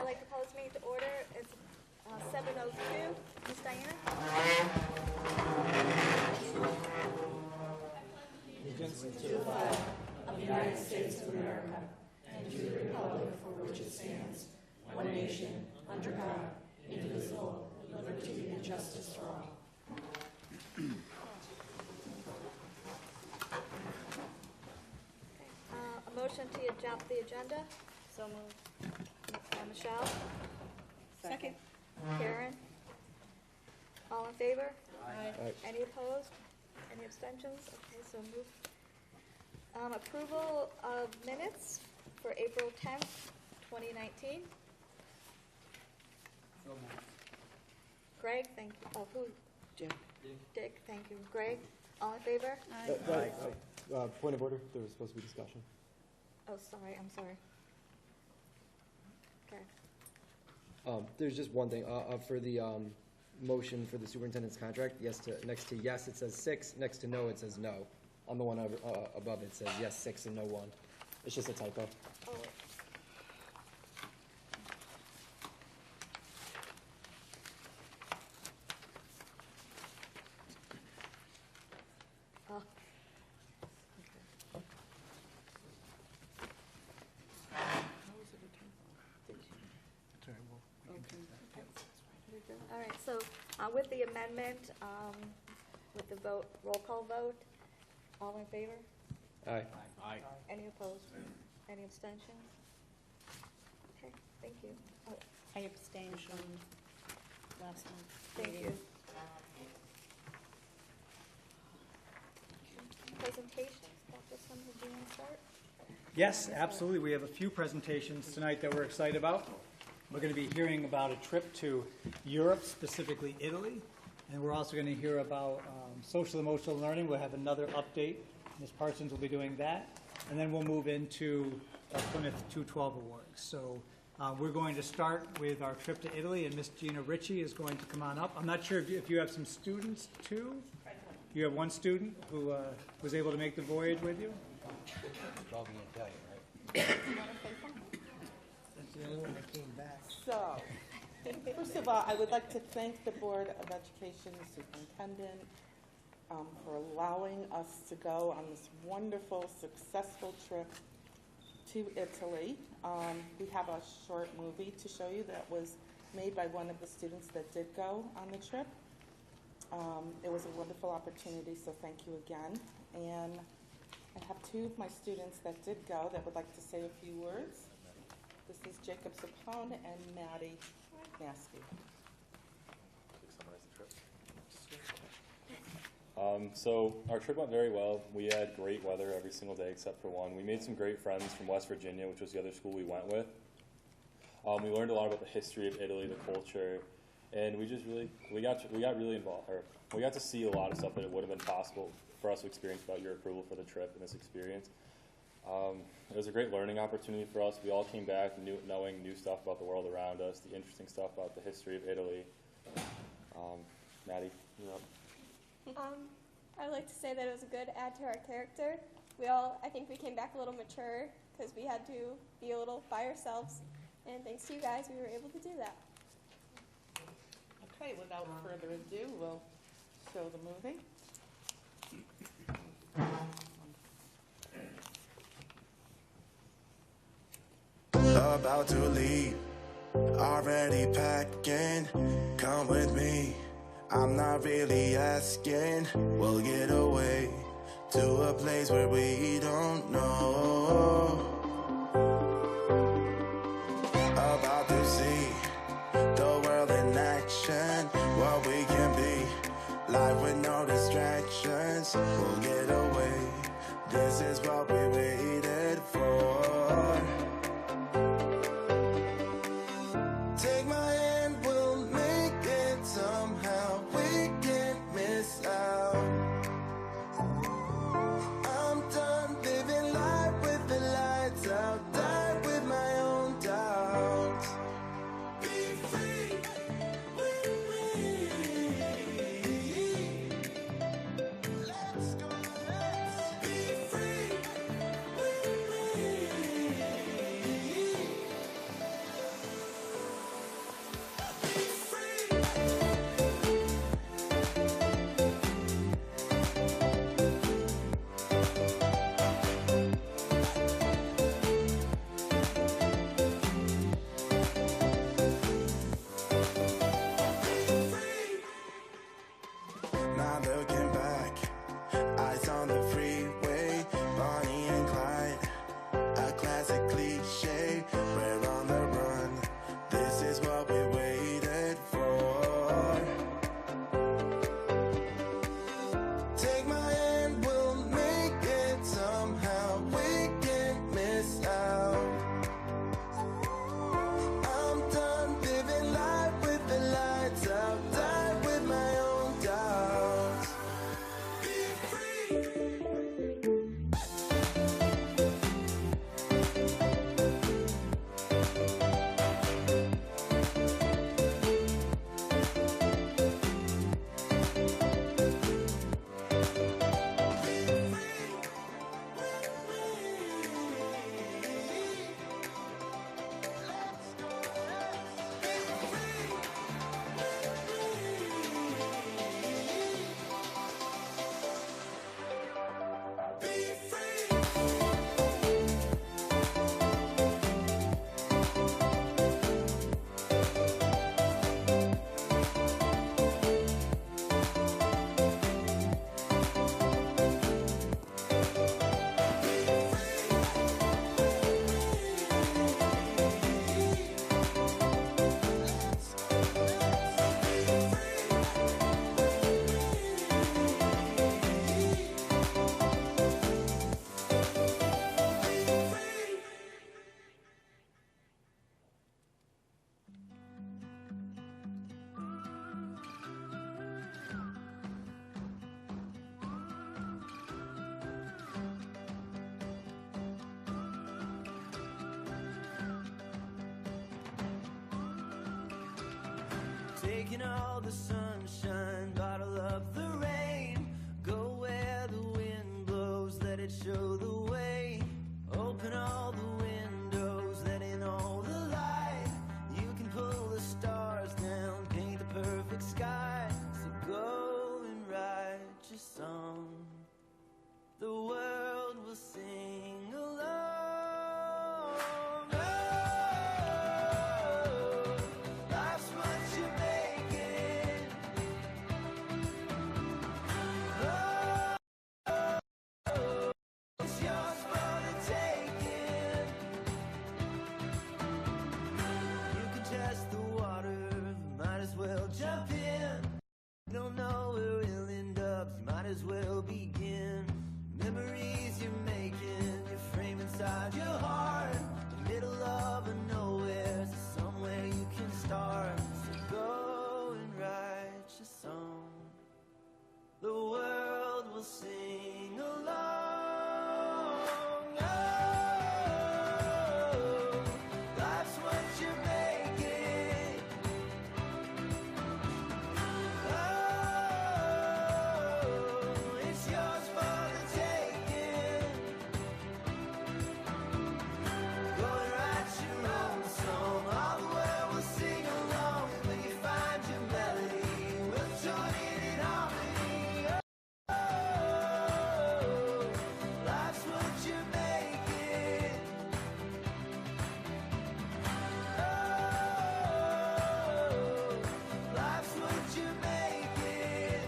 like to call this meeting to order. It's 7:02. Ms. Diana? Allegiance to the flag of the United States of America and to the republic for which it stands, one nation, under God, indivisible, with liberty and justice for all. A motion to adopt the agenda. So moved. Michelle? Second. Karen? All in favor? Aye. Any opposed? Any abstentions? Okay, so moved. Approval of minutes for April 10th, 2019. So moved. Greg, thank you. Oh, who? Dick. Dick, thank you. Greg, all in favor? Point of order, there was supposed to be discussion. Oh, sorry, I'm sorry. Okay. There's just one thing, for the motion for the superintendent's contract, next to yes, it says 6, next to no, it says no. On the one above, it says yes, 6, and no 1. It's just a typo. Oh, wait. Oh. All right, so with the amendment, with the vote, roll call vote, all in favor? Aye. Aye. Any opposed? Any abstentions? Okay, thank you. Oh, I abstained from last month. thank you. Presentations, Dr. Summers, do you want to start? Yes, absolutely. We have a few presentations tonight that we're excited about. We're going to be hearing about a trip to Europe, specifically Italy, and we're also going to hear about social emotional learning. We'll have another update. Ms. Parsons will be doing that, and then we'll move into Plymouth 212 Awards. So we're going to start with our trip to Italy, and Ms. Gina Ritchie is going to come on up. I'm not sure if you have some students too. You have one student who was able to make the voyage with you. Probably Italian, right? That's the only one that came back. So, first of all, I would like to thank the Board of Education, the superintendent, for allowing us to go on this wonderful, successful trip to Italy. We have a short movie to show you that was made by one of the students that did go on the trip. It was a wonderful opportunity, so thank you again. And I have two of my students that did go that would like to say a few words. This is Jacob Sapone and Maddie Nasky. So our trip went very well. We had great weather every single day except for one. We made some great friends from West Virginia, which was the other school we went with. We learned a lot about the history of Italy, the culture, and we got really involved. We got to see a lot of stuff that it would have been possible for us to experience without your approval for the trip and this experience. It was a great learning opportunity for us. We all came back knowing new stuff about the world around us, the interesting stuff about the history of Italy. Maddie, you're up. I'd like to say that it was a good add to our character. I think we came back a little mature because we had to be a little by ourselves. And thanks to you guys, we were able to do that. Okay, without further ado, we'll show the movie. About to leave, already packing. Come with me, I'm not really asking. We'll get away to a place where we don't know. About to see the world in action, what we can be, life with no distractions. We'll get away, this is what we waited for. Take my hand, we'll make it somehow. We can't miss out. I'm done living life with the lights out. Die with my own doubts. Be free with me. Let's go. Taking all the sunshine, bottle up the rain. Go where the wind blows, let it show the way. Open all the windows, let in all the light. You can pull the stars down, paint the perfect sky. So go and write your song. The world will sing along. Jump in. Don't know where we'll end up. You might as well begin. Memories you're making, you frame inside your heart. The middle of a nowhere, so somewhere you can start. So go and write your song. The world will sing along. Oh, life's what you're making. It's yours for the taking. Go and write your own song. All the world will sing along. And when you find your melody, we'll join in harmony. Oh, life's what you're making. Oh, life's what you're making.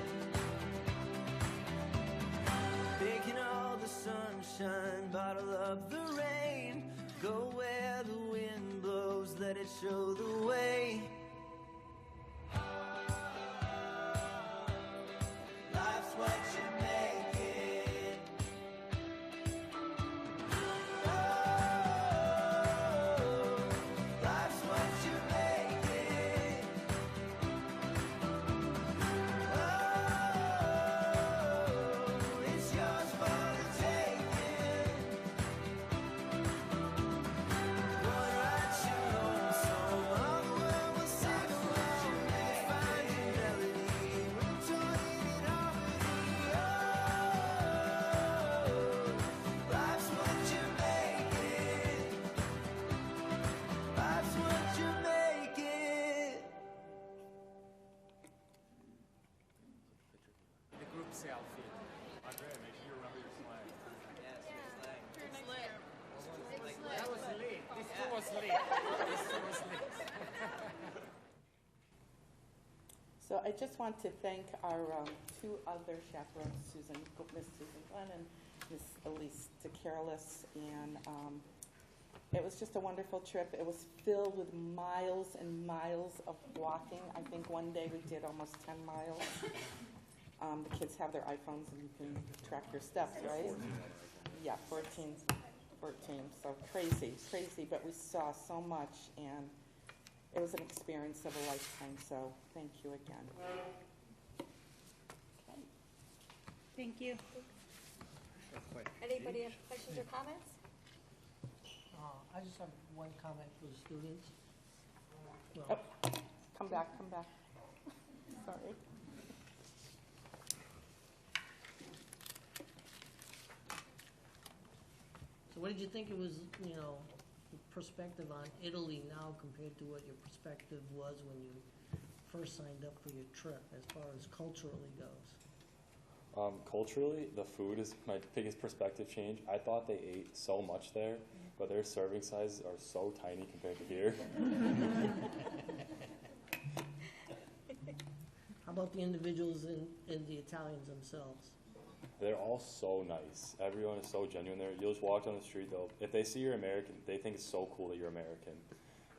Baking all the sunshine, bottle up the rain. Go where the wind blows, let it show the way. Life's what you're making. Oh, life's what you're making. Oh, it's yours for the taking. Go and write your own song. All the world will sing along. When you find your melody, we'll join in harmony. Oh, life's what you're making. Life's what you're making. The group selfie. Andrea, make sure you remember your slang. Yes, your slang. That was late. This one was late. This one was late. So I just want to thank our two other chaperones, Miss Susan Glenn and Miss Elise DeCarolis, and it was just a wonderful trip. It was filled with miles and miles of walking. I think one day we did almost 10 miles. The kids have their iPhones and you can track your steps, right? Yeah, 14, so crazy, but we saw so much, and it was an experience of a lifetime, so thank you again. Okay. Thank you. Anybody have questions or comments? I just have one comment for the students. Oh, come back. Sorry. So what did you think it was, the perspective on Italy now compared to what your perspective was when you first signed up for your trip as far as culturally goes? Culturally, the food is my biggest perspective change. I thought they ate so much there, but their serving sizes are so tiny compared to here. How about the individuals in the Italians themselves? They're all so nice. Everyone is so genuine there. You'll just walk down the street, if they see you're American, they think it's so cool that you're American.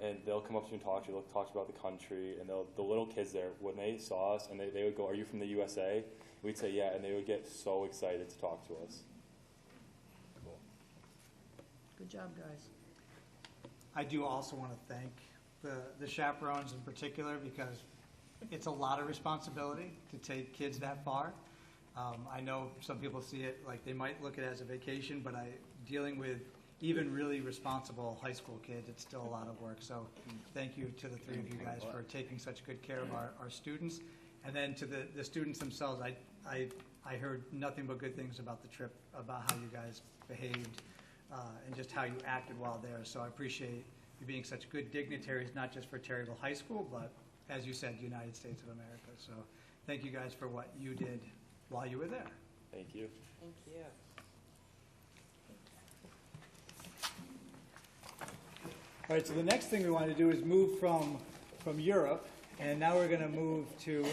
And they'll come up to you and talk to you, they'll talk to you about the country, and the little kids there, when they saw us, and they would go, "Are you from the USA?" We'd say, "Yeah," and they would get so excited to talk to us. Cool. Good job, guys. I do also want to thank the chaperones in particular, because it's a lot of responsibility to take kids that far. I know some people see it like they might look at it as a vacation, but dealing with even really responsible high school kids, it's still a lot of work. So thank you to the three of you guys for taking such good care of our students. And then to the students themselves, I heard nothing but good things about the trip, about how you guys behaved, and just how you acted while there. So I appreciate you being such good dignitaries, not just for Terryville High School, but, as you said, the United States of America. So thank you guys for what you did while you were there. Thank you. Thank you. All right, so the next thing we want to do is move from Europe, and now we're going to move to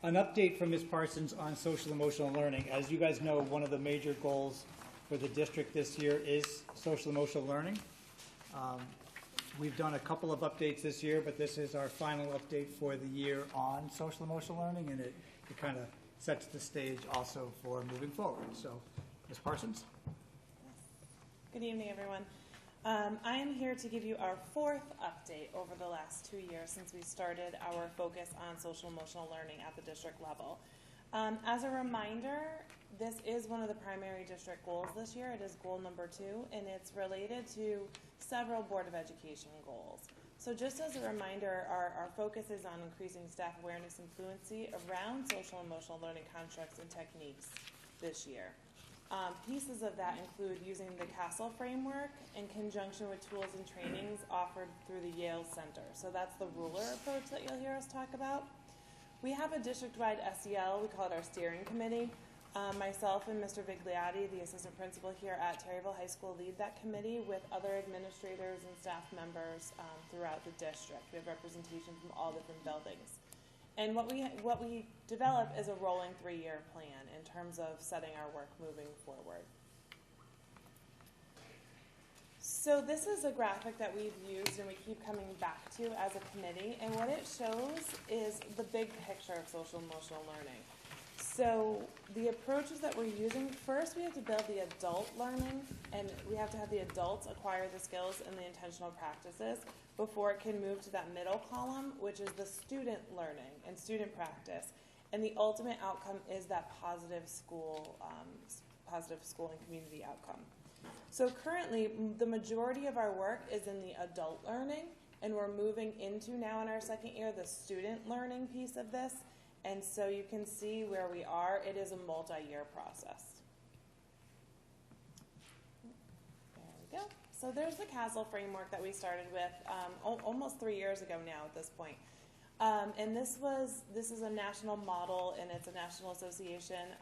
an update from Ms. Parsons on social emotional learning. As you guys know, one of the major goals for the district this year is social emotional learning. We've done a couple of updates this year, but this is our final update for the year on social emotional learning, and it kind of sets the stage also for moving forward. So, Ms. Parsons? Good evening, everyone. I am here to give you our fourth update over the last 2 years since we started our focus on social emotional learning at the district level. As a reminder, this is one of the primary district goals this year. It is goal number 2, and it's related to several Board of Education goals. So just as a reminder, our focus is on increasing staff awareness and fluency around social emotional learning constructs and techniques this year. Pieces of that include using the CASTLE framework in conjunction with tools and trainings offered through the Yale Center. So that's the ruler approach that you'll hear us talk about. We have a district-wide SEL, we call it our steering committee. Myself and Mr. Vigliotti, the assistant principal here at Terryville High School, lead that committee with other administrators and staff members throughout the district. We have representation from all different buildings. And what we develop is a rolling 3-year plan in terms of setting our work moving forward. So this is a graphic that we've used and we keep coming back to as a committee, and what it shows is the big picture of social emotional learning. So the approaches that we're using, first we have to build the adult learning, and we have to have the adults acquire the skills and the intentional practices before it can move to that middle column, which is the student learning and student practice. And the ultimate outcome is that positive school and community outcome. So currently, the majority of our work is in the adult learning, and we're moving into now in our second year the student learning piece of this. And so you can see where we are. It is a multi-year process. There we go. So there's the CASTLE framework that we started with almost 3 years ago now at this point. And this is a national model, and it's a national association.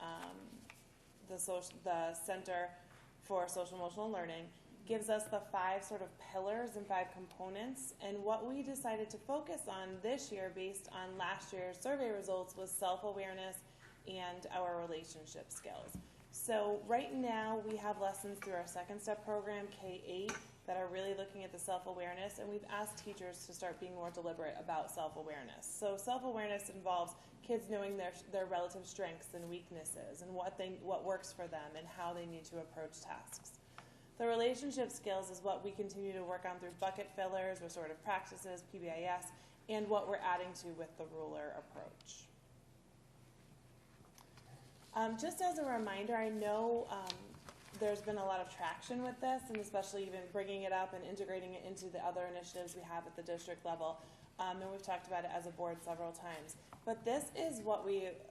The Center for Social Emotional Learning gives us the 5 sort of pillars and 5 components. And what we decided to focus on this year based on last year's survey results was self-awareness and our relationship skills. So right now we have lessons through our second step program, K-8, that are really looking at the self-awareness, and we've asked teachers to start being more deliberate about self-awareness. So self-awareness involves kids knowing their relative strengths and weaknesses and what works for them and how they need to approach tasks. The relationship skills is what we continue to work on through bucket fillers, restorative practices, PBIS, and what we're adding to with the ruler approach. Just as a reminder, I know there's been a lot of traction with this, and especially even bringing it up and integrating it into the other initiatives we have at the district level. And we've talked about it as a board several times. But this is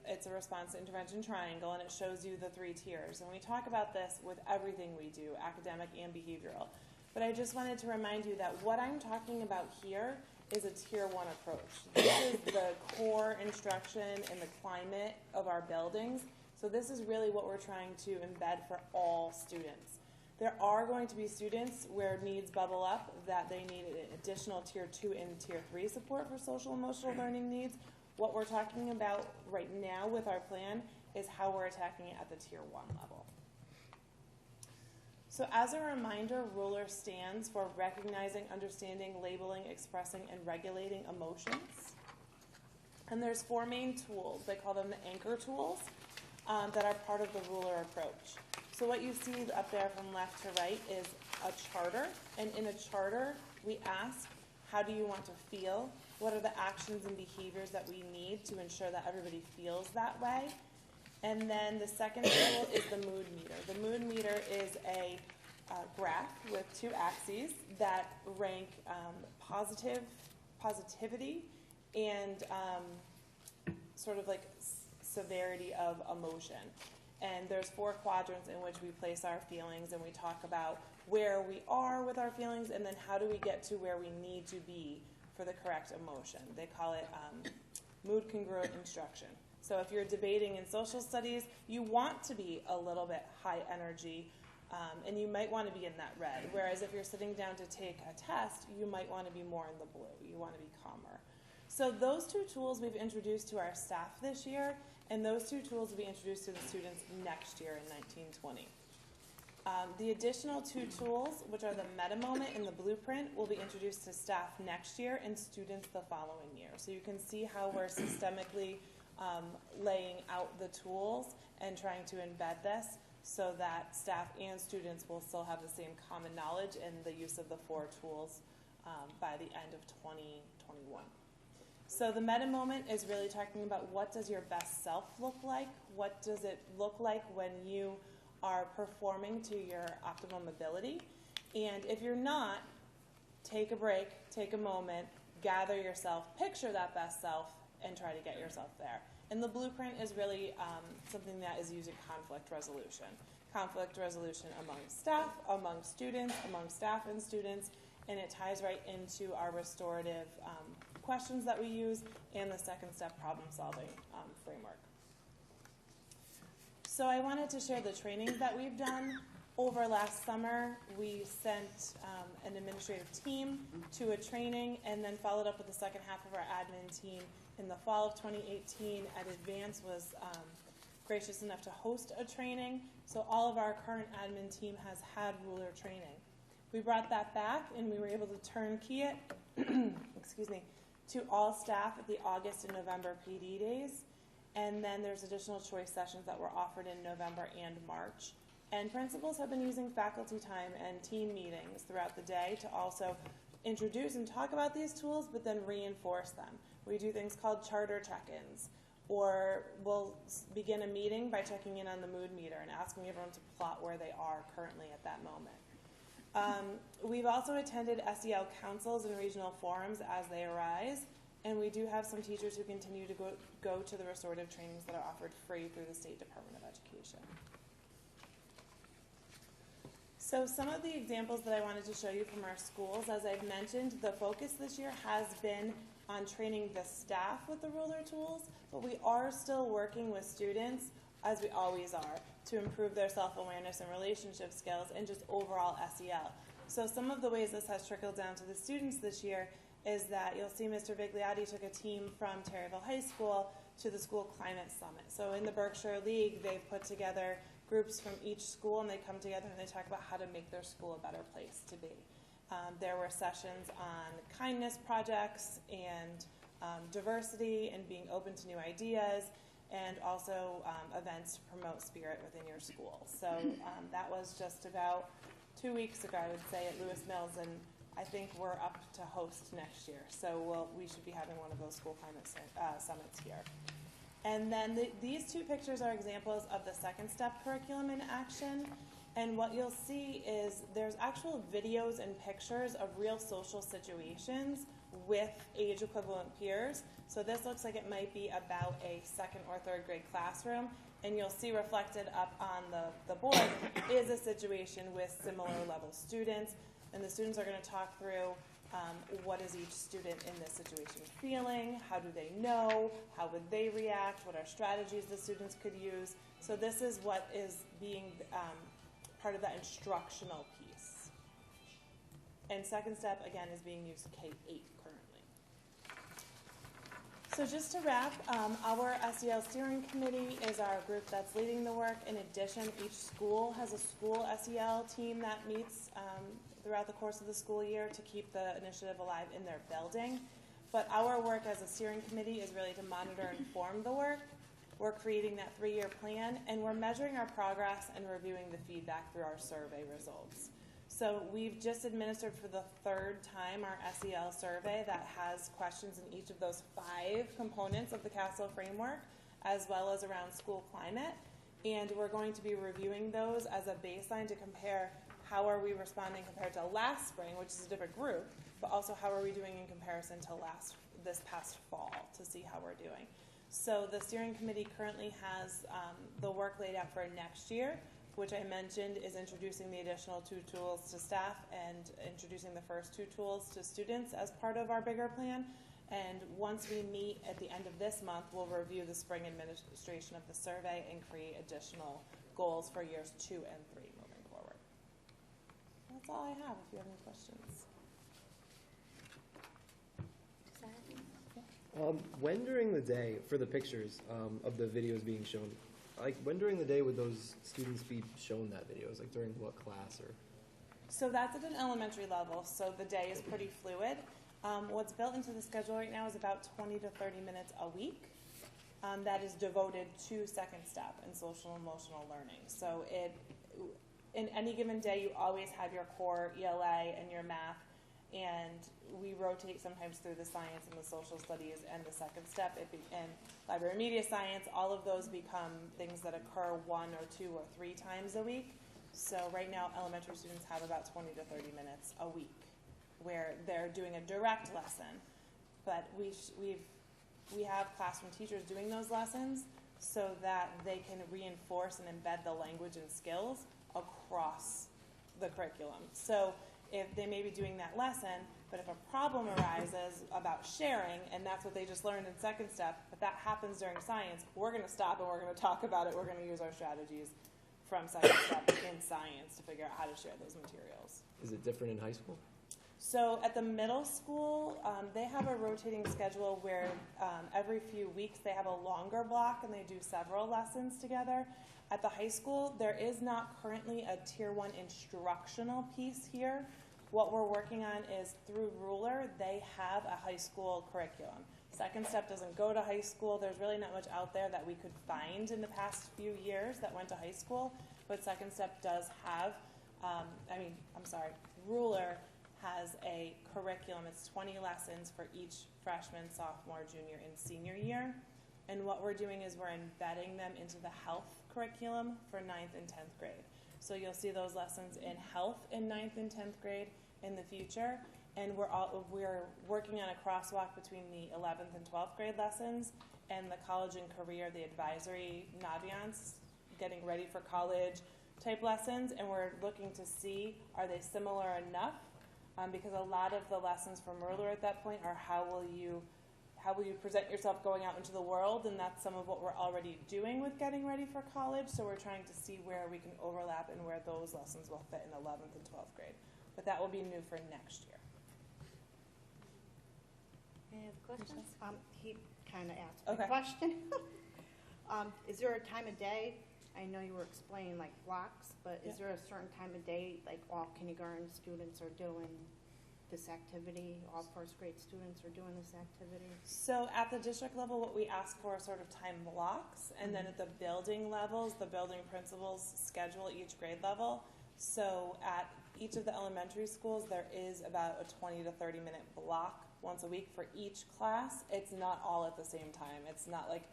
it's a response to intervention triangle, and it shows you the 3 tiers. And we talk about this with everything we do, academic and behavioral. But I just wanted to remind you that what I'm talking about here is a tier 1 approach. This is the core instruction and the climate of our buildings. So this is really what we're trying to embed for all students. There are going to be students where needs bubble up that they need an additional tier 2 and tier 3 support for social emotional learning needs. What we're talking about right now with our plan is how we're attacking it at the tier 1 level. So as a reminder, ruler stands for recognizing, understanding, labeling, expressing, and regulating emotions. And there's 4 main tools. They call them the anchor tools that are part of the ruler approach. So what you see up there from left to right is a charter. And in a charter, we ask, how do you want to feel? What are the actions and behaviors that we need to ensure that everybody feels that way? And then the second tool is the mood meter. The mood meter is a graph with two axes that rank positivity and sort of like severity of emotion. And there's 4 quadrants in which we place our feelings, and we talk about where we are with our feelings and then how do we get to where we need to be for the correct emotion. They call it mood congruent instruction. So if you're debating in social studies, you want to be a little bit high energy, and you might want to be in that red. Whereas if you're sitting down to take a test, you might want to be more in the blue. You want to be calmer. So those 2 tools we've introduced to our staff this year, and those 2 tools will be introduced to the students next year in 1920. The additional 2 tools, which are the meta moment and the blueprint, will be introduced to staff next year and students the following year. So you can see how we're systemically laying out the tools and trying to embed this so that staff and students will still have the same common knowledge and the use of the 4 tools by the end of 2021. So the meta moment is really talking about what does your best self look like? What does it look like when you are performing to your optimum ability? And if you're not, take a break, take a moment, gather yourself, picture that best self, and try to get yourself there. And the blueprint is really something that is using conflict resolution. Conflict resolution among staff, among students, among staff and students, and it ties right into our restorative questions that we use and the second step problem solving framework. So I wanted to share the trainings that we've done. Over last summer, we sent an administrative team to a training and then followed up with the second half of our admin team in the fall of 2018. Advance was gracious enough to host a training, so all of our current admin team has had ruler training. We brought that back and we were able to turnkey it excuse me, to all staff at the August and November PD days. And then there's additional choice sessions that were offered in November and March. And principals have been using faculty time and team meetings throughout the day to also introduce and talk about these tools, but then reinforce them. We do things called charter check-ins, or we'll begin a meeting by checking in on the mood meter and asking everyone to plot where they are currently at that moment. We've also attended SEL councils and regional forums as they arise, and we do have some teachers who continue to go to the restorative trainings that are offered free through the State Department of Education. So some of the examples that I wanted to show you from our schools, as I've mentioned, the focus this year has been on training the staff with the ruler tools, but we are still working with students, as we always are, to improve their self-awareness and relationship skills and just overall SEL. So some of the ways this has trickled down to the students this year is that you'll see Mr. Vigliotti took a team from Terryville High School to the School Climate Summit. So in the Berkshire League, they've put together groups from each school, and they come together and they talk about how to make their school a better place to be. There were sessions on kindness projects and diversity and being open to new ideas, and also events to promote spirit within your school. So that was just about 2 weeks ago, I would say, at Lewis Mills, and I think we're up to host next year. So we should be having one of those school climate summits here. And then these 2 pictures are examples of the second step curriculum in action. And what you'll see is there's actual videos and pictures of real social situations with age equivalent peers. So this looks like it might be about a 2nd or 3rd grade classroom. And you'll see reflected up on the board is a situation with similar level students. And the students are going to talk through what is each student in this situation feeling, how do they know, how would they react, what are strategies the students could use. So this is what is being part of that instructional piece. And second step, again, is being used K-8 currently. So just to wrap, our SEL steering committee is our group that's leading the work. In addition, each school has a school SEL team that meets throughout the course of the school year to keep the initiative alive in their building. But our work as a steering committee is really to monitor and inform the work. We're creating that 3-year plan, and we're measuring our progress and reviewing the feedback through our survey results. So we've just administered for the 3rd time our SEL survey that has questions in each of those 5 components of the CASEL framework, as well as around school climate. And we're going to be reviewing those as a baseline to compare how are we responding compared to last spring, which is a different group, but also how are we doing in comparison to this past fall to see how we're doing. So the steering committee currently has the work laid out for next year, which I mentioned is introducing the additional 2 tools to staff and introducing the first 2 tools to students as part of our bigger plan. And once we meet at the end of this month, we'll review the spring administration of the survey and create additional goals for years 2 and 3 moving forward. That's all I have if you have any questions. When during the day, for the pictures of the videos being shown, like when during the day would those students be shown that videos? Like during what class or? So that's at an elementary level, so the day is pretty fluid. What's built into the schedule right now is about 20 to 30 minutes a week that is devoted to second step and social and emotional learning. So in any given day, you always have your core ELA and your math, and we rotate sometimes through the science and the social studies and the second step. And library media science, all of those become things that occur 1 or 2 or 3 times a week. So right now, elementary students have about 20 to 30 minutes a week where they're doing a direct lesson. But we have classroom teachers doing those lessons so that they can reinforce and embed the language and skills across the curriculum. So if they may be doing that lesson, but if a problem arises about sharing, and that's what they just learned in second step, but that happens during science, we're going to stop and we're going to talk about it. We're going to use our strategies from second step in science to figure out how to share those materials. Is it different in high school? So at the middle school, they have a rotating schedule where every few weeks they have a longer block and they do several lessons together. At the high school, there is not currently a Tier 1 instructional piece here. What we're working on is through Ruler, they have a high school curriculum. Second Step doesn't go to high school. There's really not much out there that we could find in the past few years that went to high school, but Second Step does have, Ruler has a curriculum. It's 20 lessons for each freshman, sophomore, junior, and senior year. And what we're doing is we're embedding them into the health curriculum for 9th and 10th grade. So you'll see those lessons in health in 9th and 10th grade in the future. And we're working on a crosswalk between the 11th and 12th grade lessons and the college and career, the advisory naviance, getting ready for college type lessons. And we're looking to see, are they similar enough? Because a lot of the lessons from Ruler at that point are how will you present yourself going out into the world, and that's some of what we're already doing with getting ready for college. So we're trying to see where we can overlap and where those lessons will fit in 11th and 12th grade. But that will be new for next year. Any other questions? He kind of asked Okay. the question. Is there a time of day? I know you were explaining like blocks, but is there a certain time of day, like all kindergarten students are doing this activity, all first grade students are doing this activity? So at the district level, what we ask for are sort of time blocks, and then at the building levels, the building principals schedule each grade level. So at each of the elementary schools, there is about a 20 to 30 minute block once a week for each class. It's not all at the same time. It's not like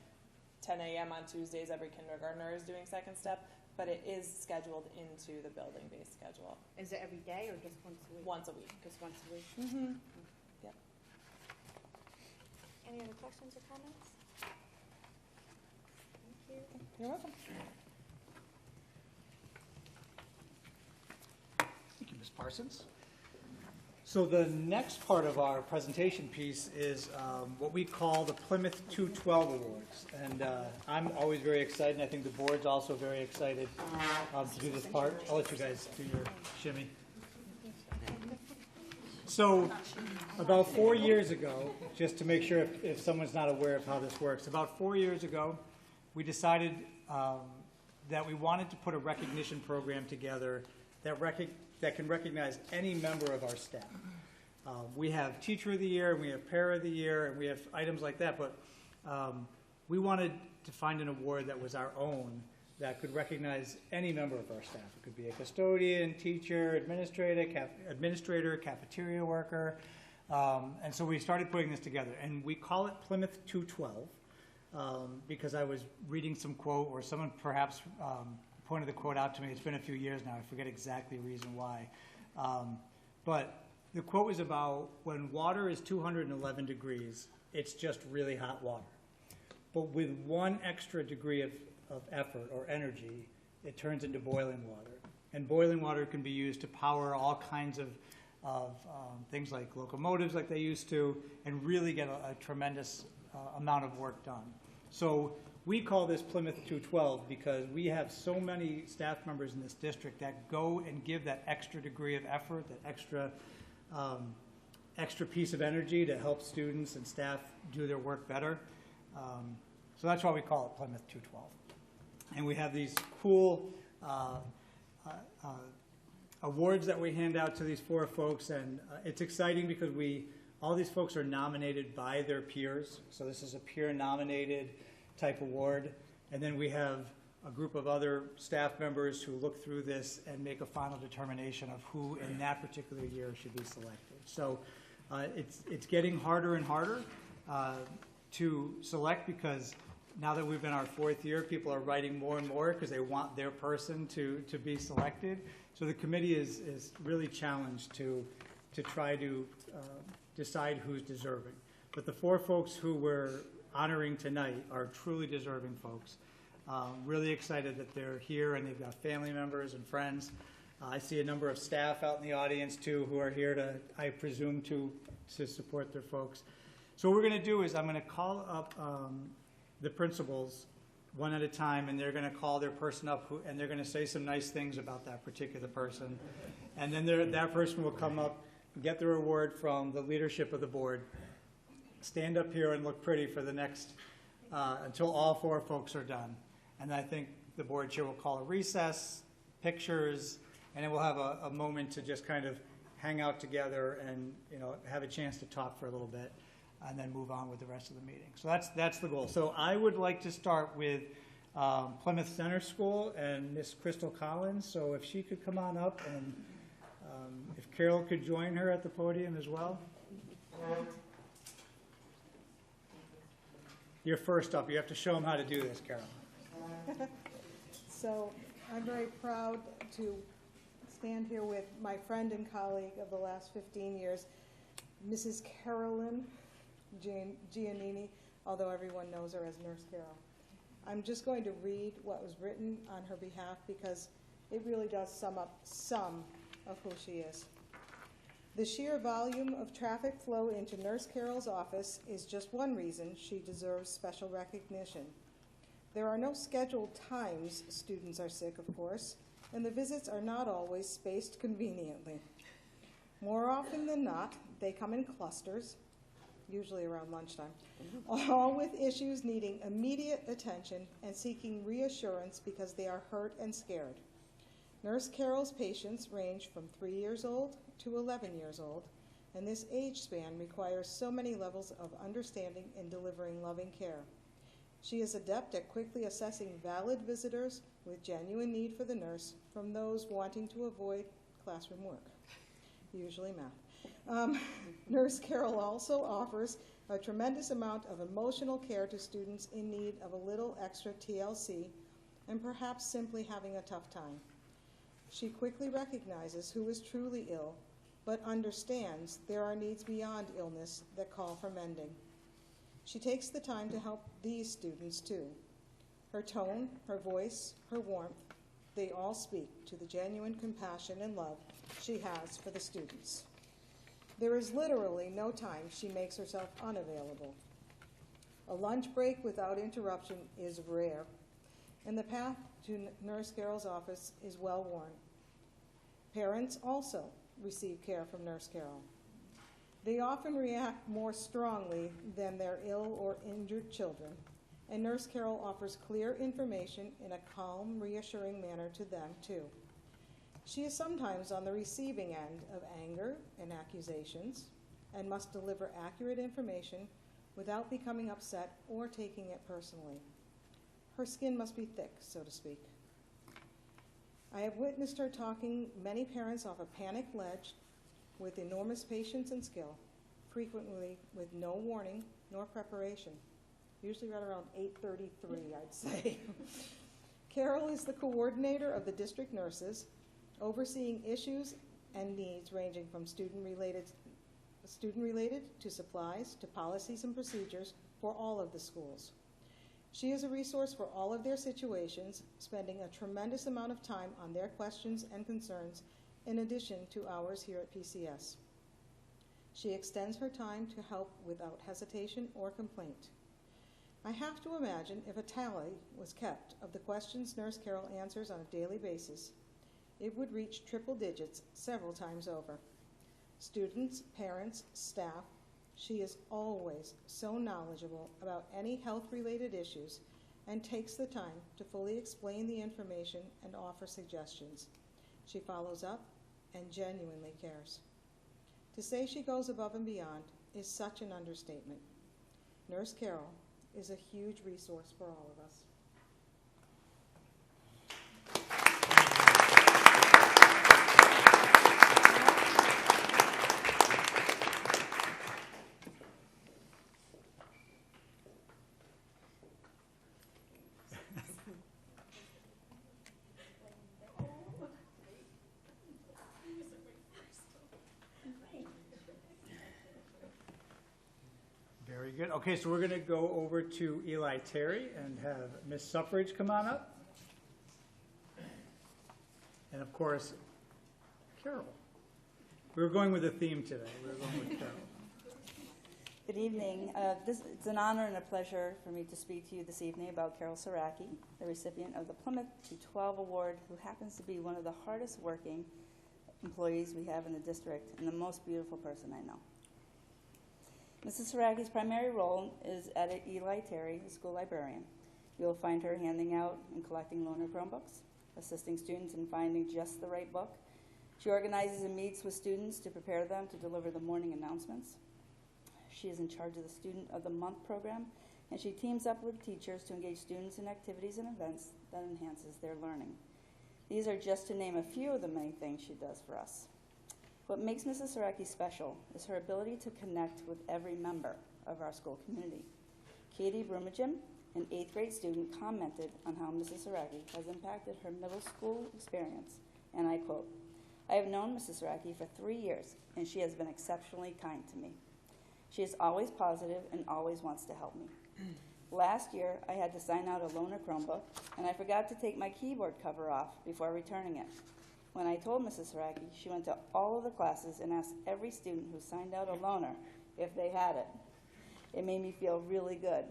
10 a.m. on Tuesdays, every kindergartner is doing second step, but it is scheduled into the building-based schedule. Is it every day or just once a week? Once a week. Just once a week? Mm-hmm. Yep. Any other questions or comments? Thank you. You're welcome. Thank you, Ms. Parsons. So the next part of our presentation piece is what we call the Plymouth 212 Awards. And I'm always very excited, and I think the board's also very excited to do this part. I'll let you guys do your shimmy. So about 4 years ago, just to make sure if someone's not aware of how this works, about 4 years ago, we decided that we wanted to put a recognition program together that can recognize any member of our staff. We have Teacher of the Year, and we have Para of the Year, and we have items like that, but we wanted to find an award that was our own that could recognize any member of our staff. It could be a custodian, teacher, administrator, cafeteria worker, and so we started putting this together, and we call it Plymouth 212 because I was reading some quote, or someone perhaps pointed the quote out to me. It's been a few years now. I forget exactly the reason why. But the quote was about when water is 211 degrees, it's just really hot water. But with one extra degree of effort or energy, it turns into boiling water. And boiling water can be used to power all kinds of things like locomotives like they used to, and really get a tremendous amount of work done. So we call this Plymouth 212 because we have so many staff members in this district that go and give that extra degree of effort, that extra piece of energy to help students and staff do their work better. So that's why we call it Plymouth 212. And we have these cool awards that we hand out to these 4 folks, and it's exciting because all these folks are nominated by their peers. So this is a peer-nominated type award. And then we have a group of other staff members who look through this and make a final determination of who in that particular year should be selected. So it's getting harder and harder to select, because now that we've been our 4th year, people are writing more and more because they want their person to be selected. So the committee is really challenged to try to decide who's deserving. But the 4 folks who we're honoring tonight are truly deserving folks. Really excited that they're here, and they've got family members and friends. I see a number of staff out in the audience too who are here to, I presume, to support their folks. So what we're going to do is I'm going to call up the principals one at a time, and they're going to call their person up, and they're going to say some nice things about that particular person. And then that person will come up and get their award from the leadership of the board, stand up here and look pretty for the next, until all 4 folks are done. And I think the board chair will call a recess, pictures, and then we'll have a moment to just kind of hang out together and, have a chance to talk for a little bit, and then move on with the rest of the meeting. So that's the goal. So I would like to start with Plymouth Center School and Miss Crystal Collins. So if she could come on up, and if Carol could join her at the podium as well. You're first up. You have to show them how to do this, Carol. So I'm very proud to stand here with my friend and colleague of the last 15 years, Mrs. Carolyn Giannini, although everyone knows her as Nurse Carol. I'm just going to read what was written on her behalf because it really does sum up some of who she is. The sheer volume of traffic flow into Nurse Carol's office is just one reason she deserves special recognition. There are no scheduled times students are sick, of course, and the visits are not always spaced conveniently. More often than not, they come in clusters, usually around lunchtime, all with issues needing immediate attention and seeking reassurance because they are hurt and scared. Nurse Carol's patients range from 3 years old to 11 years old, and this age span requires so many levels of understanding in delivering loving care. She is adept at quickly assessing valid visitors with genuine need for the nurse from those wanting to avoid classroom work, usually math. Nurse Carol also offers a tremendous amount of emotional care to students in need of a little extra TLC and perhaps simply having a tough time. She quickly recognizes who is truly ill, but understands there are needs beyond illness that call for mending. She takes the time to help these students too. Her tone, her voice, her warmth, they all speak to the genuine compassion and love she has for the students. There is literally no time she makes herself unavailable. A lunch break without interruption is rare, and the path to Nurse Carol's office is well worn. Parents also receive care from Nurse Carol. They often react more strongly than their ill or injured children, and Nurse Carol offers clear information in a calm, reassuring manner to them, too. She is sometimes on the receiving end of anger and accusations and must deliver accurate information without becoming upset or taking it personally. Her skin must be thick, so to speak. I have witnessed her talking many parents off a panic ledge with enormous patience and skill, frequently with no warning nor preparation, usually right around 8:33, I'd say. Carol is the coordinator of the district nurses, overseeing issues and needs ranging from student-related to supplies to policies and procedures for all of the schools. She is a resource for all of their situations, spending a tremendous amount of time on their questions and concerns in addition to ours here at PCS. She extends her time to help without hesitation or complaint. I have to imagine if a tally was kept of the questions Nurse Carol answers on a daily basis, it would reach triple digits several times over. Students, parents, staff, she is always so knowledgeable about any health-related issues and takes the time to fully explain the information and offer suggestions. She follows up and genuinely cares. To say she goes above and beyond is such an understatement. Nurse Carol is a huge resource for all of us. Very good. Okay, so we're going to go over to Eli Terry and have Miss Suffrage come on up. And of course, Carol. We were going with a theme today. We were going with Carol. Good evening. It's an honor and a pleasure for me to speak to you this evening about Carol Saraki, the recipient of the Plymouth 212 Award, who happens to be one of the hardest working employees we have in the district and the most beautiful person I know. Mrs. Saraki's primary role is at Eli Terry, the school librarian. You'll find her handing out and collecting loaner Chromebooks, assisting students in finding just the right book. She organizes and meets with students to prepare them to deliver the morning announcements. She is in charge of the Student of the Month program, and she teams up with teachers to engage students in activities and events that enhances their learning. These are just to name a few of the many things she does for us. What makes Mrs. Saraki special is her ability to connect with every member of our school community. Katie Brumagem, an 8th grade student, commented on how Mrs. Saraki has impacted her middle school experience, and I quote, "I have known Mrs. Saraki for 3 years, and she has been exceptionally kind to me. She is always positive and always wants to help me. Last year, I had to sign out a loaner Chromebook, and I forgot to take my keyboard cover off before returning it. When I told Mrs. Saraki, she went to all of the classes and asked every student who signed out a loaner if they had it. It made me feel really good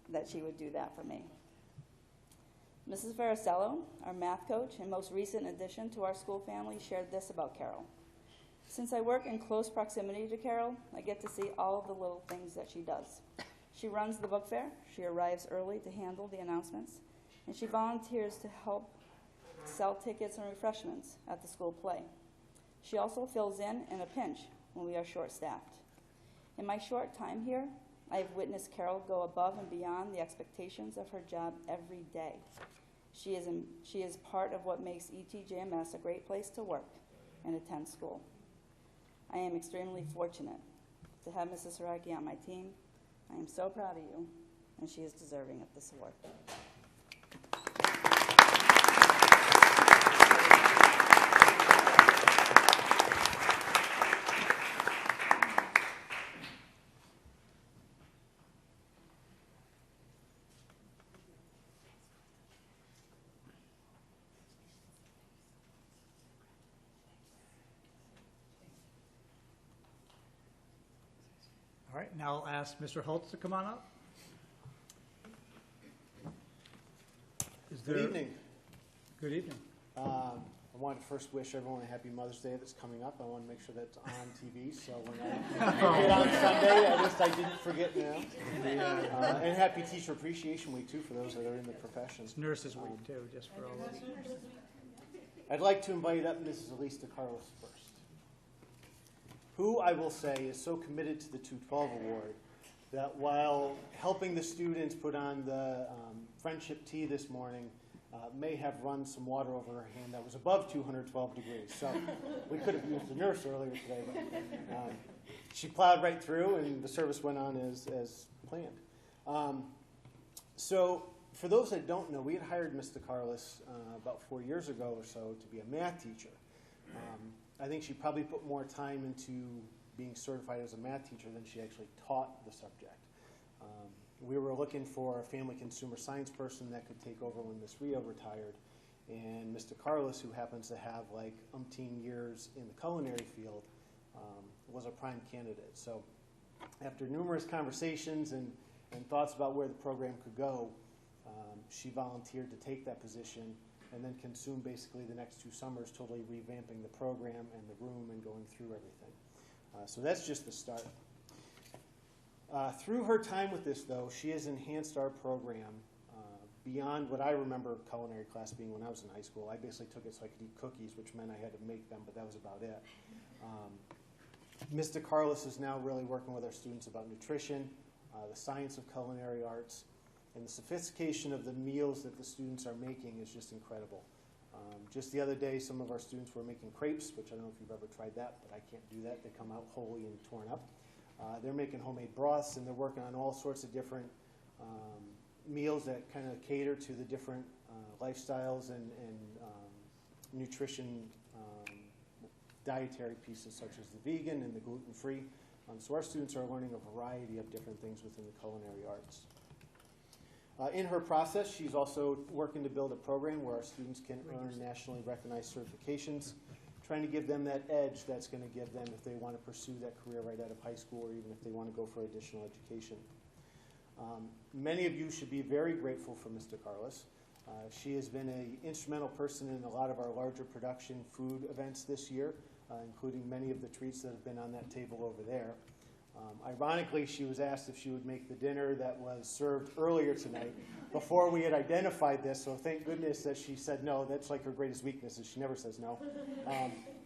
that she would do that for me." Mrs. Varicello, our math coach and most recent addition to our school family, shared this about Carol. "Since I work in close proximity to Carol, I get to see all of the little things that she does. She runs the book fair, she arrives early to handle the announcements, and she volunteers to help sell tickets and refreshments at the school play. She also fills in a pinch when we are short-staffed. In my short time here, I have witnessed Carol go above and beyond the expectations of her job every day. She is part of what makes ETJMS a great place to work and attend school. I am extremely fortunate to have Mrs. Saraki on my team. I am so proud of you, and she is deserving of this award." All right, now I'll ask Mr. Holtz to come on up. Good evening. Good evening. I wanted to first wish everyone a happy Mother's Day that's coming up. I want to make sure that's on TV, so when I get on Sunday, at least I didn't forget now. And happy Teacher Appreciation Week, too, for those that are in the profession. It's Nurses Week, too, just for all of you. I'd like to invite up Mrs. Elise DeCarlos first, who I will say is so committed to the 212 Award that while helping the students put on the friendship tea this morning, may have run some water over her hand that was above 212 degrees. So we could have used a nurse earlier today, but she plowed right through and the service went on as planned. So For those that don't know, we had hired Ms. DeCarlos about 4 years ago or so to be a math teacher. I think she probably put more time into being certified as a math teacher than she actually taught the subject. We were looking for a family consumer science person that could take over when Ms. Rio retired. And Mr. Carlos, who happens to have like umpteen years in the culinary field, was a prime candidate. So after numerous conversations and thoughts about where the program could go, she volunteered to take that position and then consume basically the next 2 summers totally revamping the program and the room and going through everything. So that's just the start. Through her time with this, though, she has enhanced our program beyond what I remember culinary class being when I was in high school. I basically took it so I could eat cookies, which meant I had to make them, but that was about it. Mr. Carlos is now really working with our students about nutrition, the science of culinary arts, and the sophistication of the meals that the students are making is just incredible. Just the other day, some of our students were making crepes, which I don't know if you've ever tried that, but I can't do that. They come out wholly and torn up. They're making homemade broths, and they're working on all sorts of different meals that kind of cater to the different lifestyles and nutrition dietary pieces, such as the vegan and the gluten-free. So our students are learning a variety of different things within the culinary arts. In her process, she's also working to build a program where our students can earn nationally recognized certifications, trying to give them that edge that's going to give them if they want to pursue that career right out of high school or even if they want to go for additional education. Many of you should be very grateful for Mr. Carlos. She has been an instrumental person in a lot of our larger production food events this year, including many of the treats that have been on that table over there. Ironically, she was asked if she would make the dinner that was served earlier tonight before we had identified this, so thank goodness that she said no. That's like her greatest weakness, is she never says no.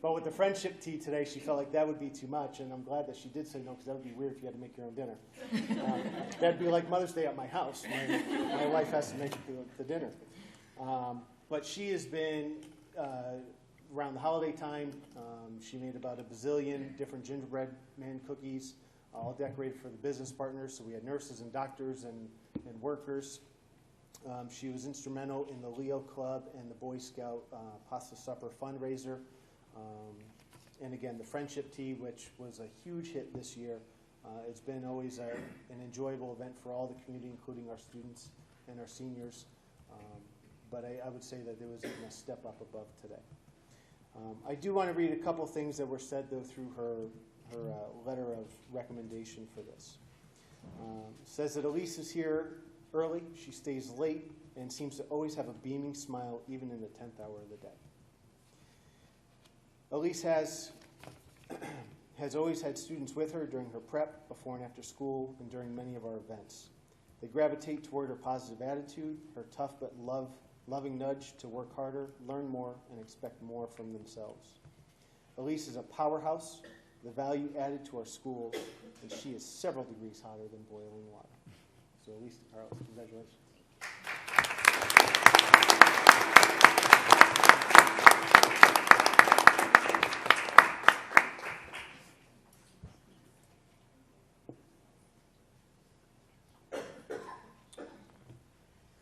But with the friendship tea today, she felt like that would be too much, and I'm glad that she did say no, because that would be weird if you had to make your own dinner. That'd be like Mother's Day at my house. My wife has to make the dinner. But she has been, around the holiday time, she made about a bazillion different gingerbread man cookies, all decorated for the business partners. So we had nurses and doctors and workers. She was instrumental in the Leo Club and the Boy Scout Pasta Supper fundraiser. And again, the friendship tea, which was a huge hit this year. It's been always an enjoyable event for all the community, including our students and our seniors. But I would say that there was even a step up above today. I do want to read a couple things that were said, though, through her letter of recommendation for this. Says that Elise is here early, she stays late, and seems to always have a beaming smile, even in the 10th hour of the day. Elise has always had students with her during her prep, before and after school, and during many of our events. They gravitate toward her positive attitude, her tough but loving nudge to work harder, learn more, and expect more from themselves. Elise is a powerhouse, the value added to our school, and she is several degrees hotter than boiling water. So Elise DeCarlos, congratulations.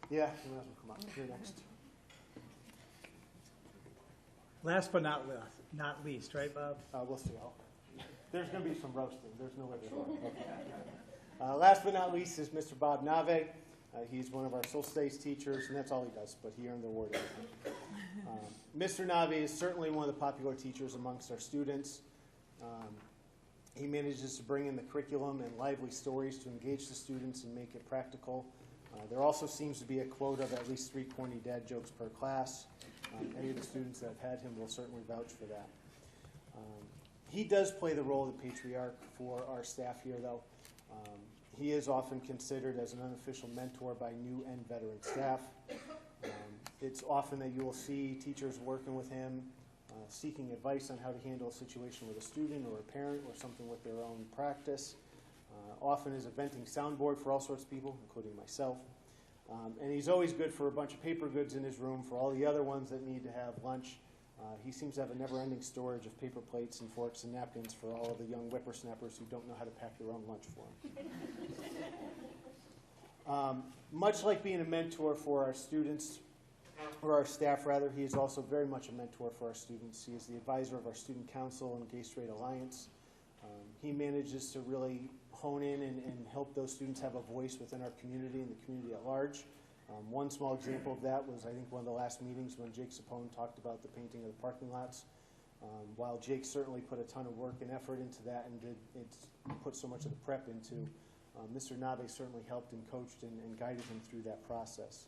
Yeah, you might as well come up. You're next. Last but not least, right, Bob? We'll see. There's going to be some roasting. There's no way to last but not least is Mr. Bob Nave. He's one of our social studies teachers, and that's all he does, but he earned the award. Mr. Nave is certainly one of the popular teachers amongst our students. He manages to bring in the curriculum and lively stories to engage the students and make it practical. There also seems to be a quota of at least 3 corny dad jokes per class. Any of the students that have had him will certainly vouch for that. He does play the role of the patriarch for our staff here, though. He is often considered as an unofficial mentor by new and veteran staff. It's often that you will see teachers working with him, seeking advice on how to handle a situation with a student or a parent or something with their own practice. Often is a venting soundboard for all sorts of people, including myself. And he's always good for a bunch of paper goods in his room for all the other ones that need to have lunch. He seems to have a never-ending storage of paper plates and forks and napkins for all of the young whippersnappers who don't know how to pack their own lunch for him. Much like being a mentor for our students, or our staff rather, he is also very much a mentor for our students. He is the advisor of our student council and Gay Straight Alliance. He manages to really hone in and help those students have a voice within our community and the community at large. One small example of that was, I think, one of the last meetings when Jake Sapone talked about the painting of the parking lots. While Jake certainly put a ton of work and effort into that and put so much of the prep into, Mr. Nabe certainly helped and coached and guided him through that process.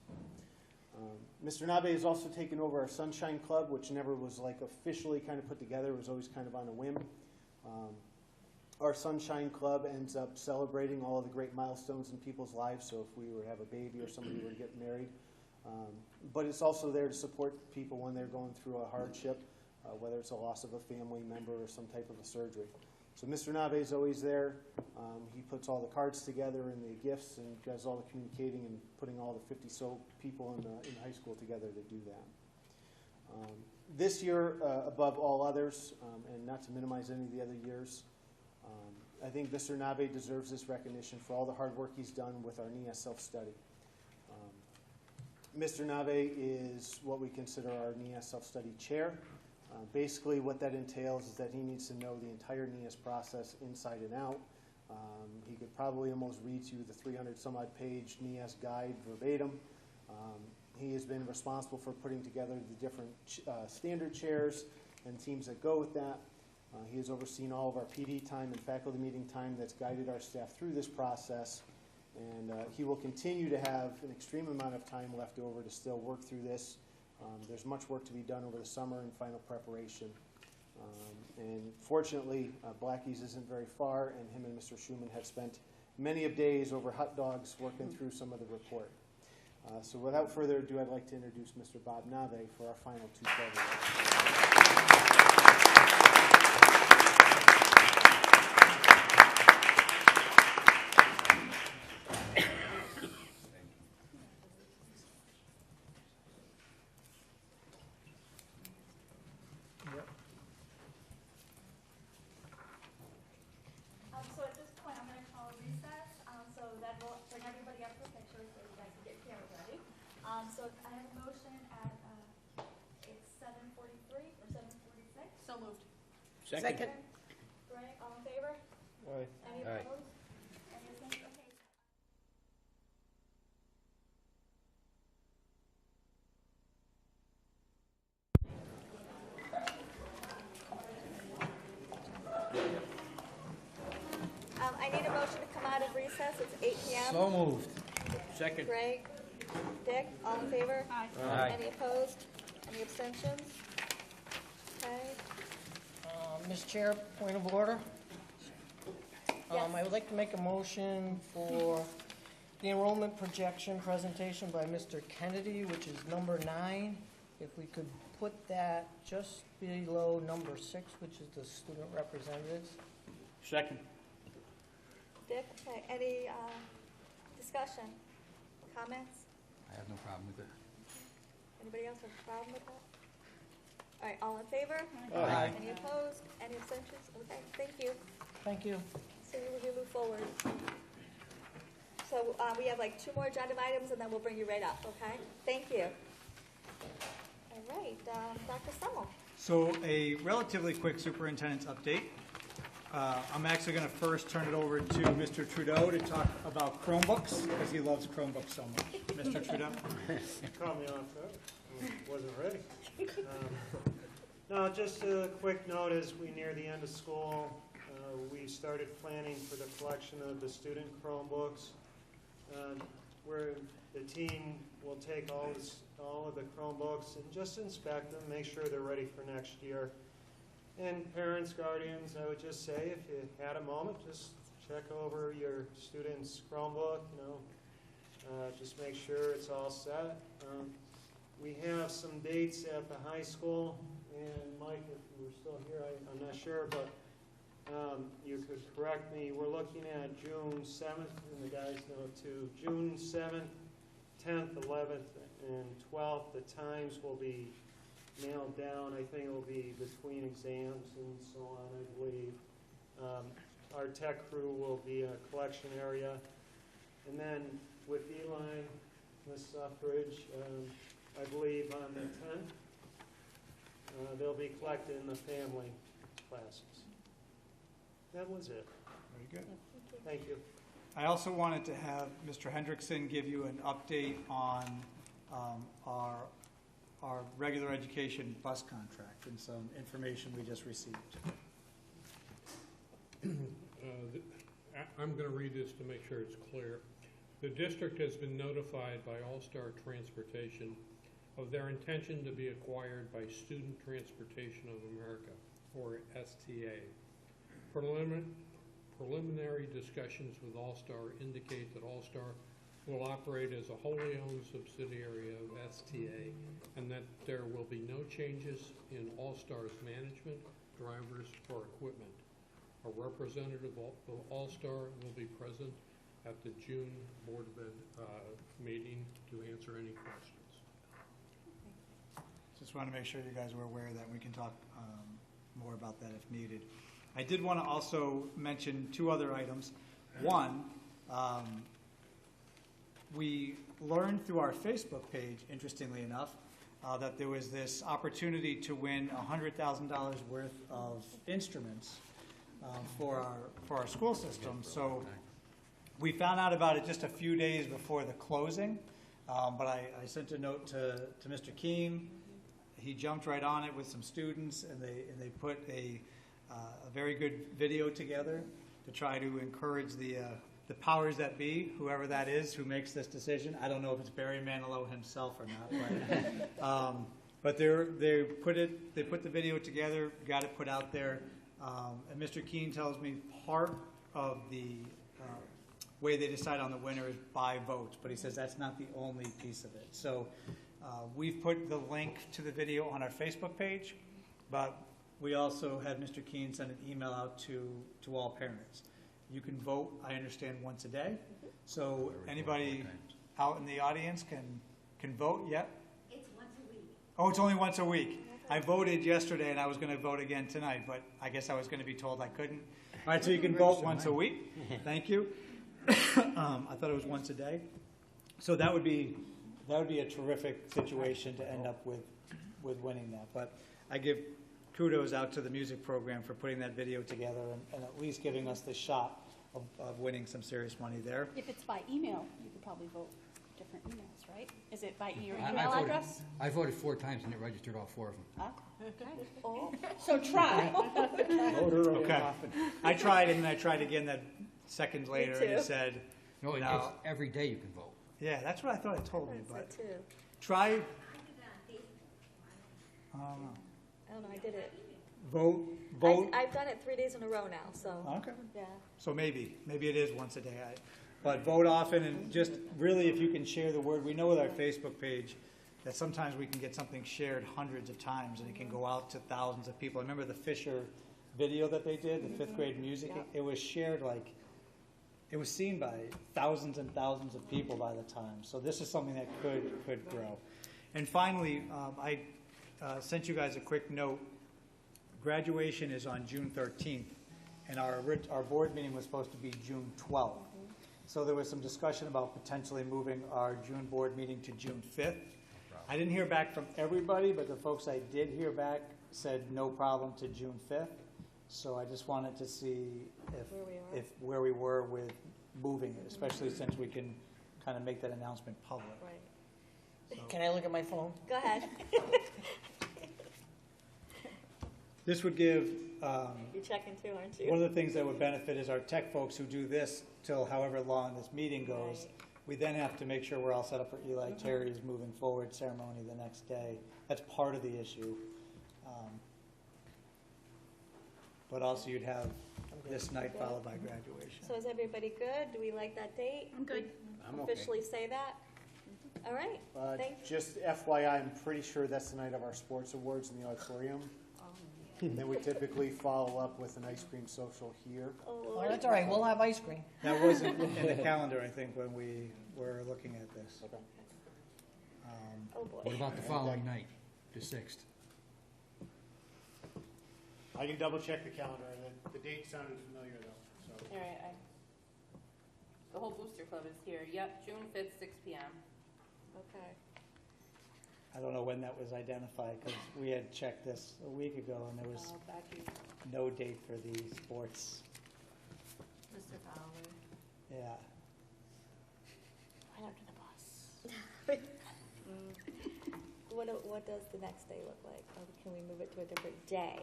Mr. Nabe has also taken over our Sunshine Club, which never was like officially kind of put together. It was always kind of on a whim. Our Sunshine Club ends up celebrating all of the great milestones in people's lives. So if we were to have a baby or somebody were to get married, but it's also there to support people when they're going through a hardship, whether it's a loss of a family member or some type of a surgery. So Mr. Nabe is always there. He puts all the cards together and the gifts and does all the communicating and putting all the 50 so people in high school together to do that. This year, above all others, and not to minimize any of the other years, I think Mr. Nabe deserves this recognition for all the hard work he's done with our NIA self-study. Mr. Nabe is what we consider our NIA self-study chair. Basically what that entails is that he needs to know the entire NIAS process inside and out. He could probably almost read you the 300 some odd page NIAS guide verbatim. He has been responsible for putting together the different standard chairs and teams that go with that. He has overseen all of our PD time and faculty meeting time that's guided our staff through this process. And he will continue to have an extreme amount of time left over to still work through this. There's much work to be done over the summer and final preparation. And fortunately, Blackie's isn't very far, and him and Mr. Schumann have spent many of days over hot dogs working through some of the report. So without further ado, I'd like to introduce Mr. Bob Nave for our final 212 awards. So at this point, I'm going to call a recess, so that will bring everybody up for pictures so you guys can get cameras ready. So I have a motion at, it's 7:43 or 7:46. So moved. Second. Greg, all in favor? Aye. Any Aye. opposed? Any abstentions? Okay. I need a motion to come out of recess. It's 8 p.m. So moved. Second. Greg, Dick, all in favor? Aye. Aye. Any opposed? Any abstentions? Okay. Ms. Chair, point of order. Yes. I would like to make a motion for the enrollment projection presentation by Mr. Kennedy, which is number 9. If we could put that just below number 6, which is the student representatives. Second. Dick, okay. Any discussion? Comments? I have no problem with it. Anybody else have a problem with that? All right, all in favor? Aye. Any opposed? Any abstentions? Okay, thank you. Thank you. So we move forward. So we have like 2 more agenda items, and then we'll bring you right up, okay? Thank you. All right, Dr. Semmel. So a relatively quick superintendent's update. I'm actually going to first turn it over to Mr. Trudeau to talk about Chromebooks, because he loves Chromebooks so much. Mr. Trudeau? Caught me off guard. Wasn't ready. No, just a quick note as we near the end of school, we started planning for the collection of the student Chromebooks, where the team will take all of the Chromebooks and just inspect them, make sure they're ready for next year. And parents, guardians, I would just say, if you had a moment, just check over your student's Chromebook, just make sure it's all set. We have some dates at the high school, and Mike, if you were still here, I'm not sure, but you could correct me. We're looking at June 7th, and the guys know too. June 7th, 10th, 11th, and 12th. The times will be nailed down. I think it will be between exams and so on, I believe. Our tech crew will be in a collection area. And then with Eli, Ms. Suffrage, I believe on the 10th. They'll be collected in the family classes. That was it. Very good. Thank you. I also wanted to have Mr. Hendrickson give you an update on our regular education bus contract and some information we just received. I'm going to read this to make sure it's clear. The district has been notified by All-Star Transportation of their intention to be acquired by Student Transportation of America, or STA. Preliminary discussions with All-Star indicate that All-Star will operate as a wholly owned subsidiary of STA, and that there will be no changes in All-Star's management, drivers, or equipment. A representative of All-Star will be present at the June Board of Ed meeting to answer any questions. Just want to make sure you guys were aware of that. We can talk more about that if needed. I did want to also mention two other items. One, we learned through our Facebook page, interestingly enough, that there was this opportunity to win $100,000 worth of instruments for our school system. So we found out about it just a few days before the closing, but I sent a note to Mr. Keene. He jumped right on it with some students, and they put a very good video together to try to encourage the powers that be, whoever that is who makes this decision. I don't know if it's Barry Manilow himself or not, but they put the video together, got it put out there, and Mr. Keene tells me part of the way they decide on the winner is by votes, but he says that's not the only piece of it. So we've put the link to the video on our Facebook page, but we also had Mr. Keene send an email out to all parents. You can vote, I understand, once a day. So anybody out in the audience can vote yet? It's once a week. Oh, it's only once a week. I voted yesterday, and I was going to vote again tonight, but I guess I was going to be told I couldn't. All right, so you can vote once a week. Thank you. I thought it was once a day. So that would be a terrific situation to end up with winning that. But I give kudos out to the music program for putting that video together and at least giving us the shot of winning some serious money there. If it's by email, you could probably vote different emails, right? Is it by your I email voted- address? I voted 4 times and it registered all 4 of them. Okay. Oh, so try. Okay. I tried, and then I tried again that seconds later, and it said, No, it's no. every day you can vote. Yeah, that's what I thought it told me, but too. try, I don't know. I don't know, I did it. vote. I've done it 3 days in a row now, so. Okay. Yeah. So maybe it is once a day. But vote often, and just really if you can share the word. We know with our Facebook page that sometimes we can get something shared hundreds of times and it can go out to thousands of people. I remember the Fisher video that they did, the 5th grade music. It was shared it was seen by thousands and thousands of people by the time. So this is something that could grow. And finally, I sent you guys a quick note. Graduation is on June 13th, and our board meeting was supposed to be June 12th. So there was some discussion about potentially moving our June board meeting to June 5th. I didn't hear back from everybody, but the folks I did hear back said no problem to June 5th. So I just wanted to see where we were with moving it, especially since we can kind of make that announcement public. Right. Can I look at my phone? Go ahead. This would give, You're checking too, aren't you? one of the things that would benefit is our tech folks who do this till however long this meeting goes. Right. We then have to make sure we're all set up for Eli Terry's moving forward ceremony the next day. That's part of the issue. But also you'd have this night followed by graduation. So is everybody good? Do we like that date? I'm good. I'm okay. Officially say that? All right. Thank you. Just FYI, I'm pretty sure that's the night of our sports awards in the auditorium. And then we typically follow up with an ice cream social here. Oh, Oh, Lord. that's all right, we'll have ice cream. That wasn't in the calendar, I think, when we were looking at this. Oh, boy. What about the following night, the 6th? I can double check the calendar. The date sounded familiar though. So. All right, The whole booster club is here. Yep, June 5th, 6 p.m. Okay. I don't know when that was identified, because we had checked this a week ago, and there was Back in no date for the sports. Mr. Fowler. Yeah. Right under the bus. What does the next day look like? Or can we move it to a different day?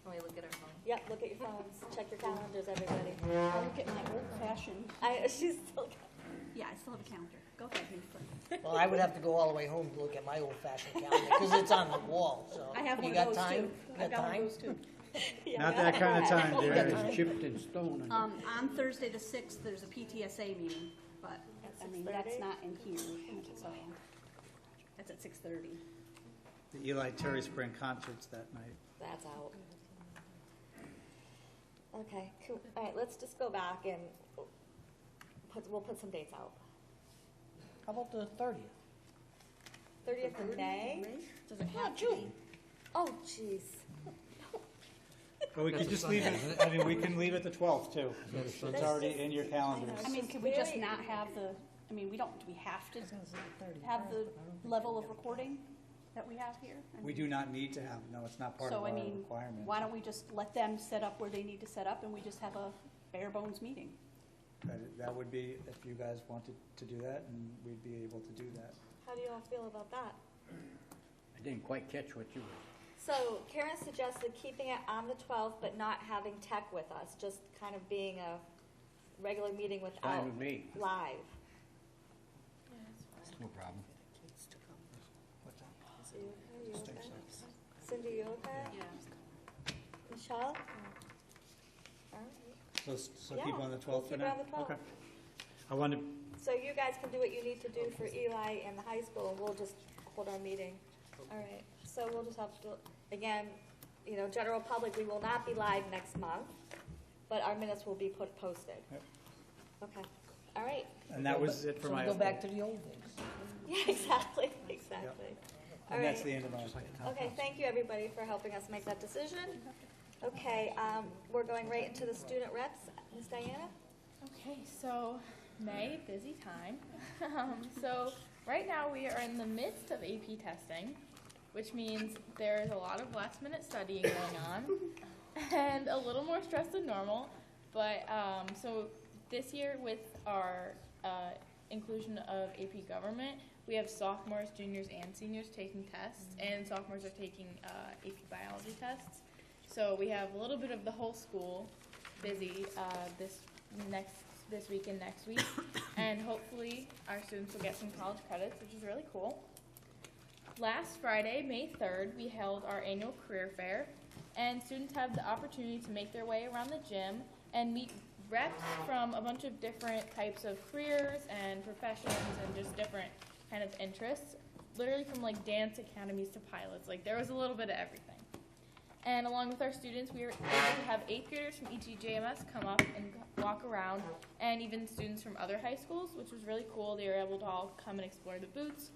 Can we look at our phone? Yep, look at your phones, check your calendars, everybody. I'll look at my old-fashioned. She's still got. Yeah, I still have a calendar. Go ahead, Jennifer. Well, I would have to go all the way home to look at my old-fashioned calendar, because it's on the wall, so. I have You one got of those time? too. You I've got got one of time? those too. Not that kind of time, dear. It's chipped in stone. On Thursday the 6th, there's a PTSA meeting, but, I mean, that's 6:30? not in here, so. That's at 6:30. The Eli Terry Spring concerts that night. That's out. Okay, cool. All right, let's just go back and we'll put some dates out. How about the 30th? 30th of May? Does it No, have to June. be? Oh, jeez. But we could just leave it, I mean, we can leave it the 12th too. It's already in your calendars. I mean, could we just not have the, I mean, do we have to have the level of recording that we have here? I We mean, do not need to have, no, it's not part of So, our I mean, requirement. why don't we just let them set up where they need to set up and we just have a bare bones meeting? That would be, if you guys wanted to do that, and we'd be able to do that. How do you all feel about that? I didn't quite catch what you were. So Karen suggested keeping it on the 12th, but not having tech with us, just kind of being a regular meeting without Fine with me. live. No problem. So you okay? Cindy, you okay? Yeah. Michelle? All right. So keep Yeah, on the we'll 12th for keep it now? on the 12th. Okay. I wanted, So you guys can do what you need to do for Eli and the high school, and we'll just hold our meeting. All right, so we'll just have to, again, general public, we will not be live next month, but our minutes will be posted. Yep. Okay, all right. and that was it for So my we go back update. to the old days. Yeah, exactly. All And that's right. the end of my update. Okay, thank you, everybody, for helping us make that decision. Okay, we're going right into the student reps. Ms. Diana? Okay, so May, busy time. So right now we are in the midst of AP testing, which means there's a lot of last minute studying going on and a little more stress than normal. But so this year with our inclusion of AP Government, we have sophomores, juniors, and seniors taking tests, and sophomores are taking AP Biology tests. So we have a little bit of the whole school busy this week and next week, and hopefully our students will get some college credits, which is really cool. Last Friday, May 3rd, we held our annual career fair, and students had the opportunity to make their way around the gym and meet reps from a bunch of different types of careers and professions and just different kind of interests, literally from like dance academies to pilots. Like there was a little bit of everything. And along with our students, we were able to have 8th graders from ETJMS come up and walk around, and even students from other high schools, which was really cool. They were able to all come and explore the booths,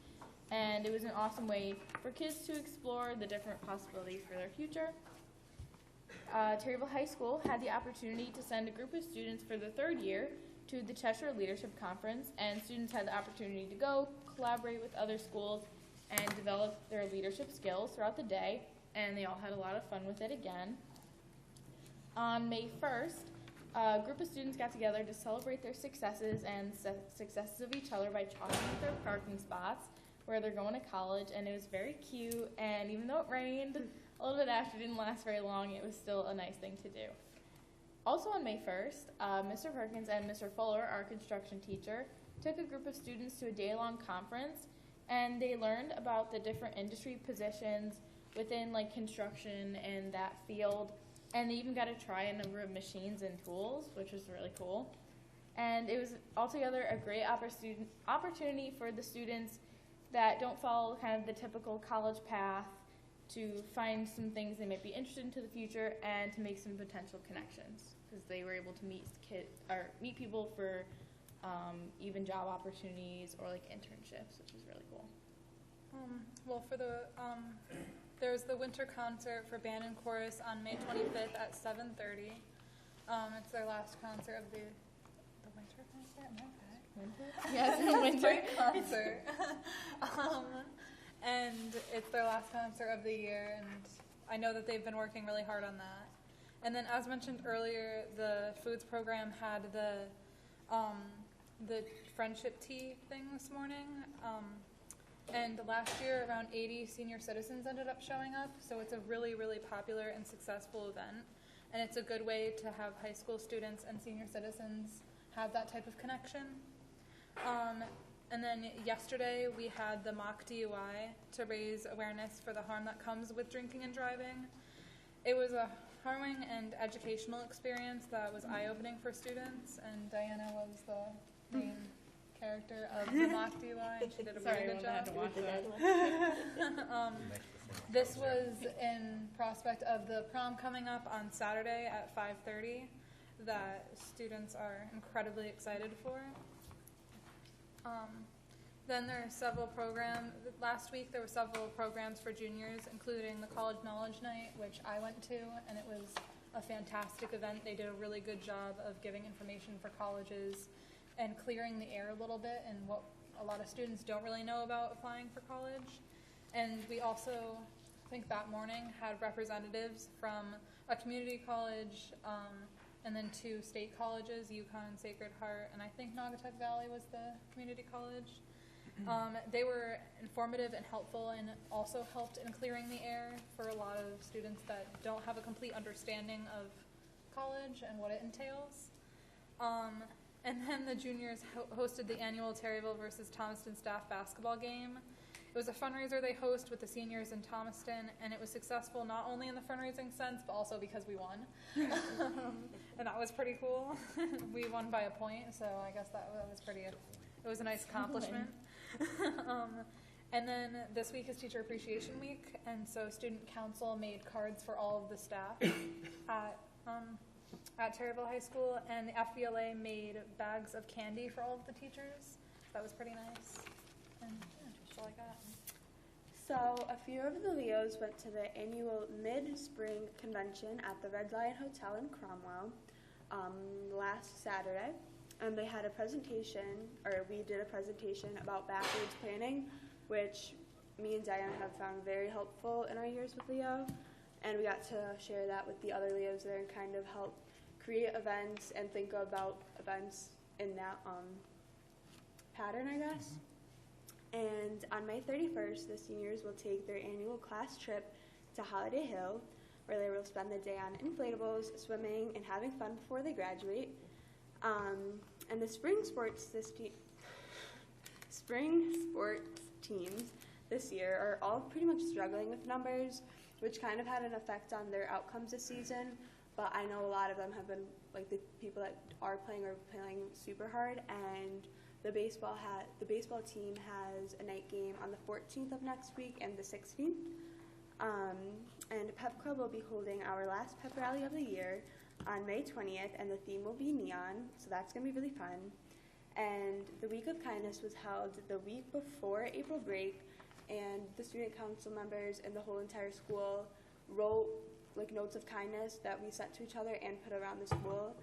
and it was an awesome way for kids to explore the different possibilities for their future. Terryville High School had the opportunity to send a group of students for the 3rd year to the Cheshire Leadership Conference, and students had the opportunity to go collaborate with other schools and develop their leadership skills throughout the day, and they all had a lot of fun with it again. On May 1st, a group of students got together to celebrate their successes and successes of each other by chalking up their parking spots where they're going to college, and it was very cute, and even though it rained a little bit after, it didn't last very long, it was still a nice thing to do. Also on May 1st, Mr. Perkins and Mr. Fuller, our construction teacher, took a group of students to a day-long conference, and they learned about the different industry positions within like construction and that field, and they even got to try a number of machines and tools, which was really cool. And it was altogether a great opportunity for the students that don't follow kind of the typical college path to find some things they might be interested in to the future and to make some potential connections, because they were able to meet people for even job opportunities or like internships, which was really cool. Well, for the there's the winter concert for band and chorus on May 25th at 7:30. It's their last concert of the winter concert. Yes, in winter. Spring concert. And it's their last concert of the year, and I know that they've been working really hard on that. And then, as mentioned earlier, the foods program had the friendship tea thing this morning. And last year, around 80 senior citizens ended up showing up, so it's a really, really popular and successful event. And it's a good way to have high school students and senior citizens have that type of connection. And then yesterday, we had the mock DUI to raise awareness for the harm that comes with drinking and driving. It was a harrowing and educational experience that was eye-opening for students, and Diana was the main character of the mock DUI, and she did a really good job. This was in prospect of the prom coming up on Saturday at 5:30 that students are incredibly excited for. Then there are several programs. Last week there were several programs for juniors, including the College Knowledge Night, which I went to, and it was a fantastic event. They did a really good job of giving information for colleges and clearing the air a little bit and what a lot of students don't really know about applying for college. And we also, I think that morning, had representatives from a community college, and then 2 state colleges, UConn and Sacred Heart, and I think Naugatuck Valley was the community college. They were informative and helpful, and also helped in clearing the air for a lot of students that don't have a complete understanding of college and what it entails. And then the juniors hosted the annual Terryville versus Thomaston staff basketball game. It was a fundraiser they host with the seniors in Thomaston, and it was successful not only in the fundraising sense, but also because we won. And that was pretty cool. We won by a point, so I guess that was pretty, it was a nice accomplishment. And then this week is Teacher Appreciation Week, and so Student Council made cards for all of the staff at Terryville High School, and the FBLA made bags of candy for all of the teachers. That was pretty nice. And yeah, that's all I got. So a few of the Leos went to the annual mid-spring convention at the Red Lion Hotel in Cromwell last Saturday. And they had a presentation, or we did a presentation about backwards planning, which me and Diana have found very helpful in our years with Leo. And we got to share that with the other Leos there and kind of help create events and think about events in that pattern, I guess. And on May 31st, the seniors will take their annual class trip to Holiday Hill, where they will spend the day on inflatables, swimming, and having fun before they graduate. And the spring sports teams this year are all pretty much struggling with numbers, which kind of had an effect on their outcomes this season. But I know a lot of them have been, like, the people that are playing super hard. And the baseball team has a night game on the 14th of next week and the 16th. And Pep Club will be holding our last pep rally of the year on May 20th, and the theme will be neon, so that's going to be really fun. And the Week of Kindness was held the week before April break, and the student council members and the whole entire school wrote notes of kindness that we sent to each other and put around the school.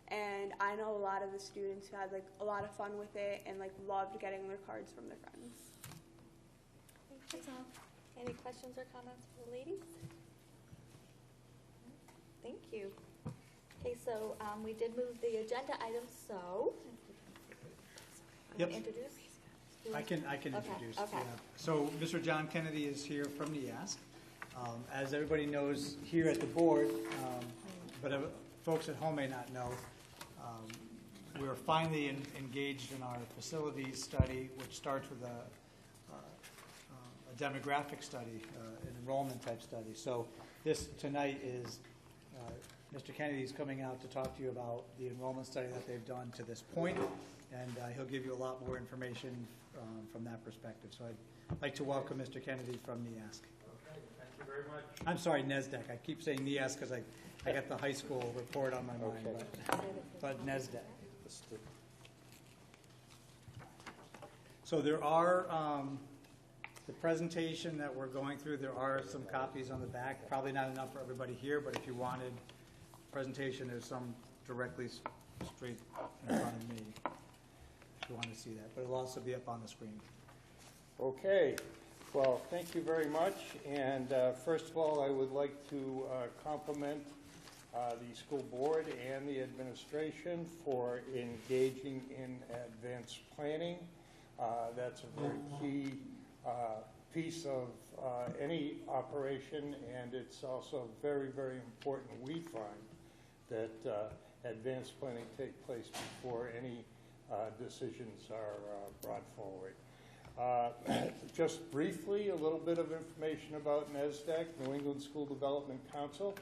And I know a lot of the students who had a lot of fun with it and loved getting their cards from their friends. That's all. Any questions or comments for the ladies? Thank you. Okay, so we did move the agenda items, so Yep. introduce. I can introduce. Okay. Yeah. So Mr. John Kennedy is here from NEASC. As everybody knows here at the board, but folks at home may not know, we're finally engaged in our facilities study, which starts with a demographic study, an enrollment type study. So this tonight is Mr. Kennedy's coming out to talk to you about the enrollment study that they've done to this point, and he'll give you a lot more information from that perspective. So I'd like to welcome Mr. Kennedy from NEASC. Okay, thank you very much. I'm sorry, NESDEC. I keep saying NEASC because I got the high school report on my mind, but NESDEC. So there are, the presentation that we're going through, there are some copies on the back. Probably not enough for everybody here, but if you wanted presentation, there's some directly straight in front of me. if you want to see that, but it'll also be up on the screen. Okay, well, thank you very much. And first of all, I would like to compliment the school board and the administration for engaging in advanced planning. That's a very key piece of any operation, and it's also very, very important, we find, that advanced planning take place before any decisions are brought forward. Just briefly, a little bit of information about NESDEC, New England School Development Council.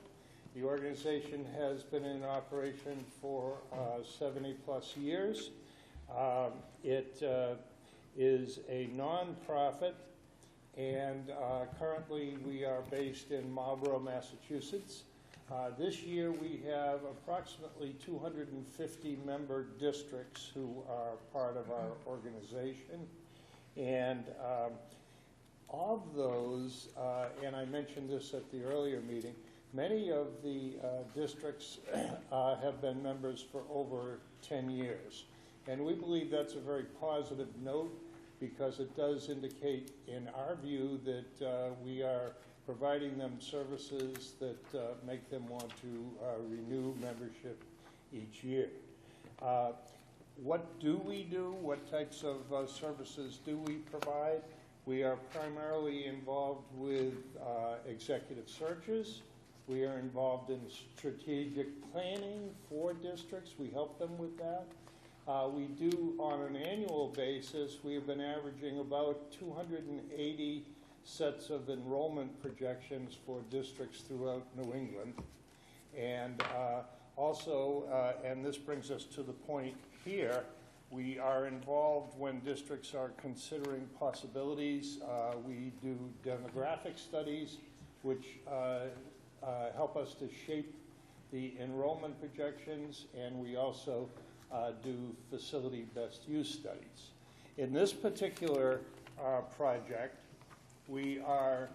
The organization has been in operation for 70-plus years. It is a nonprofit, and currently we are based in Marlborough, Massachusetts. This year we have approximately 250 member districts who are part of our organization. And of those, and I mentioned this at the earlier meeting, many of the districts have been members for over 10 years. And we believe that's a very positive note because it does indicate, in our view, that we are providing them services that make them want to renew membership each year. What do we do? What types of services do we provide? We are primarily involved with executive searches. We are involved in strategic planning for districts. We help them with that. We do, on an annual basis, we have been averaging about 280 sets of enrollment projections for districts throughout New England. And also, and this brings us to the point here, we are involved when districts are considering possibilities. We do demographic studies, which help us to shape the enrollment projections, and we also do facility best use studies. In this particular project, we are,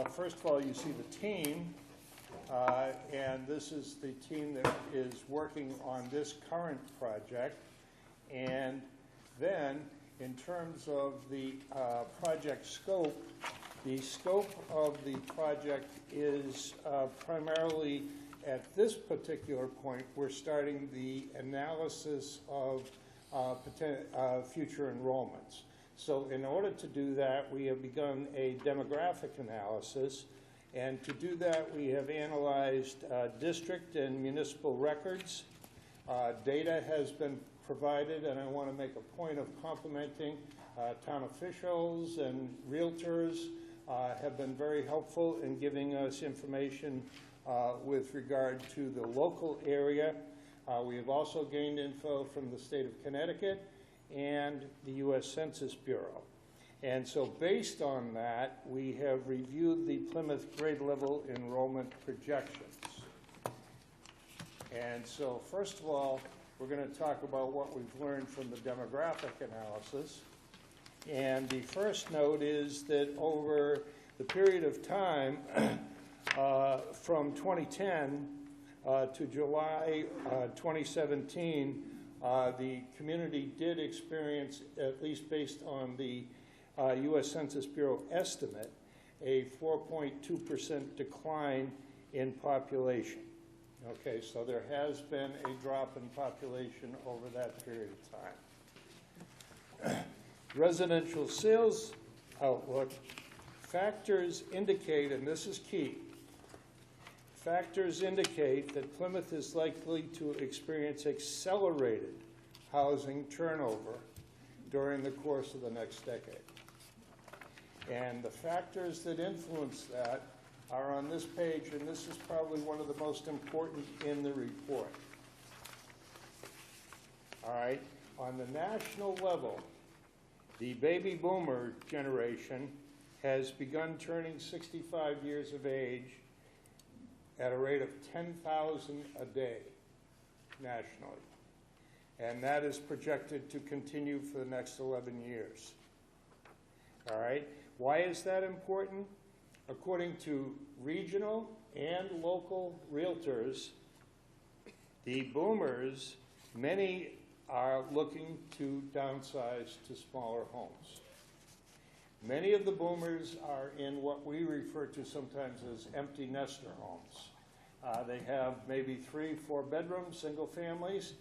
first of all, you see the team, and this is the team that is working on this current project. And then, in terms of the project scope, the scope of the project is primarily, at this particular point, we're starting the analysis of future enrollments. So in order to do that, we have begun a demographic analysis. And to do that, we have analyzed district and municipal records. Data has been provided, and I want to make a point of complimenting town officials and realtors have been very helpful in giving us information with regard to the local area. We have also gained info from the state of Connecticut and the U.S. Census Bureau. And so based on that, we have reviewed the Plymouth grade level enrollment projections. And so first of all, we're going to talk about what we've learned from the demographic analysis. And the first note is that over the period of time from 2010 to July 2017, the community did experience, at least based on the U.S. Census Bureau estimate, a 4.2% decline in population. Okay, so there has been a drop in population over that period of time. Residential sales outlook, factors indicate, and this is key, factors indicate that Plymouth is likely to experience accelerated housing turnover during the course of the next decade. And the factors that influence that are on this page, and this is probably one of the most important in the report. All right, on the national level, the baby boomer generation has begun turning 65 years of age at a rate of 10,000 a day nationally. And that is projected to continue for the next 11 years. All right, why is that important? According to regional and local realtors, the boomers, many are looking to downsize to smaller homes. Many of the boomers are in what we refer to sometimes as empty nester homes. They have maybe 3, 4 bedrooms, single families,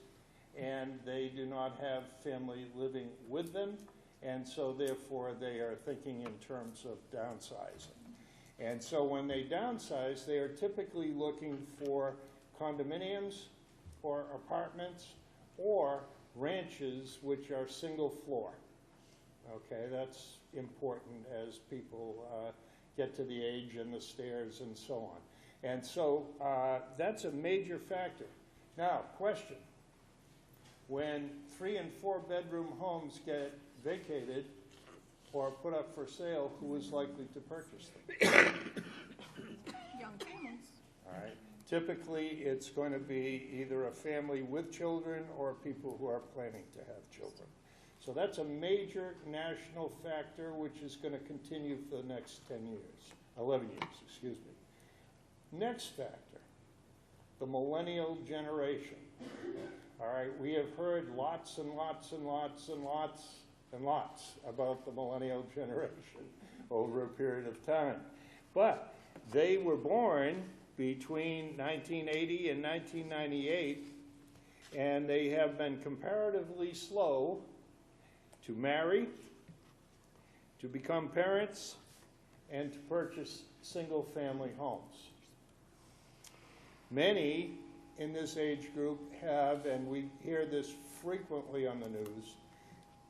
and they do not have family living with them, and so therefore they are thinking in terms of downsizing. And so when they downsize, they are typically looking for condominiums or apartments or ranches, which are single floor. Okay, that's important as people get to the age and the stairs and so on. And so that's a major factor. Now, question. When 3 and 4 bedroom homes get vacated or put up for sale, who is likely to purchase them? Young families. All right. Typically, it's going to be either a family with children or people who are planning to have children. So that's a major national factor which is going to continue for the next 10 years, 11 years, excuse me. Next factor, the millennial generation. All right, we have heard lots and lots and lots and lots and lots about the millennial generation over a period of time. But they were born between 1980 and 1998, and they have been comparatively slow to marry, to become parents, and to purchase single-family homes. Many in this age group have, and we hear this frequently on the news,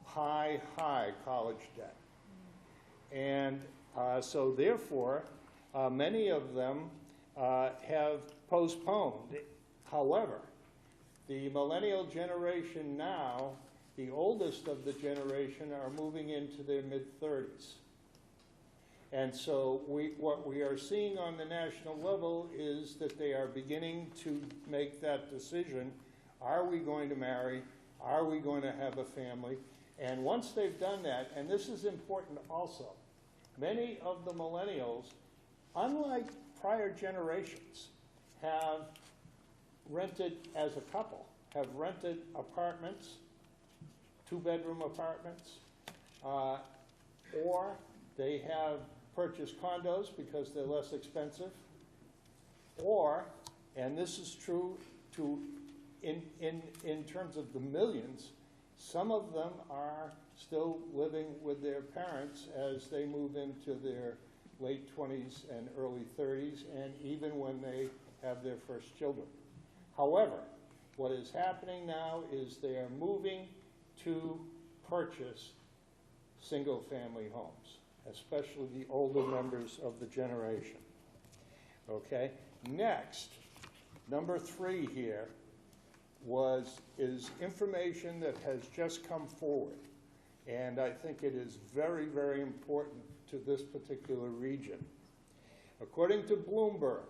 high college debt. And so therefore, many of them have postponed. However, the millennial generation now, the oldest of the generation, are moving into their mid-30s. And so what we are seeing on the national level is that they are beginning to make that decision. Are we going to marry? Are we going to have a family? And once they've done that, and this is important also, many of the millennials, unlike prior generations, have rented as a couple, have rented apartments, 2-bedroom apartments, or they have purchased condos because they're less expensive, or, and this is true in terms of the millions, some of them are still living with their parents as they move into their late 20s and early 30s, and even when they have their first children. However, what is happening now is they are moving to purchase single-family homes, especially the older members of the generation. Okay? Next, number 3 here is information that has just come forward, and I think it is very, very important to this particular region. According to Bloomberg,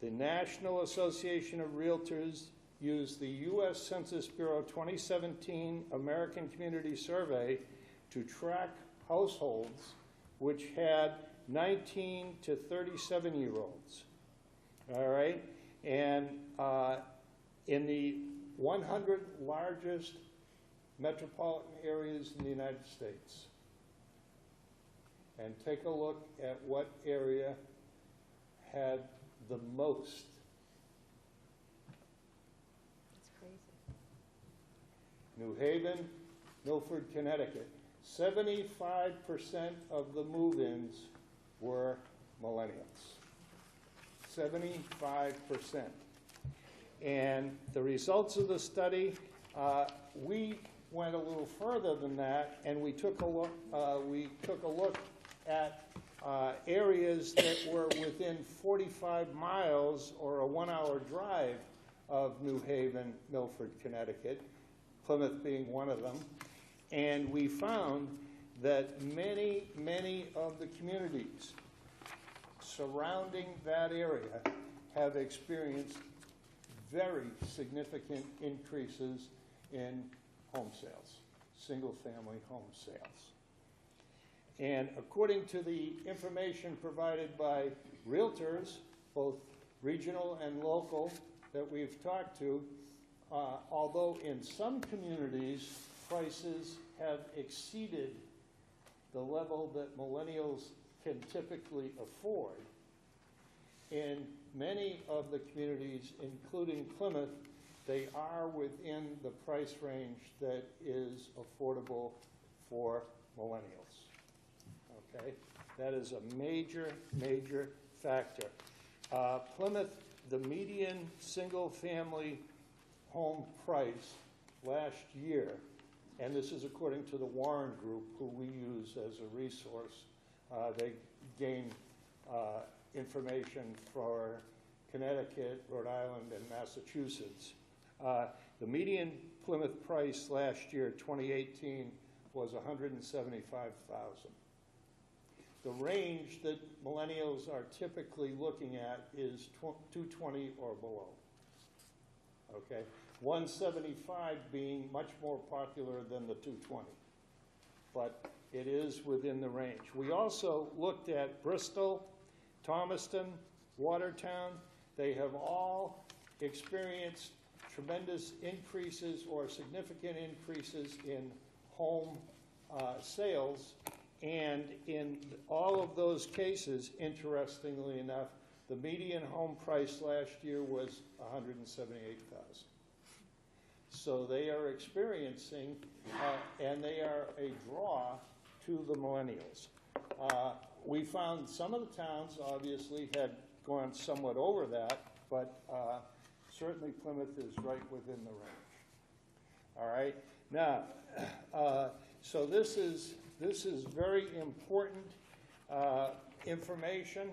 the National Association of Realtors used the U.S. Census Bureau 2017 American Community Survey to track households which had 19 to 37-year-olds. All right? And in the 100 largest metropolitan areas in the United States. And take a look at what area had the most. That's crazy. New Haven, Milford, Connecticut. 75% of the move-ins were millennials. 75%. And the results of the study, we went a little further than that, and we took a look at areas that were within 45 miles or a 1-hour drive of New Haven, Milford, Connecticut, Plymouth being one of them. And we found that many, many of the communities surrounding that area have experienced very significant increases in home sales, single-family home sales. And according to the information provided by realtors, both regional and local, that we've talked to, although in some communities, prices have exceeded the level that millennials can typically afford, in many of the communities, including Plymouth, they are within the price range that is affordable for millennials. Okay? That is a major, major factor. Plymouth, the median single-family home price last year, and this is according to the Warren Group, who we use as a resource. They gain information for Connecticut, Rhode Island, and Massachusetts. The median Plymouth price last year, 2018, was $175,000. The range that millennials are typically looking at is 220 or below. Okay, 175 being much more popular than the 220, but it is within the range. We also looked at Bristol, Thomaston, Watertown. They have all experienced tremendous increases or significant increases in home sales, and in all of those cases, interestingly enough, the median home price last year was $178,000. So they are experiencing, and they are a draw to the millennials. We found some of the towns obviously had gone somewhat over that, but certainly Plymouth is right within the range. All right. Now, so this is very important information,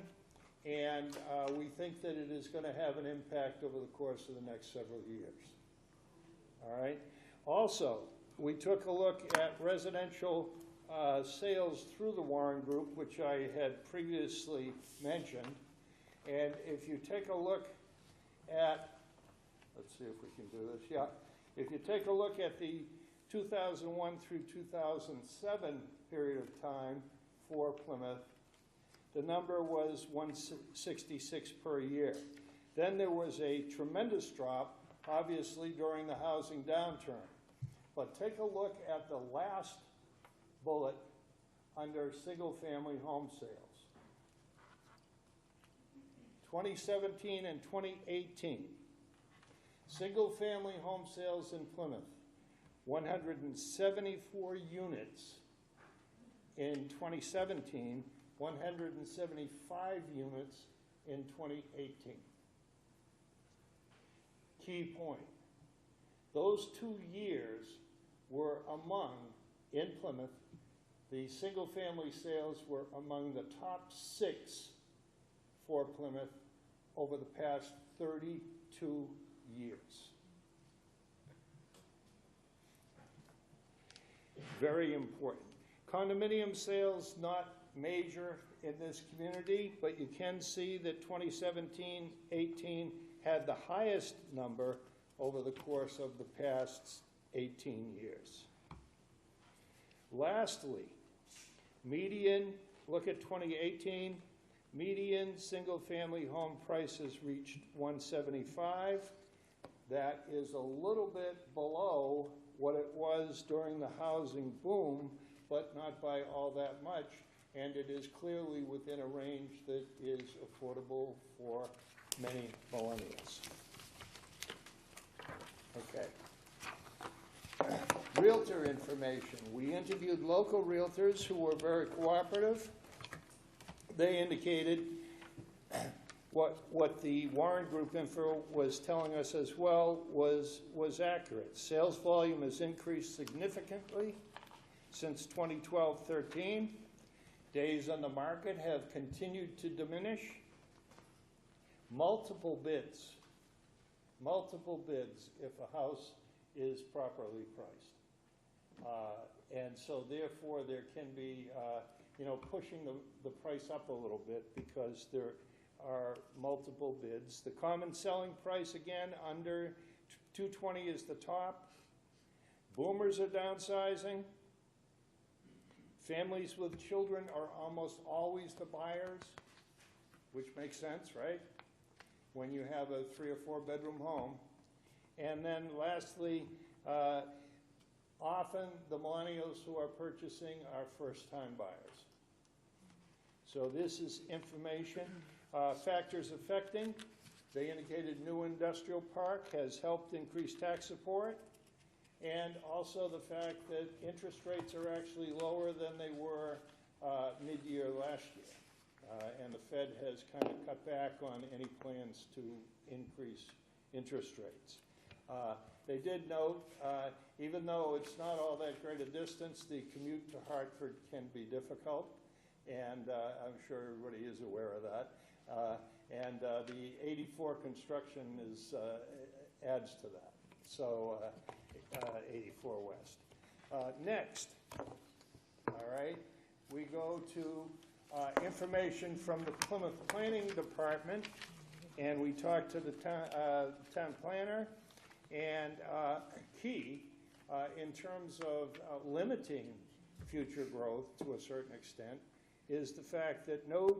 and we think that it is going to have an impact over the course of the next several years. All right. Also, we took a look at residential sales through the Warren Group, which I had previously mentioned. And if you take a look at, let's see if we can do this. Yeah. If you take a look at the 2001 through 2007 period of time for Plymouth, the number was 166 per year. Then there was a tremendous drop, obviously, during the housing downturn. But take a look at the last bullet under single-family home sales. 2017 and 2018, single-family home sales in Plymouth, 174 units in 2017, 175 units in 2018. Key point. Those 2 years were among, in Plymouth, the single-family sales were among the top 6 for Plymouth over the past 32 years. Very important. Condominium sales, not major in this community, but you can see that 2017-18 had the highest number over the course of the past 18 years. Lastly, median, look at 2018, median single-family home prices reached 175. That is a little bit below what it was during the housing boom, but not by all that much, and it is clearly within a range that is affordable for many millennials. Okay. Realtor information. We interviewed local realtors who were very cooperative. They indicated what the Warren Group info was telling us as well was accurate. Sales volume has increased significantly since 2012-13. Days on the market have continued to diminish. Multiple bids if a house is properly priced. And so therefore there can be, pushing the price up a little bit because there are multiple bids. The common selling price, again, under 220 is the top. Boomers are downsizing. Families with children are almost always the buyers, which makes sense, right? When you have a 3 or 4 bedroom home. And then lastly, often the millennials who are purchasing are first-time buyers. So this is information. Factors affecting. They indicated new industrial park has helped increase tax support, and also the fact that interest rates are actually lower than they were mid-year last year. And the Fed has kind of cut back on any plans to increase interest rates. They did note, even though it's not all that great a distance, the commute to Hartford can be difficult, and I'm sure everybody is aware of that. And the 84 construction adds to that, so 84 West. Next, all right, we go to information from the Plymouth Planning Department, and we talked to the town planner, and key in terms of limiting future growth to a certain extent is the fact that no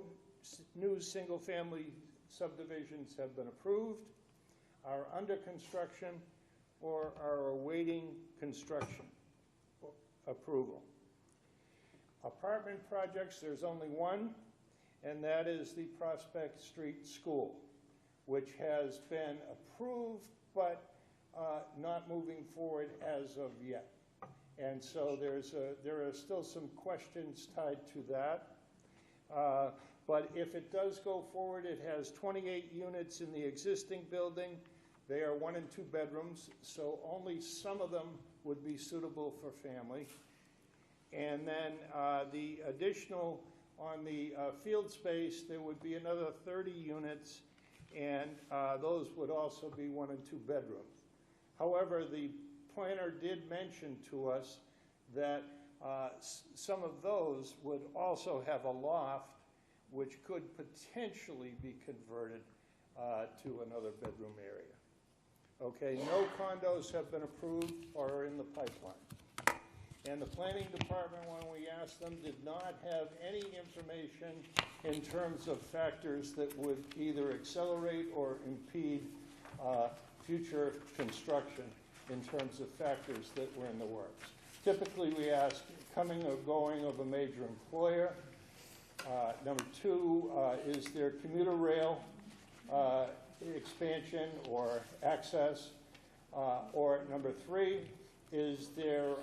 new single-family subdivisions have been approved, are under construction, or are awaiting construction approval. Apartment projects, there's only one, and that is the Prospect Street School, which has been approved but not moving forward as of yet. And so there are still some questions tied to that. But if it does go forward, it has 28 units in the existing building. They are 1 and 2 bedrooms, so only some of them would be suitable for family. And then the additional, on the field space, there would be another 30 units, and those would also be 1 and 2 bedrooms. However, the planner did mention to us that some of those would also have a loft, which could potentially be converted to another bedroom area. Okay, no condos have been approved or are in the pipeline. And the planning department, when we asked them, did not have any information in terms of factors that would either accelerate or impede future construction in terms of factors that were in the works. Typically, we ask coming or going of a major employer. Number 2, is there commuter rail expansion or access? Or number 3, is there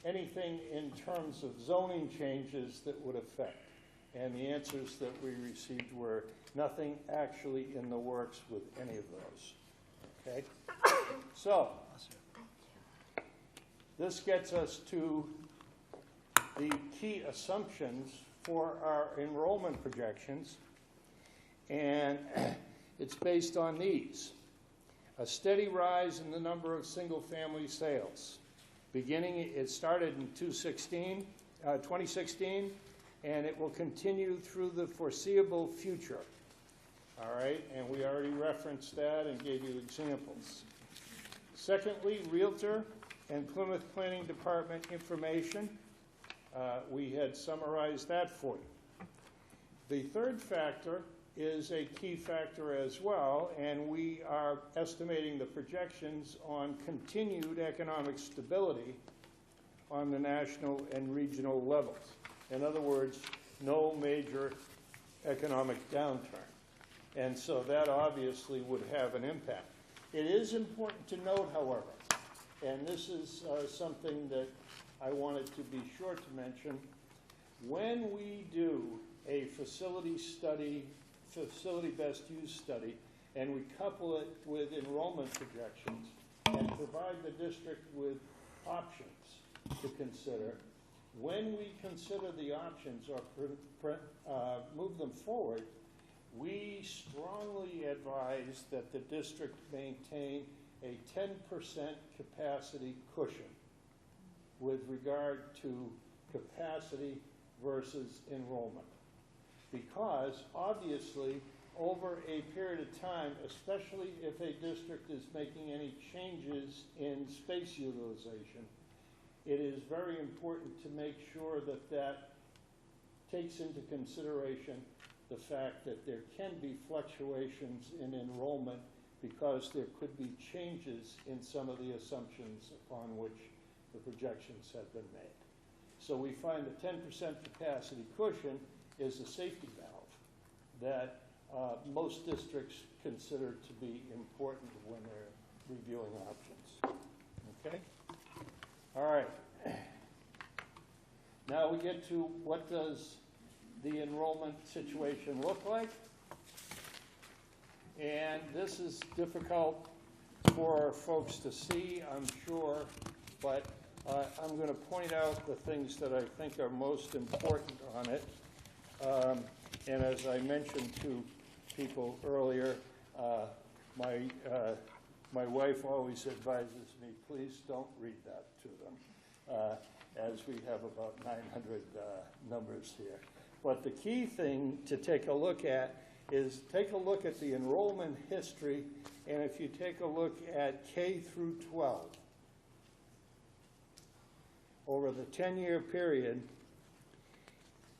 anything in terms of zoning changes that would affect? And the answers that we received were nothing actually in the works with any of those. Okay? So, this gets us to the key assumptions for our enrollment projections, and it's based on these. A steady rise in the number of single-family sales. It started in 2016, and it will continue through the foreseeable future. All right, and we already referenced that and gave you examples. Secondly, Realtor and Plymouth Planning Department information. We had summarized that for you. The third factor is a key factor as well, and we are estimating the projections on continued economic stability on the national and regional levels. In other words, no major economic downturn. And so that obviously would have an impact. It is important to note, however, and this is something that I wanted to be sure to mention, when we do a facility study, facility best use study, and we couple it with enrollment projections and provide the district with options to consider, when we consider the options or move them forward, we strongly advise that the district maintain a 10% capacity cushion with regard to capacity versus enrollment. Because obviously, over a period of time, especially if a district is making any changes in space utilization, it is very important to make sure that that takes into consideration the fact that there can be fluctuations in enrollment because there could be changes in some of the assumptions upon which the projections have been made. So we find the 10% capacity cushion is a safety valve that most districts consider to be important when they're reviewing options. Okay? All right. Now we get to what does the enrollment situation look like? And this is difficult for folks to see, I'm sure, but I'm going to point out the things that I think are most important on it. And as I mentioned to people earlier, my wife always advises me, please don't read that to them, as we have about 900 numbers here. But the key thing to take a look at is take a look at the enrollment history, and if you take a look at K through 12, over the 10-year period,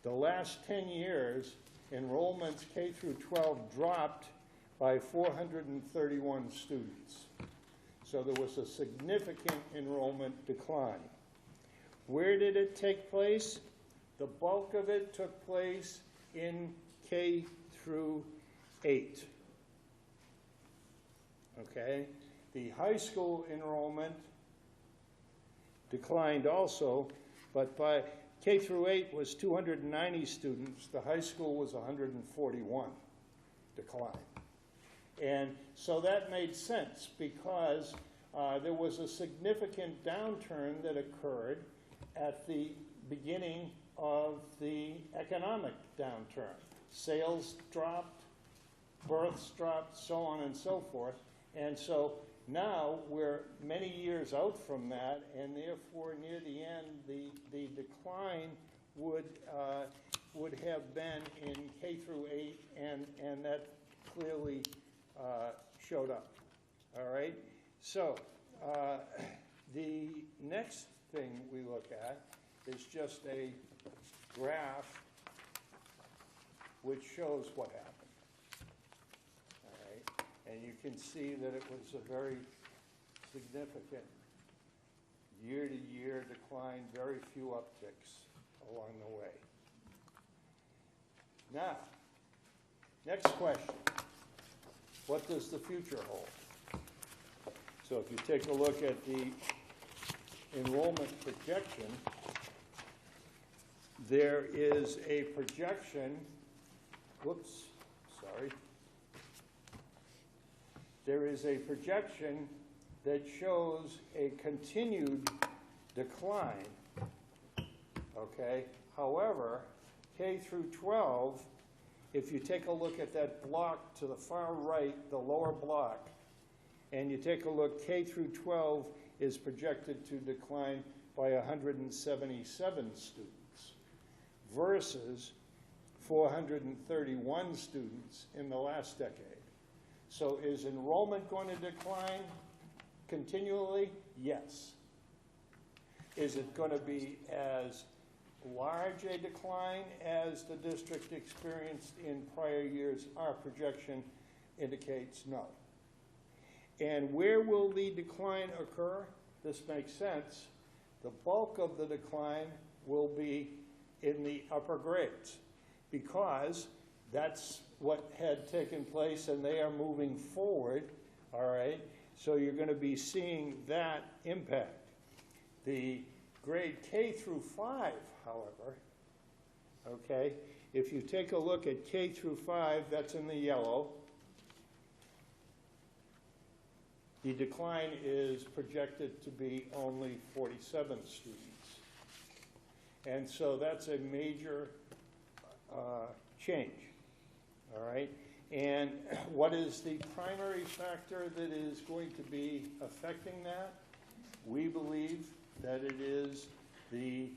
the last 10 years, enrollments K through 12 dropped by 431 students. So there was a significant enrollment decline. Where did it take place? The bulk of it took place in K through 8. Okay? The high school enrollment declined also, but by K through 8 was 290 students. The high school was 141 decline. And so that made sense because there was a significant downturn that occurred at the beginning of the economic downturn. Sales dropped, births dropped, so on and so forth. And so now we're many years out from that, and therefore near the end, the decline would have been in K through 8, and that clearly showed up. All right? So the next thing we look at is just a graph which shows what happened. All right? And you can see that it was a very significant year-to-year decline, very few upticks along the way. Now, next question. What does the future hold? So if you take a look at the enrollment projection, there is a projection, there is a projection that shows a continued decline, okay? However, K through 12, if you take a look at that block to the far right, the lower block, and you take a look, K through 12 is projected to decline by 177 students versus 431 students in the last decade. So is enrollment going to decline continually? Yes. Is it going to be as large a decline as the district experienced in prior years? Our projection indicates no. And where will the decline occur? This makes sense. The bulk of the decline will be in the upper grades because that's what had taken place and they are moving forward, all right? So you're going to be seeing that impact. The grade K through 5, however, okay, if you take a look at K through 5, that's in the yellow, the decline is projected to be only 47 students. And so that's a major change, all right? And what is the primary factor that is going to be affecting that? We believe that it is the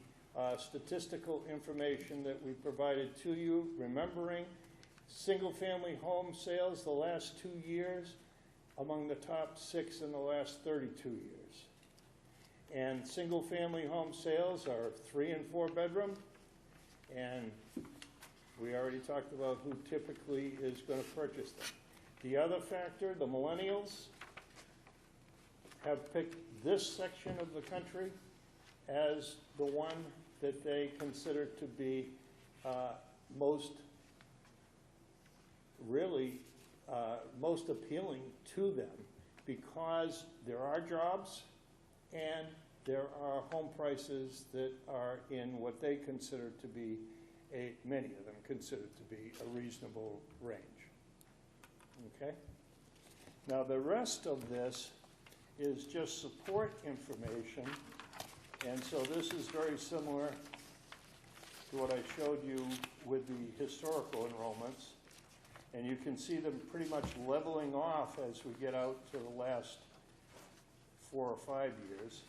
statistical information that we provided to you, remembering single-family home sales the last 2 years, among the top 6 in the last 32 years. And single-family home sales are 3 and 4 bedroom, and we already talked about who typically is going to purchase them. The other factor, the millennials have picked this section of the country as the one that they consider to be most appealing to them, because there are jobs and there are home prices that are in what they consider to be, many of them consider to be a reasonable range. Okay? Now the rest of this is just support information, and so this is very similar to what I showed you with the historical enrollments. And you can see them pretty much leveling off as we get out to the last 4 or 5 years.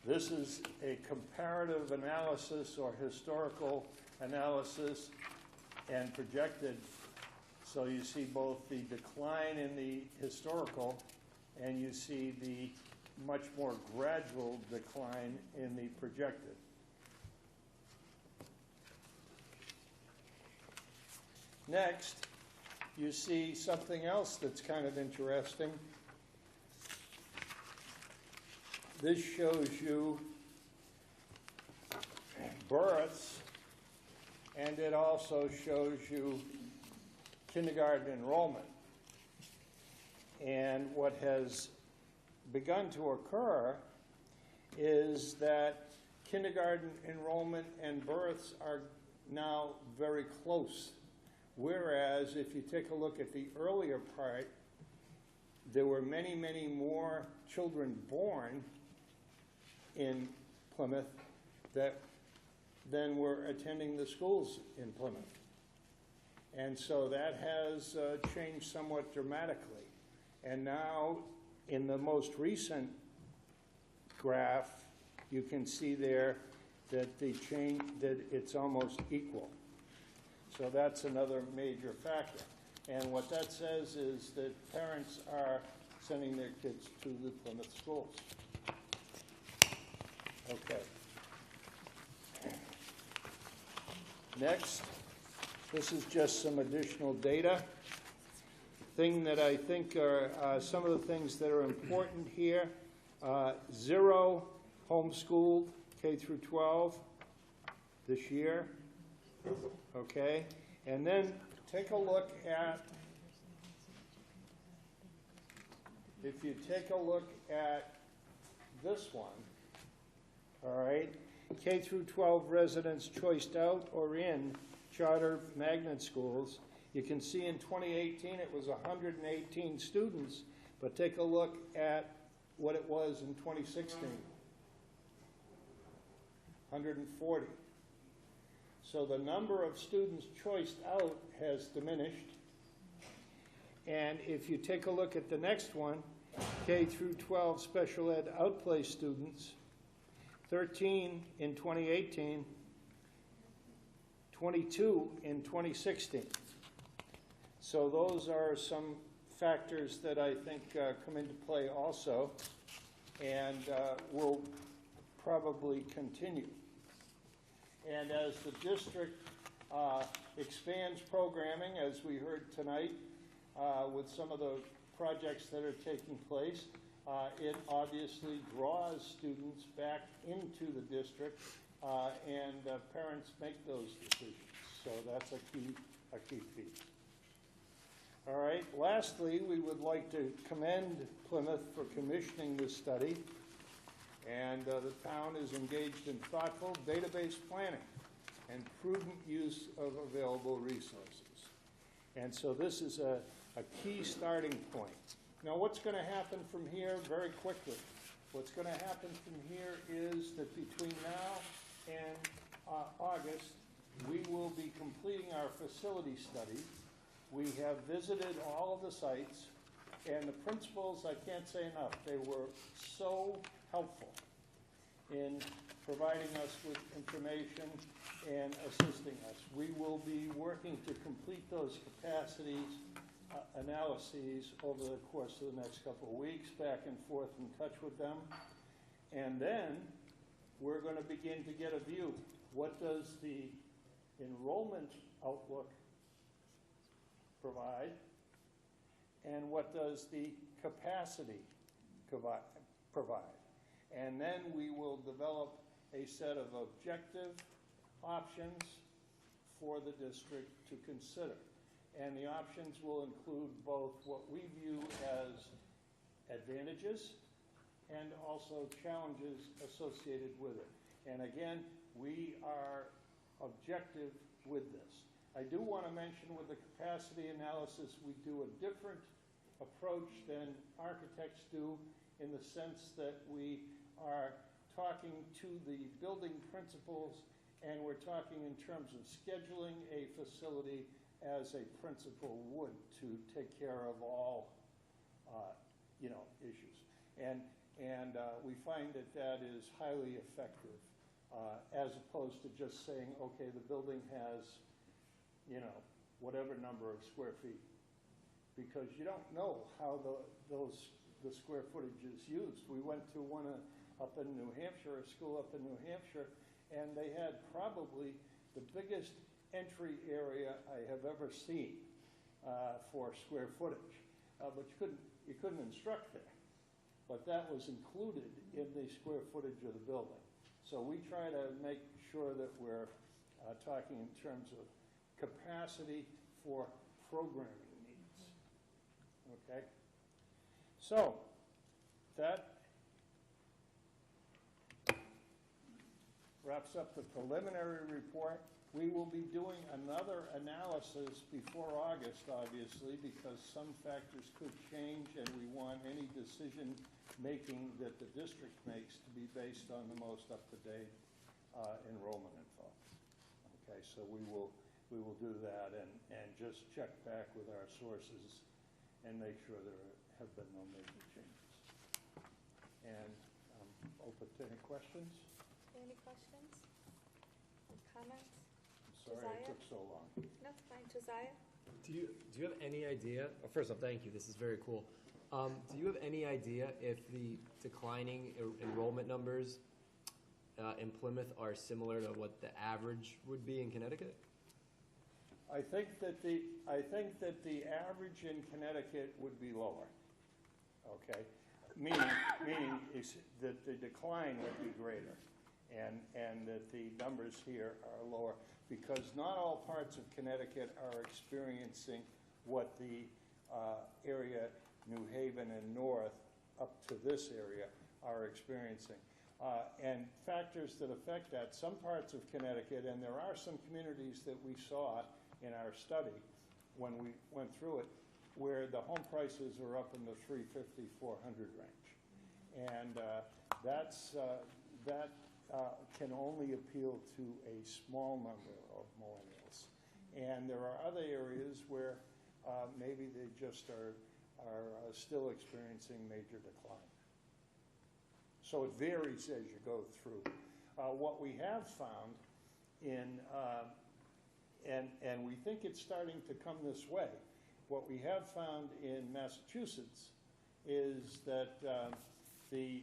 This is a comparative analysis or historical analysis and projected. So you see both the decline in the historical and you see the much more gradual decline in the projected. Next, you see something else that's kind of interesting. This shows you births, and it also shows you kindergarten enrollment. And what has begun to occur is that kindergarten enrollment and births are now very close. Whereas if you take a look at the earlier part, there were many, many more children born in Plymouth than were attending the schools in Plymouth. And so that has changed somewhat dramatically. And now in the most recent graph, you can see there that the change, that it's almost equal. So that's another major factor. And what that says is that parents are sending their kids to the Plymouth schools. Okay. Next, this is just some additional data. The thing that I think are some of the things that are important here, 0 homeschooled K through 12 this year. Okay, and then take a look at, if you take a look at this one, all right, K through 12 residents choiced out or in charter magnet schools, you can see in 2018 it was 118 students, but take a look at what it was in 2016, 140. So the number of students choiced out has diminished. And if you take a look at the next one, K through 12 special ed outplay students, 13 in 2018, 22 in 2016. So those are some factors that I think come into play also, and will probably continue. And as the district expands programming, as we heard tonight, with some of the projects that are taking place, it obviously draws students back into the district, and parents make those decisions. So that's a key piece. All right, lastly, we would like to commend Plymouth for commissioning this study. And the town is engaged in thoughtful database planning and prudent use of available resources. And so this is a key starting point. Now what's going to happen from here very quickly? What's going to happen from here is that between now and August, we will be completing our facility study. We have visited all of the sites, and the principals, I can't say enough, they were so helpful in providing us with information and assisting us. We will be working to complete those capacities analyses over the course of the next couple of weeks, back and forth in touch with them. And then we're going to begin to get a view. What does the enrollment outlook provide? And what does the capacity provide? And then we will develop a set of objective options for the district to consider. And the options will include both what we view as advantages and also challenges associated with it. And again, we are objective with this. I do want to mention with the capacity analysis, we do a different approach than architects do, in the sense that we are talking to the building principals, and we're talking in terms of scheduling a facility as a principal would to take care of all issues. And we find that that is highly effective, as opposed to just saying, okay, the building has, whatever number of square feet, because you don't know how the square footage is used. We went to one up in New Hampshire, a school up in New Hampshire, and they had probably the biggest entry area I have ever seen for square footage, but you couldn't instruct there. But that was included in the square footage of the building. So we try to make sure that we're talking in terms of capacity for programming needs. Okay? So that wraps up the preliminary report. We will be doing another analysis before August, obviously, because some factors could change, and we want any decision making that the district makes to be based on the most up-to-date enrollment info. Okay, so we will do that and just check back with our sources and make sure there have been no major changes. And I'm open to any questions. Any questions? Comments? I'm sorry it took so long. No, fine. Josiah? Do you have any idea? Well, first off, thank you. This is very cool. Do you have any idea if the declining enrollment numbers in Plymouth are similar to what the average would be in Connecticut? I think that the average in Connecticut would be lower. Okay, meaning is that the decline would be greater, and that the numbers here are lower, because not all parts of Connecticut are experiencing what the area, New Haven and north, up to this area, are experiencing. And factors that affect that, some parts of Connecticut, and there are some communities that we saw in our study when we went through it, where the home prices are up in the $350, $400 range. And that can only appeal to a small number of millennials. And there are other areas where maybe they just are still experiencing major decline. So it varies as you go through. What we have found and we think it's starting to come this way, what we have found in Massachusetts is that the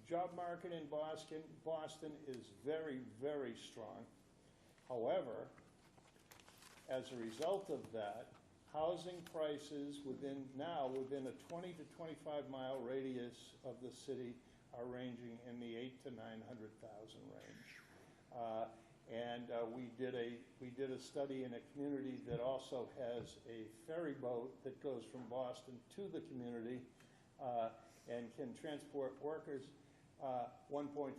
job market in Boston is very, very strong. However, as a result of that, housing prices within a 20 to 25 mile radius of the city are ranging in the 800,000 to 900,000 range. And we did a study in a community that also has a ferry boat that goes from Boston to the community and can transport workers. 1.4.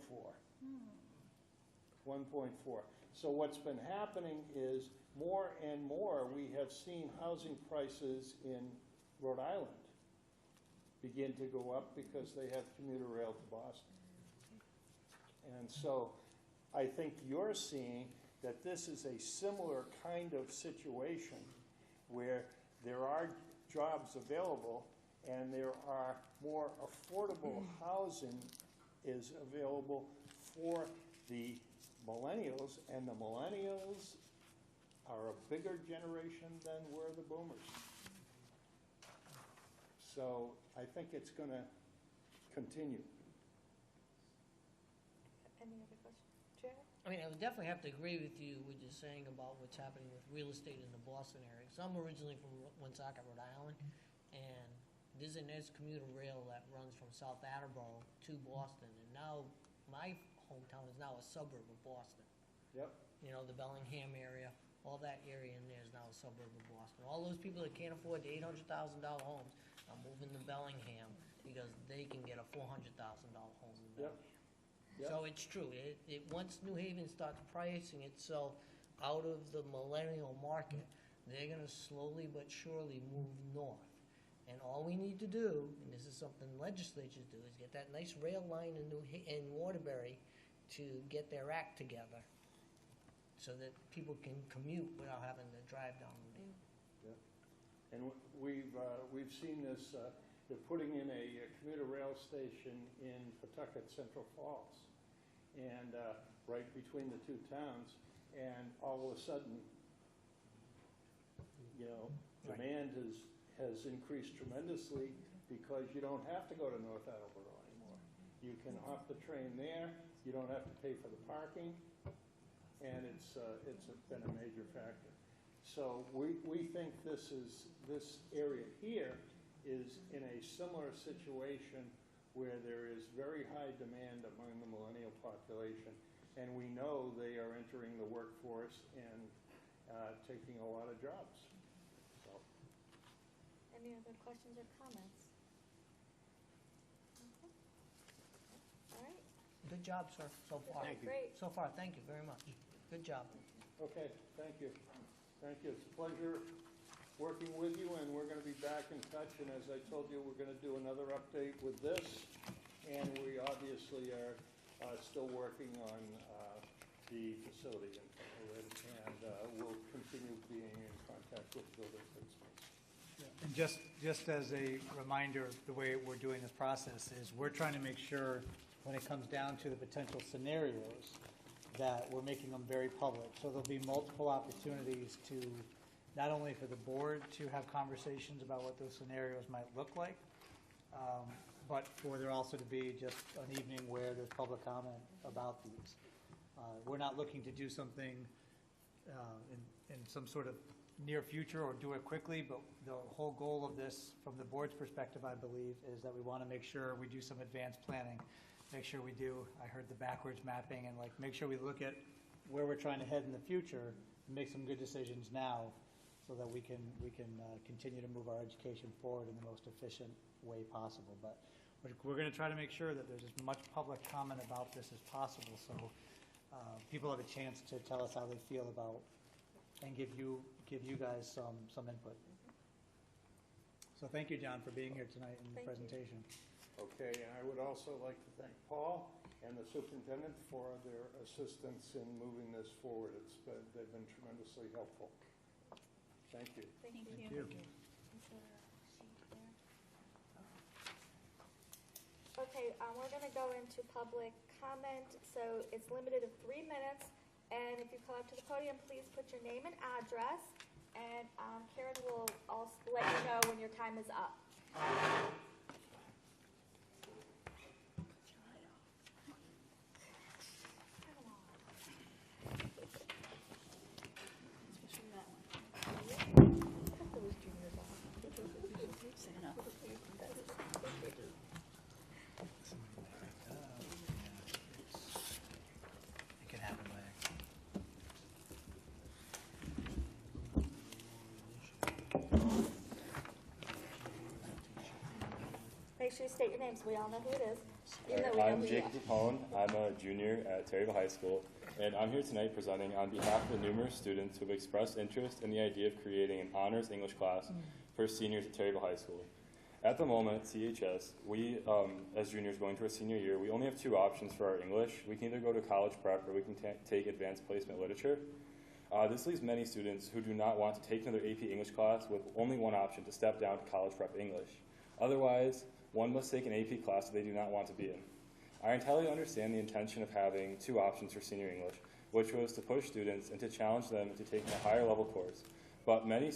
1.4. So what's been happening is more and more we have seen housing prices in Rhode Island begin to go up because they have commuter rail to Boston. And so I think you're seeing that this is a similar kind of situation where there are jobs available and there are more affordable housing is available for the millennials, and the millennials are a bigger generation than were the boomers. So I think it's going to continue. Any other questions? Jared? I mean, I would definitely have to agree with you, what you're saying about what's happening with real estate in the Boston area. So I'm originally from Woonsocket, Rhode Island, and there's a nice commuter rail that runs from South Attleboro to Boston, and now my hometown is now a suburb of Boston. Yep. You know, the Bellingham area, all that area in there is now a suburb of Boston. All those people that can't afford the $800,000 homes are moving to Bellingham because they can get a $400,000 home in Bellingham. Yep. So it's true. Once New Haven starts pricing itself out of the millennial market, they're going to slowly but surely move north. And all we need to do, and this is something legislatures do, is get that nice rail line in Waterbury to get their act together so that people can commute without having to drive down the road. Yeah. And we've seen this, they're putting in a commuter rail station in Pawtucket, Central Falls, and right between the two towns, and all of a sudden, you know, demand has increased tremendously because you don't have to go to North Attleboro anymore. You can hop the train there, you don't have to pay for the parking, and it's been a major factor. So we think this area here is in a similar situation where there is very high demand among the millennial population, and we know they are entering the workforce and taking a lot of jobs. So. Any other questions or comments? Okay. All right. Good job, sir, so far. Thank you. Great. So far, thank you very much. Good job. Okay, thank you. Thank you. It's a pleasure working with you, and we're going to be back in touch. And as I told you, we're going to do another update with this. And we obviously are still working on the facility, and we'll continue being in contact with building principals. And just as a reminder, the way we're doing this process is we're trying to make sure when it comes down to the potential scenarios that we're making them very public. So there'll be multiple opportunities to, not only for the board to have conversations about what those scenarios might look like, but for there also to be just an evening where there's public comment about these. We're not looking to do something in some sort of near future or do it quickly, but the whole goal of this, from the board's perspective, I believe, is that we want to make sure we do some advanced planning. Make sure we do, I heard the backwards mapping, and make sure we look at where we're trying to head in the future and make some good decisions now so that we can continue to move our education forward in the most efficient way possible. But we're going to try to make sure that there's as much public comment about this as possible, so people have a chance to tell us how they feel about and give you guys some input. So thank you, John, for being here tonight in the presentation. Okay, and I would also like to thank Paul and the superintendent for their assistance in moving this forward. They've been tremendously helpful. Thank you. Thank you. Thank you. Okay, we're going to go into public comment. So it's limited to 3 minutes. And if you come up to the podium, please put your name and address. And Karen will also let you know when your time is up. It can happen later. Make sure you state your name so we all know who it is. I'm Jacob Capone. I'm a junior at Terryville High School, and I'm here tonight presenting on behalf of the numerous students who have expressed interest in the idea of creating an honors English class for seniors at Terryville High School. At the moment, CHS, we, as juniors going to our senior year, we only have 2 options for our English. We can either go to college prep or we can take advanced placement literature. This leaves many students who do not want to take another AP English class with only one option, to step down to college prep English. Otherwise, one must take an AP class that they do not want to be in. I entirely understand the intention of having 2 options for senior English, which was to push students and to challenge them into taking a higher level course. But many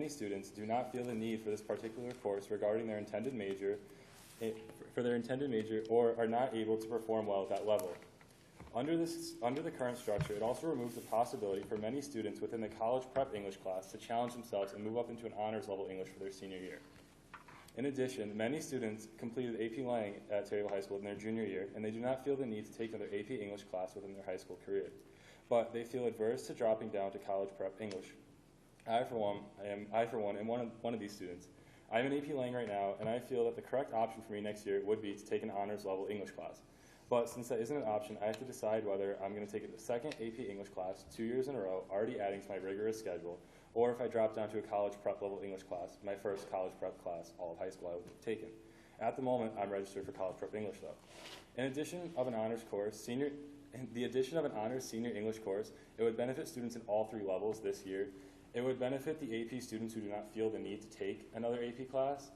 students do not feel the need for this particular course regarding their intended major, or are not able to perform well at that level. Under the current structure, it also removes the possibility for many students within the college prep English class to challenge themselves and move up into an honors level English for their senior year. In addition, many students completed AP Lang at Terryville High School in their junior year, and they do not feel the need to take another AP English class within their high school career. But they feel adverse to dropping down to college prep English. I, for one, am one of these students. I'm in AP Lang right now, and I feel that the correct option for me next year would be to take an honors level English class. But since that isn't an option, I have to decide whether I'm going to take a second AP English class 2 years in a row, already adding to my rigorous schedule, or if I drop down to a college prep level English class, my first college prep class all of high school I would have taken. At the moment, I'm registered for college prep English though. In addition of an honors course, the addition of an honors senior English course, it would benefit students in all 3 levels this year. It would benefit the AP students who do not feel the need to take another AP class.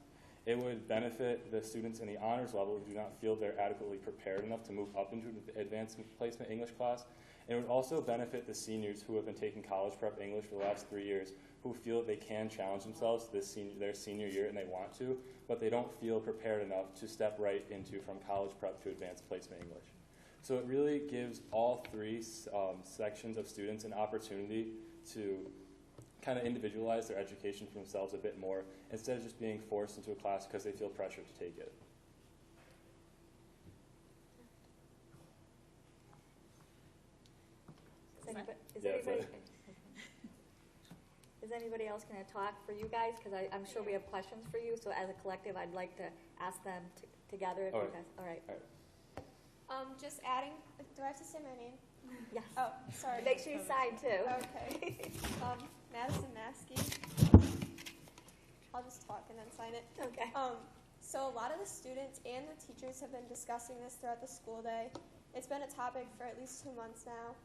It would benefit the students in the honors level who do not feel they're adequately prepared enough to move up into an advanced placement English class. And it would also benefit the seniors who have been taking college prep English for the last 3 years, who feel that they can challenge themselves their senior year and they want to, but they don't feel prepared enough to step right into from college prep to advanced placement English. So it really gives all 3 sections of students an opportunity to kind of individualize their education for themselves a bit more instead of just being forced into a class because they feel pressure to take it. Is anybody else going to talk for you guys? Because I'm sure we have questions for you. So as a collective, I'd like to ask them together. If you guys, all right. Just adding, do I have to say my name? Yes. Oh, sorry. Make sure you sign too. Okay. Madison Maskey. I'll just talk and then sign it. Okay. So a lot of the students and the teachers have been discussing this throughout the school day. It's been a topic for at least 2 months now.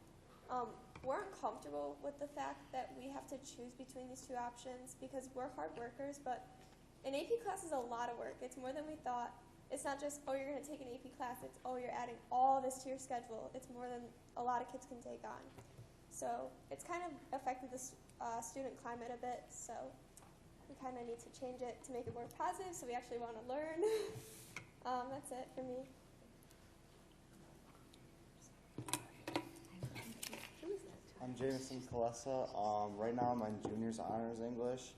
We're uncomfortable with the fact that we have to choose between these 2 options because we're hard workers, but an AP class is a lot of work. It's more than we thought. It's not just, oh, you're going to take an AP class. It's, oh, you're adding all this to your schedule. It's more than a lot of kids can take on. So it's kind of affected the student climate a bit, so we kind of need to change it to make it more positive so we actually want to learn. That's it for me. I'm Jameson Kalesa. Right now I'm in Juniors Honors English,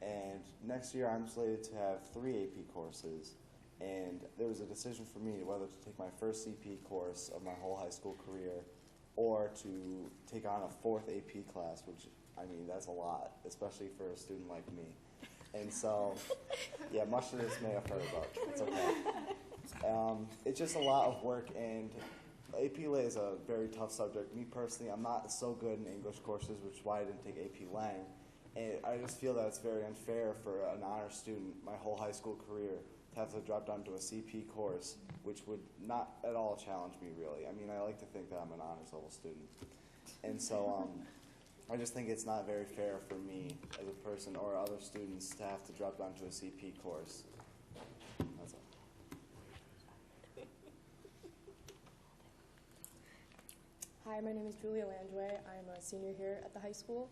and next year I'm slated to have 3 AP courses. And there was a decision for me whether to take my first CP course of my whole high school career or to take on a 4th AP class, which, I mean, that's a lot, especially for a student like me. And so, yeah, much of this may have heard about. It's okay. It's just a lot of work, and AP Lit is a very tough subject. Me personally, I'm not so good in English courses, which is why I didn't take AP Lang. And I just feel that it's very unfair for an honor student my whole high school career to have to drop down to a CP course, which would not at all challenge me, really. I mean, I like to think that I'm an honors level student. And so I just think it's not very fair for me as a person or other students to have to drop down to a CP course. That's all. Hi, my name is Julia Landway. I'm a senior here at the high school.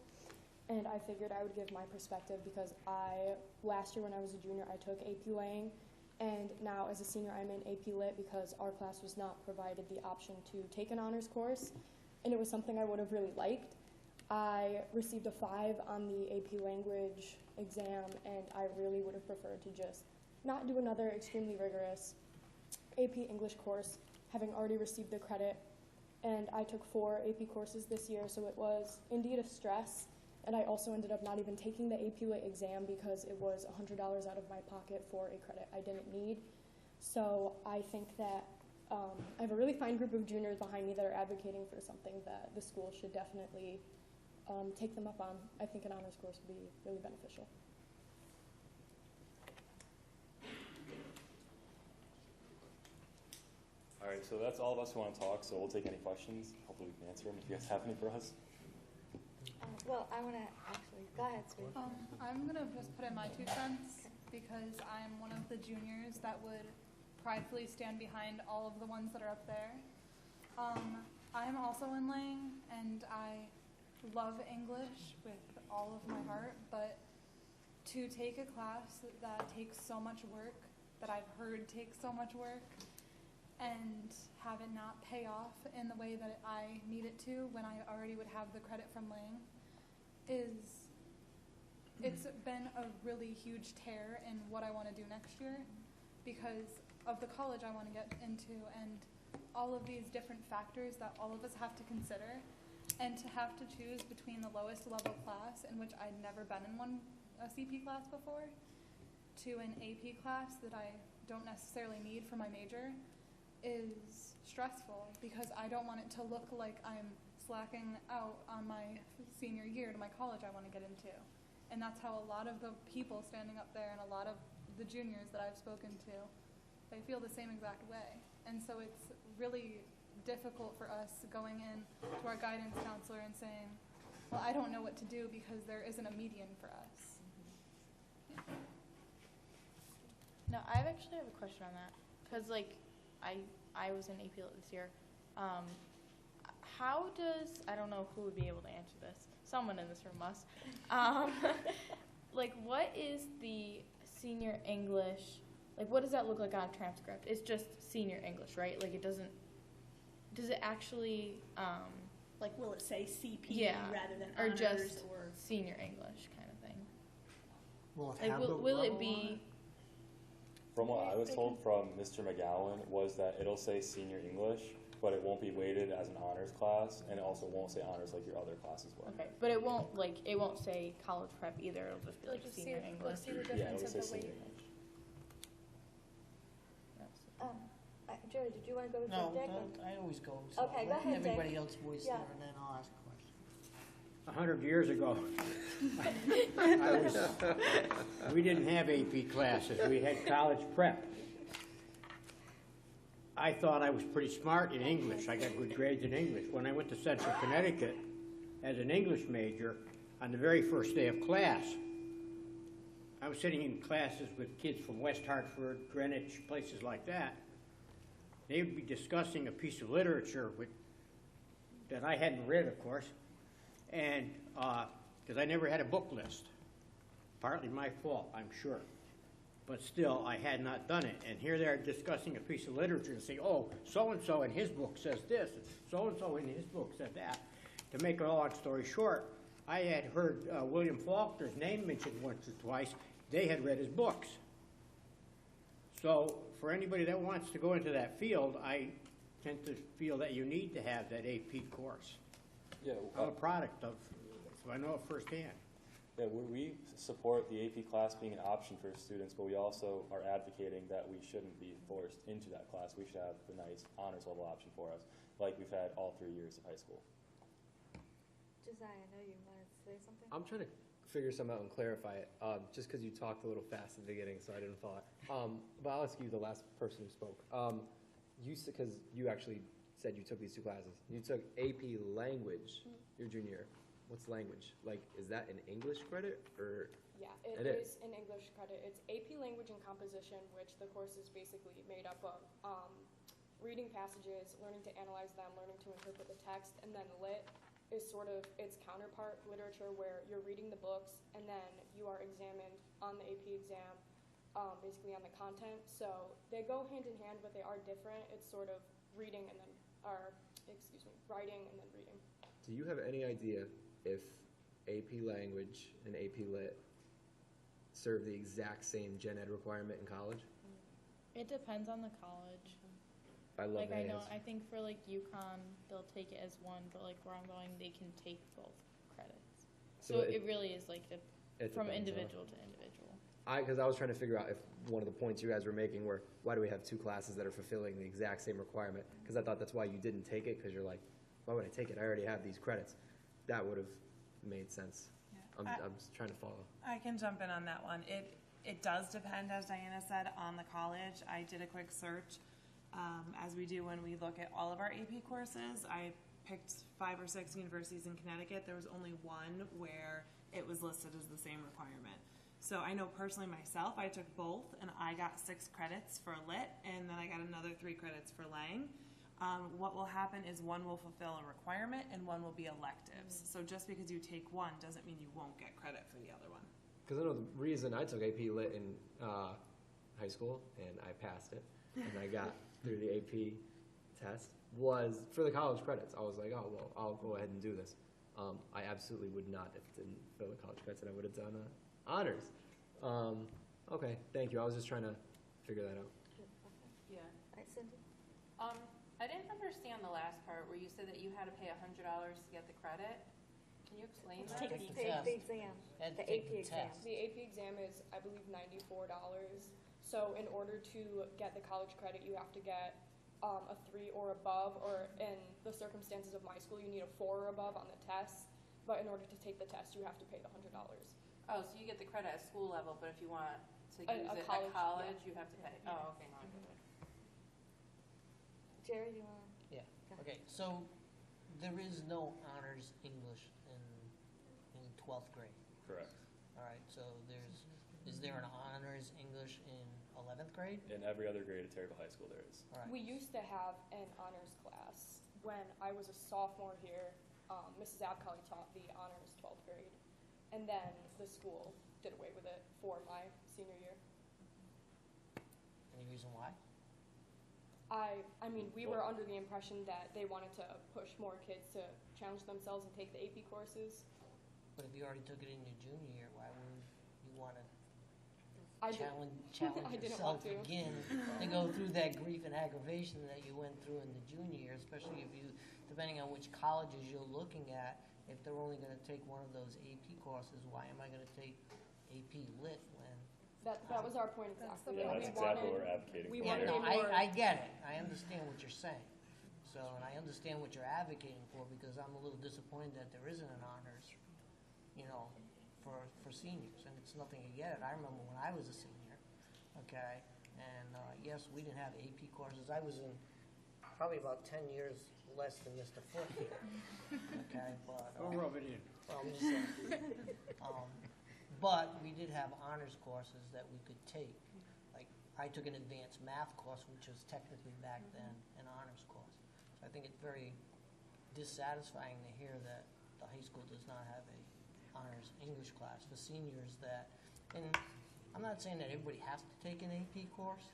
And I figured I would give my perspective because last year when I was a junior, I took AP Lang. And now as a senior, I'm in AP Lit because our class was not provided the option to take an honors course. And it was something I would have really liked. I received a 5 on the AP language exam, and I really would have preferred to just not do another extremely rigorous AP English course, having already received the credit. And I took 4 AP courses this year, so it was indeed a stress. And I also ended up not even taking the AP Lit exam because it was $100 out of my pocket for a credit I didn't need. So I think that I have a really fine group of juniors behind me that are advocating for something that the school should definitely take them up on. I think an honors course would be really beneficial. All right, so that's all of us who want to talk, so we'll take any questions. Hopefully we can answer them if you guys have any for us. Well, I want to actually, go ahead, Sue. I'm going to just put in my 2 cents because I'm one of the juniors that would pridefully stand behind all of the ones that are up there. I'm also in Lang, and I love English with all of my heart, but to take a class that takes so much work, that I've heard takes so much work, and have it not pay off in the way that I need it to when I already would have the credit from Lang it's been a really huge tear in what I want to do next year because of the college I want to get into and all of these different factors that all of us have to consider, and to have to choose between the lowest level class, in which I'd never been in a CP class before, to an AP class that I don't necessarily need for my major is stressful because I don't want it to look like I'm slacking out on my senior year to my college I want to get into. And that's how a lot of the people standing up there and a lot of the juniors that I've spoken to, they feel the same exact way. And so it's really difficult for us going in to our guidance counselor and saying, well, I don't know what to do because there isn't a median for us. No, I actually have a question on that because, like, I was in AP Lit this year. How does, I don't know who would be able to answer this. Someone in this room must. Like, what is the senior English, like, what does that look like on a transcript? It's just senior English, right? Like, it doesn't, does it actually, like, will it say CP rather than or honors just or senior English kind of thing? Will it Like, have will it be? From what I was told from Mr. McGowan was that it'll say senior English, but it won't be weighted as an honors class, and it also won't say honors like your other classes will. Okay, but it won't say college prep either. It'll just be like senior English. See the difference of the weight. Jerry, did you want to go with No, Dick? I always go. So Okay, go let ahead, Dick. everybody else voice Yeah. there, and then I'll ask a question. 100 years ago, we didn't have AP classes. We had college prep. I thought I was pretty smart in English. I got good grades in English. When I went to Central Connecticut as an English major, on the very first day of class, I was sitting in classes with kids from West Hartford, Greenwich, places like that. They would be discussing a piece of literature that I hadn't read, of course, and because I never had a book list. Partly my fault, I'm sure. But still, I had not done it. And here they are discussing a piece of literature and say, oh, so-and-so in his book says this, and so-and-so in his book said that. To make a long story short, I had heard William Faulkner's name mentioned once or twice. They had read his books. So for anybody that wants to go into that field, I tend to feel that you need to have that AP course. Yeah, I'm a product of, so I know it firsthand. Yeah, we support the AP class being an option for students, but we also are advocating that we shouldn't be forced into that class. We should have the nice honors level option for us, like we've had all 3 years of high school. Josiah, I know you wanted to say something. I'm trying to figure something out and clarify it, just because you talked a little fast at the beginning, so I didn't follow it. But I'll ask you, the last person who spoke. Because you actually said you took these 2 classes. You took AP Language your junior year. What's language? Like, is that an English credit, or? Yeah, it is an English credit. It's AP Language and Composition, which the course is basically made up of reading passages, learning to analyze them, learning to interpret the text, and then Lit is sort of its counterpart, literature, where you're reading the books and then you are examined on the AP exam, basically on the content. So they go hand in hand, but they are different. It's sort of reading and then, writing and then reading. Do you have any idea if AP Language and AP Lit serve the exact same gen ed requirement in college? It depends on the college. I love like, that I know, answer. I think for like UConn, they'll take it as one, but like where I'm going, they can take both credits. So it really is like from depends, individual to individual. Because I was trying to figure out if one of the points you guys were making were, why do we have 2 classes that are fulfilling the exact same requirement? Because I thought that's why you didn't take it, because you're like, why would I take it? I already have these credits. That would have made sense. Yeah. I'm just trying to follow. I can jump in on that one. It does depend, as Diana said, on the college. I did a quick search, as we do when we look at all of our AP courses. I picked 5 or 6 universities in Connecticut. There was only one where it was listed as the same requirement. So I know personally myself, I took both, and I got 6 credits for Lit, and then I got another 3 credits for Lang. What will happen is one will fulfill a requirement and one will be electives. So just because you take one doesn't mean you won't get credit for the other one. Because I know the reason I took AP Lit in high school, and I passed it, and I got through the AP test was for the college credits. I was like, oh, well, I'll go ahead and do this. I absolutely would not if it didn't fill the college credits, and I would have done honors. Okay, thank you. I was just trying to figure that out. All Yeah. right, Cindy? I didn't understand the last part where you said that you had to pay $100 to get the credit. Can you explain that? Take the exam. The AP exam. The AP exam is, I believe, $94. So in order to get the college credit, you have to get a 3 or above, or in the circumstances of my school, you need a 4 or above on the test. But in order to take the test, you have to pay the $100. Oh, so you get the credit at school level, but if you want to use it college, at college, yeah. you have to pay. Oh, okay, now I get it. Jerry, do you want to? Yeah, okay, so there is no honors English in 12th grade. Correct. All right, so is there an honors English in 11th grade? In every other grade at Terryville High School, there is. All right. We used to have an honors class when I was a sophomore here. Mrs. Abcali taught the honors 12th grade, and then the school did away with it for my senior year. Any reason why? I mean, we were under the impression that they wanted to push more kids to challenge themselves and take the AP courses. But if you already took it in your junior year, why wouldn't you want to I challenge I didn't want yourself to. again to go through that grief and aggravation that you went through in the junior year, especially if you, depending on which colleges you're looking at, if they're only going to take one of those AP courses, why am I going to take AP Lit when? That was our point exactly. Yeah, that's exactly what we're advocating for. Yeah, no, I get it. I understand what you're saying. So, and I understand what you're advocating for, because I'm a little disappointed that there isn't an honors, for seniors, and it's nothing against it. I remember when I was a senior, okay, and yes, we didn't have AP courses. I was in probably about 10 years less than Mr. Foot here, okay, but. Don't rub it in. Well, I'm just saying. But we did have honors courses that we could take. Like, I took an advanced math course, which was technically back then an honors course. So I think it's very dissatisfying to hear that the high school does not have a honors English class for seniors that, and I'm not saying that everybody has to take an AP course,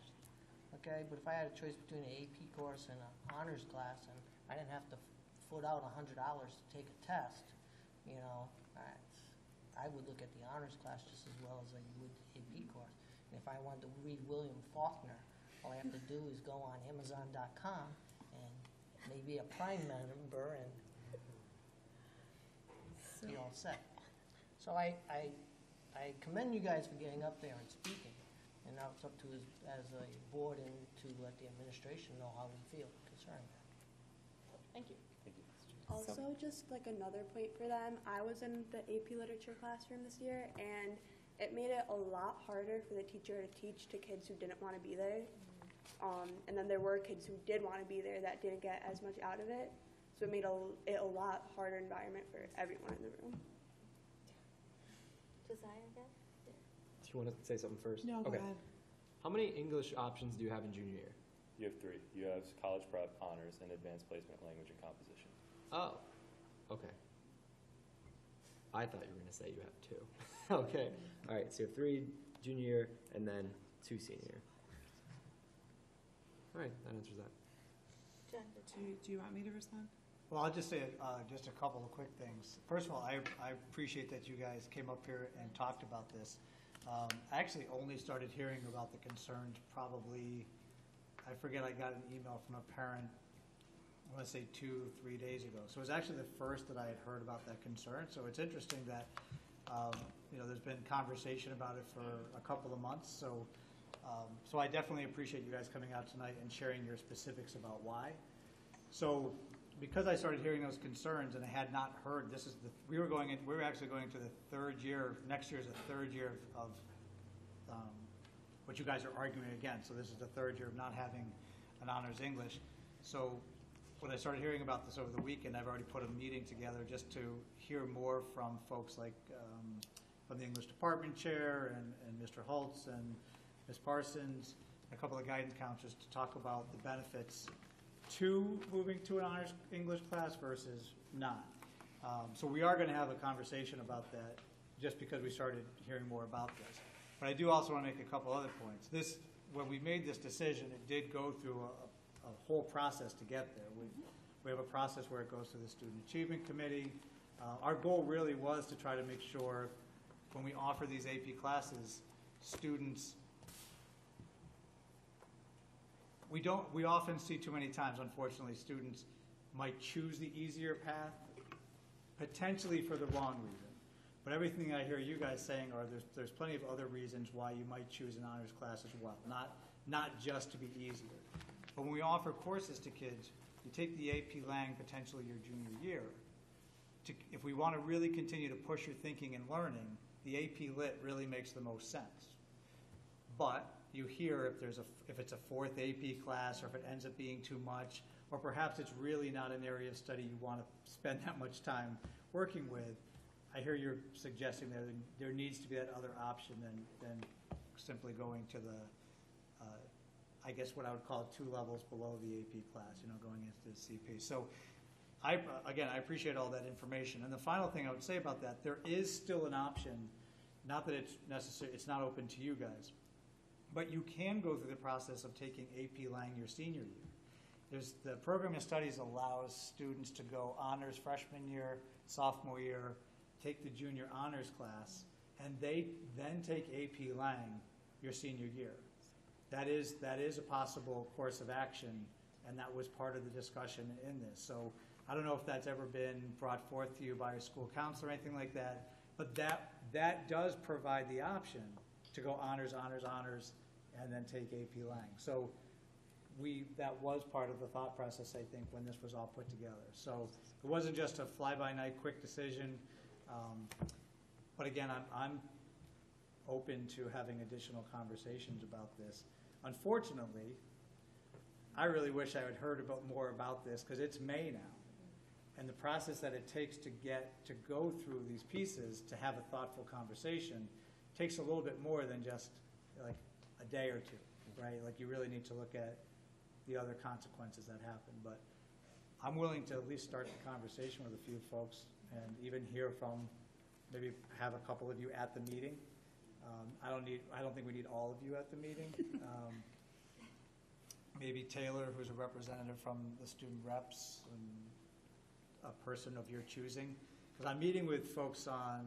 okay, but if I had a choice between an AP course and an honors class, and I didn't have to foot out $100 to take a test, I would look at the honors class just as well as I would the AP course. And if I wanted to read William Faulkner, all I have to do is go on Amazon.com and maybe a Prime member and be all set. So I commend you guys for getting up there and speaking. And now it's up to us as a board and to let the administration know how we feel concerning that. Thank you. Thank you. Also, just like another point for them, I was in the AP Literature classroom this year, and it made it a lot harder for the teacher to teach to kids who didn't want to be there. And then there were kids who did want to be there that didn't get as much out of it. So it made it a lot harder environment for everyone in the room. Josiah again? Do you want to say something first? No, okay. go ahead. How many English options do you have in junior year? You have 3. You have college prep, honors, and advanced placement, language, and composition. Oh, okay. I thought you were going to say you have 2. Okay. All right, so you have 3 junior year and then 2 senior year. All right, that answers that. Jen? Do you want me to respond? Well, I'll just say just a couple of quick things. First of all, I appreciate that you guys came up here and talked about this. I actually only started hearing about the concerns probably, I forget, I got an email from a parent, I want to say 2-3 days ago. So it was actually the first that I had heard about that concern. So it's interesting that, there's been conversation about it for a couple of months. So I definitely appreciate you guys coming out tonight and sharing your specifics about why. So because I started hearing those concerns and I had not heard, we were actually going to the 3rd year, next year is the 3rd year of what you guys are arguing against. So this is the 3rd year of not having an honors English. So when I started hearing about this over the weekend, I've already put a meeting together just to hear more from folks like from the English department chair and Mr. Holtz and Ms. Parsons, and a couple of guidance counselors to talk about the benefits to moving to an honors English class versus not. So we are going to have a conversation about that just because we started hearing more about this. But I do also want to make a couple other points. When we made this decision, it did go through whole process to get there. We have a process where it goes to the Student Achievement Committee. Our goal really was to try to make sure when we offer these AP classes, students, we often see too many times, unfortunately, students might choose the easier path, potentially for the wrong reason. But everything I hear you guys saying are there's plenty of other reasons why you might choose an honors class as well, not just to be easier. But when we offer courses to kids, you take the AP Lang potentially your junior year. If we want to really continue to push your thinking and learning, the AP Lit really makes the most sense. But you hear if it's a fourth AP class, or if it ends up being too much, or perhaps it's really not an area of study you want to spend that much time working with. I hear you're suggesting that there needs to be that other option than simply going to the, I guess what I would call 2 levels below the AP class, going into the CP. So again, I appreciate all that information. And the final thing I would say about that, there is still an option, not that it's necessary, it's not open to you guys, but you can go through the process of taking AP Lang your senior year. The program of studies allows students to go honors freshman year, sophomore year, take the junior honors class, and they then take AP Lang your senior year. That is a possible course of action, and that was part of the discussion in this. So I don't know if that's ever been brought forth to you by a school counselor or anything like that, but that does provide the option to go honors, and then take AP Lang. So that was part of the thought process, I think, when this was all put together. So it wasn't just a fly-by-night quick decision. But again, I'm open to having additional conversations about this. Unfortunately, I really wish I had heard more about this, because it's May now. And the process that it takes to go through these pieces, to have a thoughtful conversation, takes a little bit more than just like a day or two, right? Like you really need to look at the other consequences that happen. But I'm willing to at least start the conversation with a few folks and even hear from, maybe have a couple of you at the meeting. I don't think we need all of you at the meeting. Maybe Taylor, who's a representative from the student reps, and a person of your choosing. Because I'm meeting with folks on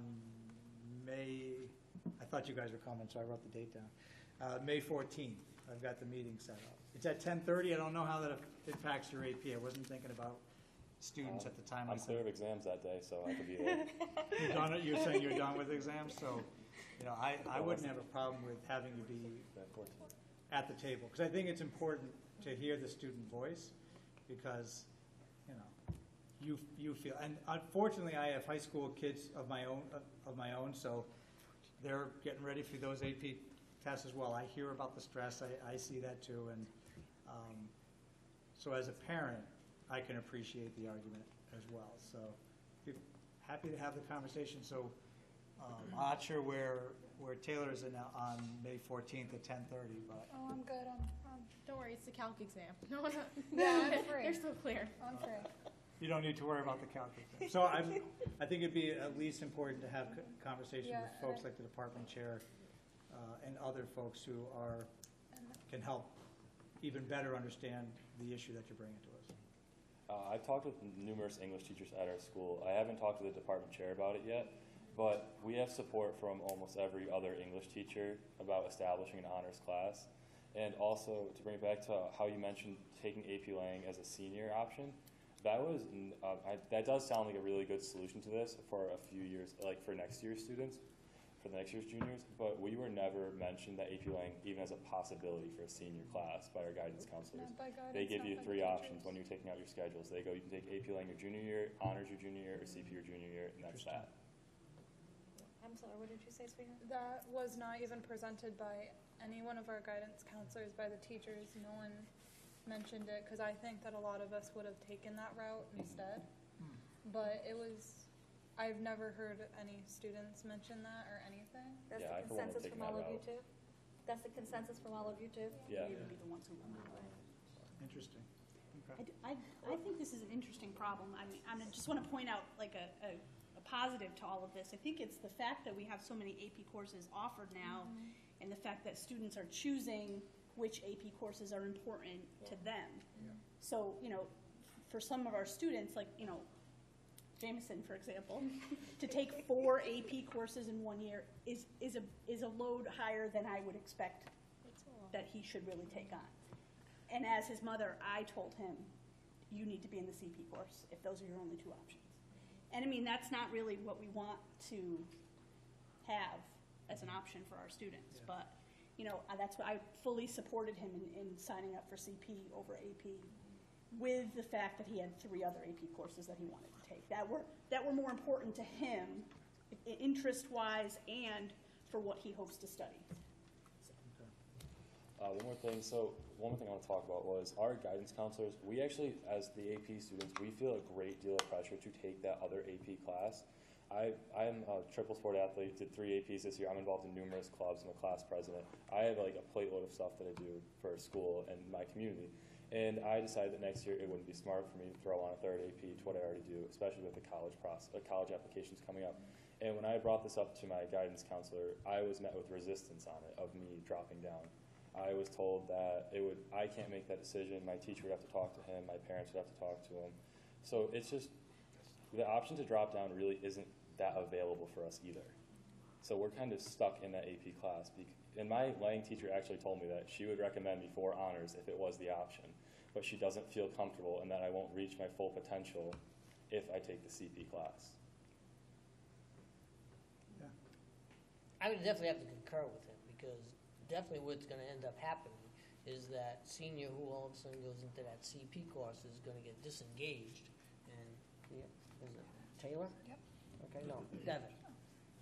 I thought you guys were coming, so I wrote the date down. May 14th, I've got the meeting set up. It's at 10:30. I don't know how that impacts your AP. I wasn't thinking about students at the time. I'm clear of exams that day, so I could be there. You're saying you're done with exams? So, I wouldn't have a problem with having you be at the table. Because I think it's important to hear the student voice, because, you feel, and unfortunately I have high school kids of my own, so they're getting ready for those AP tests as well. I hear about the stress. I see that too. And so as a parent, I can appreciate the argument as well. So happy to have the conversation. So I'm not sure where Taylor is on May 14th at 10:30, but. Oh, I'm good. Don't worry, it's the calc exam. No, Yeah, I'm free. they're still clear. I'm free. You don't need to worry about the calculus. So I think it'd be at least important to have conversation with folks like the department chair and other folks who can help even better understand the issue that you're bringing to us. I've talked with numerous English teachers at our school. I haven't talked to the department chair about it yet, but we have support from almost every other English teacher about establishing an honors class. And also, to bring it back to how you mentioned taking AP Lang as a senior option, that does sound like a really good solution to this for a few years, like for next year's students, for the next year's juniors, but we were never mentioned that AP Lang even as a possibility for a senior class by our guidance counselors. They give you 3 options when you're taking out your schedules. They go, you can take AP Lang your junior year, honors your junior year, or CP your junior year, and that's that. I'm sorry, what did you say, sweetheart? That was not even presented by any one of our guidance counselors, by the teachers. No one mentioned it, because I think that a lot of us would have taken that route instead. But I've never heard any students mention that or anything. That's the consensus from all of you too? That's the consensus from all of you too? Yeah. You would be the ones who went that way. Interesting. Okay. I think this is an interesting problem. I just want to point out like a positive to all of this. I think it's the fact that we have so many AP courses offered now, and the fact that students are choosing which AP courses are important to them. So, you know, for some of our students, like, you know, Jameson, for example, to take 4 AP courses in 1 year is a load higher than I would expect that he should really take on. And as his mother, I told him, you need to be in the CP course if those are your only 2 options. And I mean, that's not really what we want to have as an option for our students, but, you know, that's why I fully supported him in signing up for CP over AP, with the fact that he had 3 other AP courses that he wanted to take that were more important to him, interest-wise, and for what he hopes to study. One more thing. So one more thing I want to talk about was our guidance counselors. We actually, as the AP students, we feel a great deal of pressure to take that other AP class. I'm a triple sport athlete, did 3 APs this year. I'm involved in numerous clubs. I'm a class president. I have like a plate load of stuff that I do for school and my community. And I decided that next year it wouldn't be smart for me to throw on a 3rd AP to what I already do, especially with the college applications coming up. And when I brought this up to my guidance counselor, I was met with resistance on it, of me dropping down. I was told that I can't make that decision. My teacher would have to talk to him. My parents would have to talk to him. So it's just, the option to drop down really isn't that available for us either. So we're kind of stuck in that AP class. And my Lang teacher actually told me that she would recommend me for honors if it was the option, but she doesn't feel comfortable and that I won't reach my full potential if I take the CP class. Yeah. I would definitely have to concur with him, because definitely what's going to end up happening is that senior who all of a sudden goes into that CP course is going to get disengaged. And is it Taylor? Yep. Okay, no, Devin.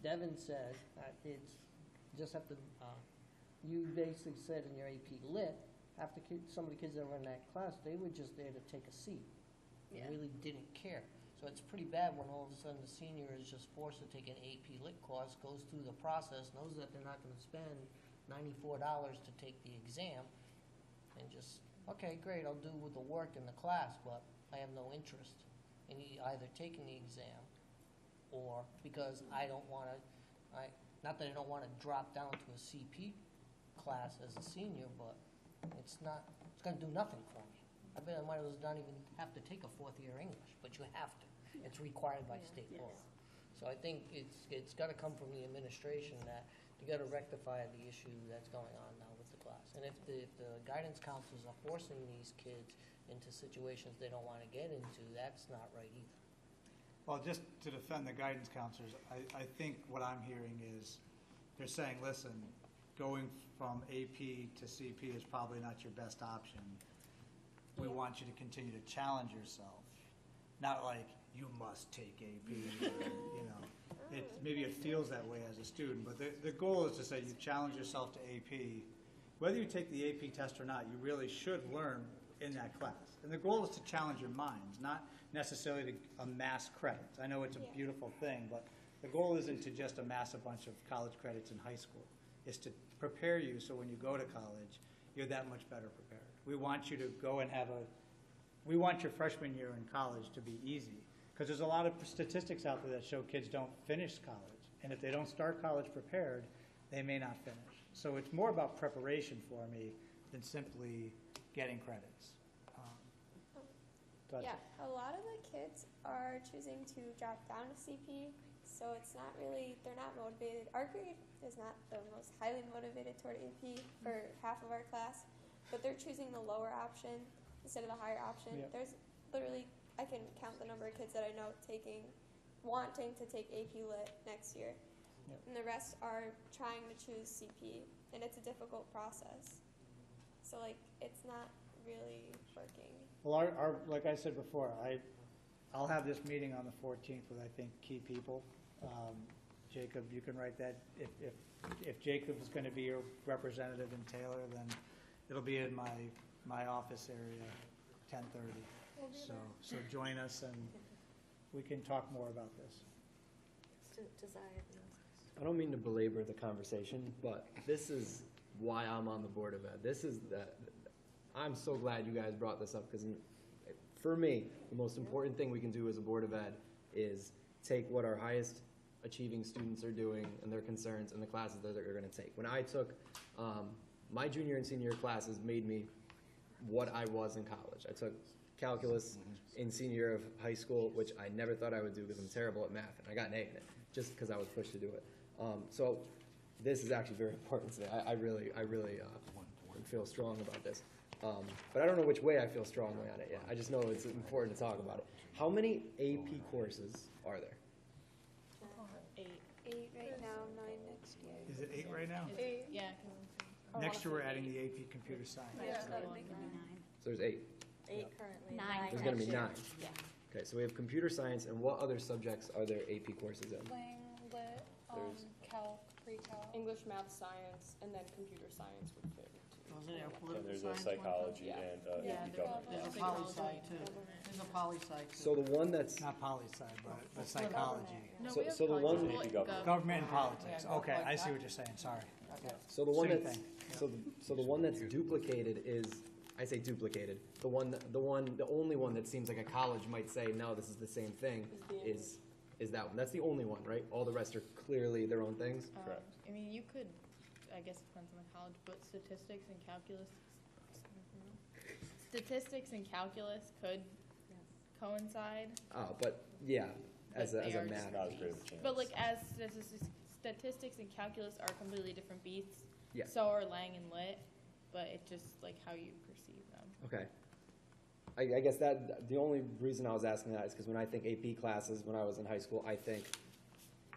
Devin said it's just have to. You basically said in your AP Lit, after some of the kids that were in that class, they were just there to take a seat. They really didn't care. So it's pretty bad when all of a sudden the senior is just forced to take an AP Lit course, goes through the process, knows that they're not going to spend $94 to take the exam, and just, okay, great, I'll do with the work in the class, but I have no interest in either taking the exam or because I don't want to, not that I don't want to drop down to a CP class as a senior, but it's going to do nothing for me. I bet I might as well not even have to take a 4th year English, but you have to. It's required by state law. So I think it's got to come from the administration that you got to rectify the issue that's going on now with the class. And if the guidance counselors are forcing these kids into situations they don't want to get into, that's not right either. Well, just to defend the guidance counselors, I think what I'm hearing is they're saying, listen, going from AP to CP is probably not your best option. We want you to continue to challenge yourself. Not like, you must take AP, you know. Maybe it feels that way as a student, but the goal is to say you challenge yourself to AP. Whether you take the AP test or not, you really should learn in that class. And the goal is to challenge your minds, not necessarily to amass credits. I know it's a beautiful thing, but the goal isn't to just amass a bunch of college credits in high school. It's to prepare you so when you go to college, you're that much better prepared. We want you to go and we want your freshman year in college to be easy. Because there's a lot of statistics out there that show kids don't finish college. And if they don't start college prepared, they may not finish. So it's more about preparation for me than simply getting credits. Yeah, a lot of the kids are choosing to drop down to CP, so it's not really, they're not motivated. Our grade is not the most highly motivated toward AP for half of our class, but they're choosing the lower option instead of the higher option. Yep. There's literally, I can count the number of kids that I know wanting to take AP Lit next year. Yep. And the rest are trying to choose CP, and it's a difficult process. So, like, it's not really working. Well, our like I said before, I'll have this meeting on the 14th with, I think, key people. Jacob, you can write that. If Jacob is going to be your representative in Taylor, then it'll be in my office area, 10:30. So join us and we can talk more about this. I don't mean to belabor the conversation, but this is why I'm on the Board of Ed. I'm so glad you guys brought this up, because for me, the most important thing we can do as a Board of Ed is take what our highest achieving students are doing and their concerns and the classes that they're going to take. When I took my junior and senior classes made me what I was in college. I took calculus in senior year of high school, which I never thought I would do because I'm terrible at math, and I got an A in it just because I was pushed to do it. So this is actually very important today. I really feel strong about this. But I don't know which way I feel strongly on it yet. I just know it's important to talk about it. How many AP courses are there? 8 right now, 9 next year. Is it 8 right now? 8. Yeah. Next year, we're adding the AP computer science. Yeah, that would make it So there's 8. 8 currently. 9. There's going to be 9. Yeah. Okay, so we have computer science, and what other subjects are there AP courses in? Lang, lit, There's- calc, pre-calc. English, math, science, and then computer science would fit into. Wasn't there a And political there's a science psychology Yeah. and Yeah. AP government. There's a poli-sci too. There's a poli-sci too. So the one that's Not poli-sci, but psychology. No, So- we have so the one- politics, AP government. Government and politics. Yeah, Okay, like I see that. what you're saying, sorry. So the one Same that's thing. so the one that's duplicated is, I say duplicated. The only one that seems like a college might say no, this is the same thing is that one. That's the only one, right? All the rest are clearly their own things. Correct. I mean, you could, I guess it depends on the college, but statistics and calculus could coincide. Oh, but yeah, as But a they are math. Not as great of a chance. But like as statistics and calculus are completely different beasts. Yeah. So are Lang and Lit, but it's just like how you perceive them. Okay. I guess that the only reason I was asking that is because when I think AP classes when I was in high school, I think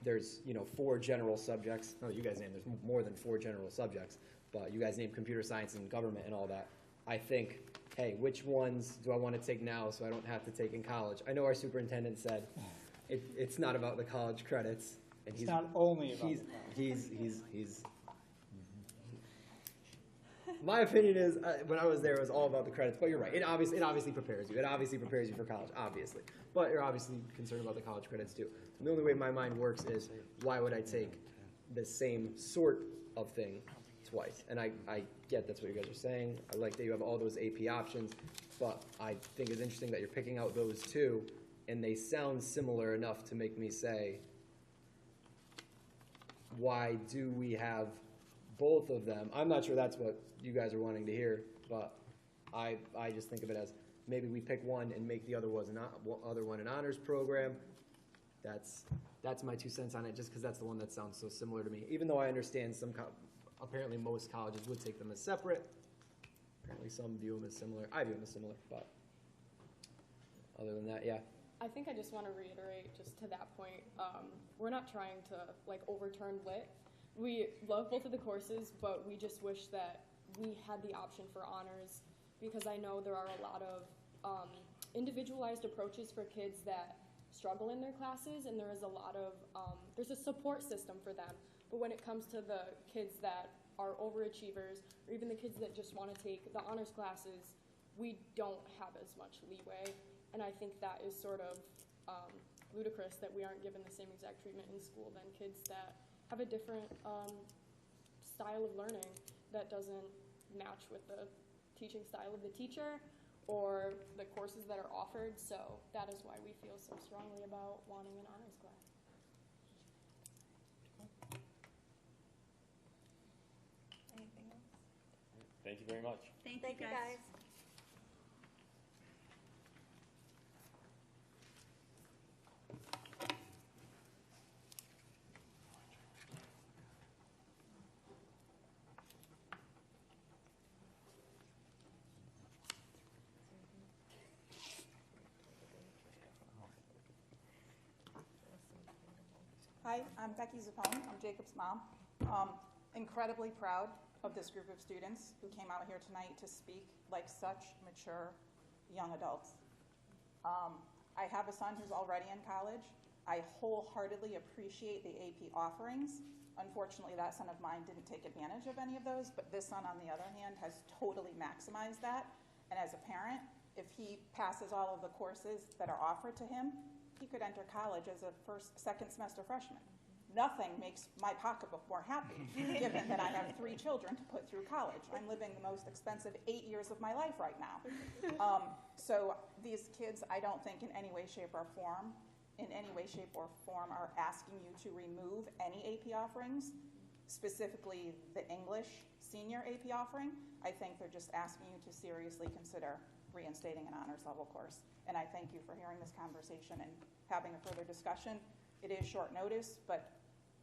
there's 4 general subjects. No, you guys named there's more than 4 general subjects, but you guys named computer science and government and all that. I think, hey, which ones do I want to take now so I don't have to take in college? I know our superintendent said it's not about the college credits, and It's not only about the he's my opinion is, when I was there, it was all about the credits. But you're right. It obviously prepares you. It obviously prepares you for college, obviously. But you're obviously concerned about the college credits too. And the only way my mind works is, why would I take the same sort of thing twice? And I get that's what you guys are saying. I like that you have all those AP options. But I think it's interesting that you're picking out those 2, and they sound similar enough to make me say, why do we have both of them? I'm not sure that's what you guys are wanting to hear, but I just think of it as maybe we pick one and make the other one an honors program. That's my 2 cents on it, just because that's the one that sounds so similar to me. Even though I understand apparently most colleges would take them as separate. Apparently some view them as similar. I view them as similar, but other than that, yeah. I think I just want to reiterate, just to that point, we're not trying to overturn lit. We love both of the courses, but we just wish that we had the option for honors, because I know there are a lot of individualized approaches for kids that struggle in their classes, and there is a lot of, there's a support system for them. But when it comes to the kids that are overachievers, or even the kids that just want to take the honors classes, we don't have as much leeway. And I think that is sort of ludicrous that we aren't given the same exact treatment in school than kids that have a different style of learning that doesn't match with the teaching style of the teacher or the courses that are offered. So that is why we feel so strongly about wanting an honors class. Anything else? Thank you very much. Thank you guys. Hi, I'm Becky Zappone. I'm Jacob's mom. Incredibly proud of this group of students who came out here tonight to speak like such mature young adults. I have a son who's already in college. I wholeheartedly appreciate the AP offerings. Unfortunately, that son of mine didn't take advantage of any of those, but this son, on the other hand, has totally maximized that. And as a parent, if he passes all of the courses that are offered to him, he could enter college as a second semester freshman. Nothing makes my pocketbook more happy, given that I have 3 children to put through college. I'm living the most expensive 8 years of my life right now. So these kids, I don't think in any way, shape, or form, are asking you to remove any AP offerings, specifically the English, senior AP offering, I think they're just asking you to seriously consider reinstating an honors level course. And I thank you for hearing this conversation and having a further discussion. It is short notice, but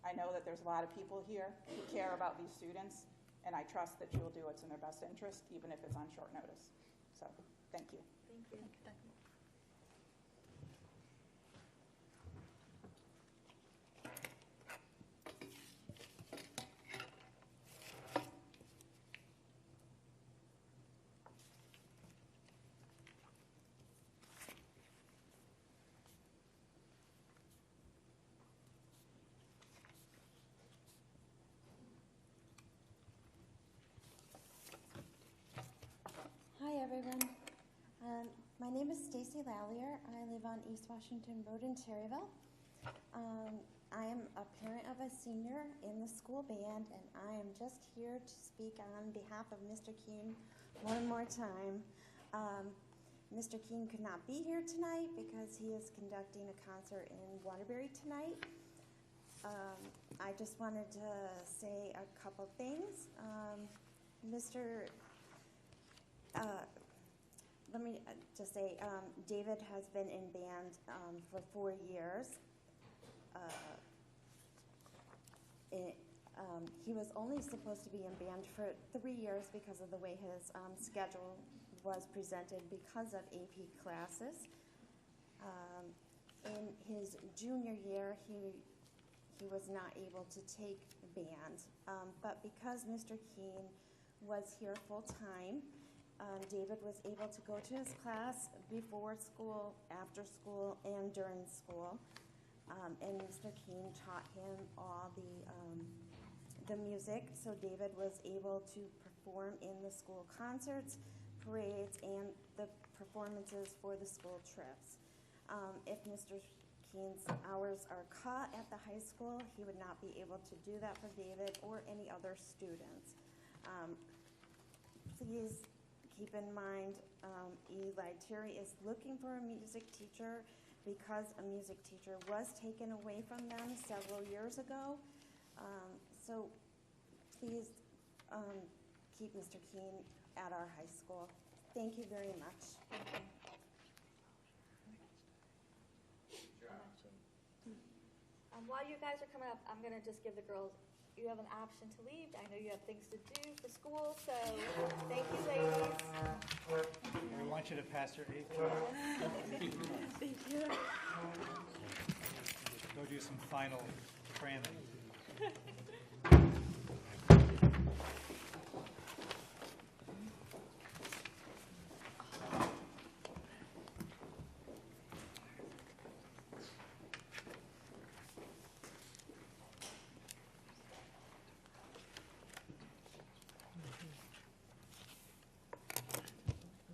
I know that there's a lot of people here who care about these students, and I trust that you'll do what's in their best interest, even if it's on short notice. So, thank you. Thank you. Hi everyone. My name is Stacy Lallier. I live on East Washington Road in Terryville. I am a parent of a senior in the school band, and I am just here to speak on behalf of Mr. Keene one more time. Mr. Keene could not be here tonight because he is conducting a concert in Waterbury tonight. I just wanted to say a couple things. Let me just say, David has been in band for 4 years. He was only supposed to be in band for 3 years because of the way his schedule was presented because of AP classes. In his junior year, he was not able to take band, but because Mr. Keene was here full-time, David was able to go to his class before school, after school, and during school. And Mr. Keene taught him all the music, so David was able to perform in the school concerts, parades, and the performances for the school trips. If Mr. Keene's hours are cut at the high school, he would not be able to do that for David or any other students. Please keep in mind, Eli Terry is looking for a music teacher because a music teacher was taken away from them several years ago. So please keep Mr. Keene at our high school. Thank you very much. While you guys are coming up, I'm going to just give the girls, you have an option to leave. I know you have things to do for school, so thank you, ladies. We want you to pass your AP. Thank you. Go do some final cramming.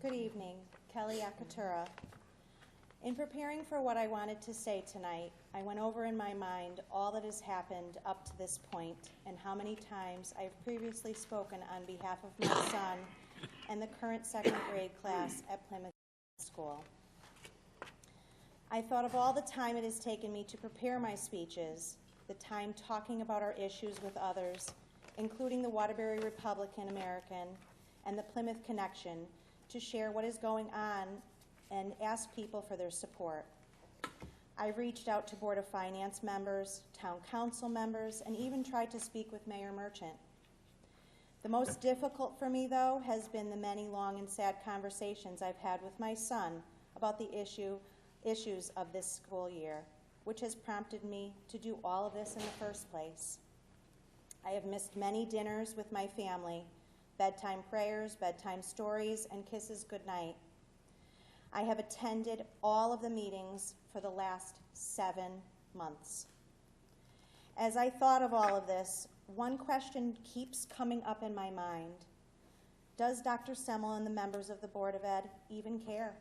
Good evening, Kelly Akatura. In preparing for what I wanted to say tonight, I went over in my mind all that has happened up to this point and how many times I've previously spoken on behalf of my son and the current second grade class at Plymouth School. I thought of all the time it has taken me to prepare my speeches, the time talking about our issues with others, including the Waterbury Republican American and the Plymouth Connection, to share what is going on and ask people for their support. I've reached out to Board of Finance members, Town Council members, and even tried to speak with Mayor Merchant. The most difficult for me, though, has been the many long and sad conversations I've had with my son about the issues of this school year, which has prompted me to do all of this in the first place. I have missed many dinners with my family, bedtime prayers, bedtime stories, and kisses goodnight. I have attended all of the meetings for the last 7 months. As I thought of all of this, one question keeps coming up in my mind. Does Dr. Semmel and the members of the Board of Ed even care?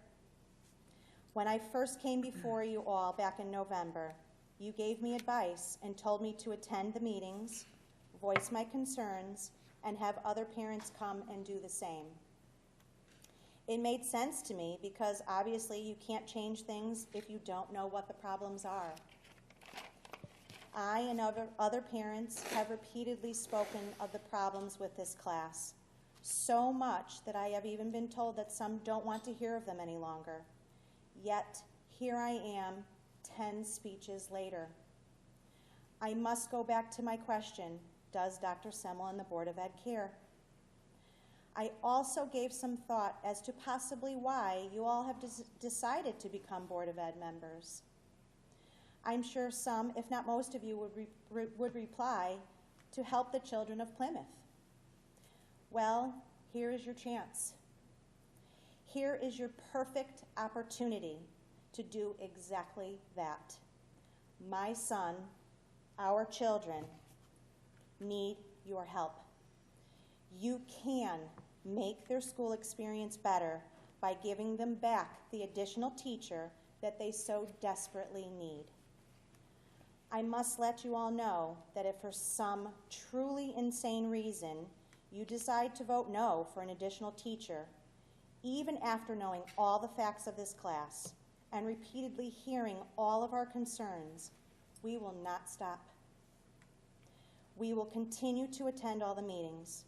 When I first came before you all back in November, you gave me advice and told me to attend the meetings, voice my concerns, and have other parents come and do the same. It made sense to me because obviously you can't change things if you don't know what the problems are. I and other parents have repeatedly spoken of the problems with this class. So much that I have even been told that some don't want to hear of them any longer. Yet, here I am, 10 speeches later. I must go back to my question, does Dr. Semmel and the Board of Ed care? I also gave some thought as to possibly why you all have decided to become Board of Ed members. I'm sure some, if not most of you, would reply, to help the children of Plymouth. Well, here is your chance. Here is your perfect opportunity to do exactly that. My son, our children, need your help. You can make their school experience better by giving them back the additional teacher that they so desperately need. I must let you all know that if for some truly insane reason you decide to vote no for an additional teacher, even after knowing all the facts of this class and repeatedly hearing all of our concerns, we will not stop. We will continue to attend all the meetings,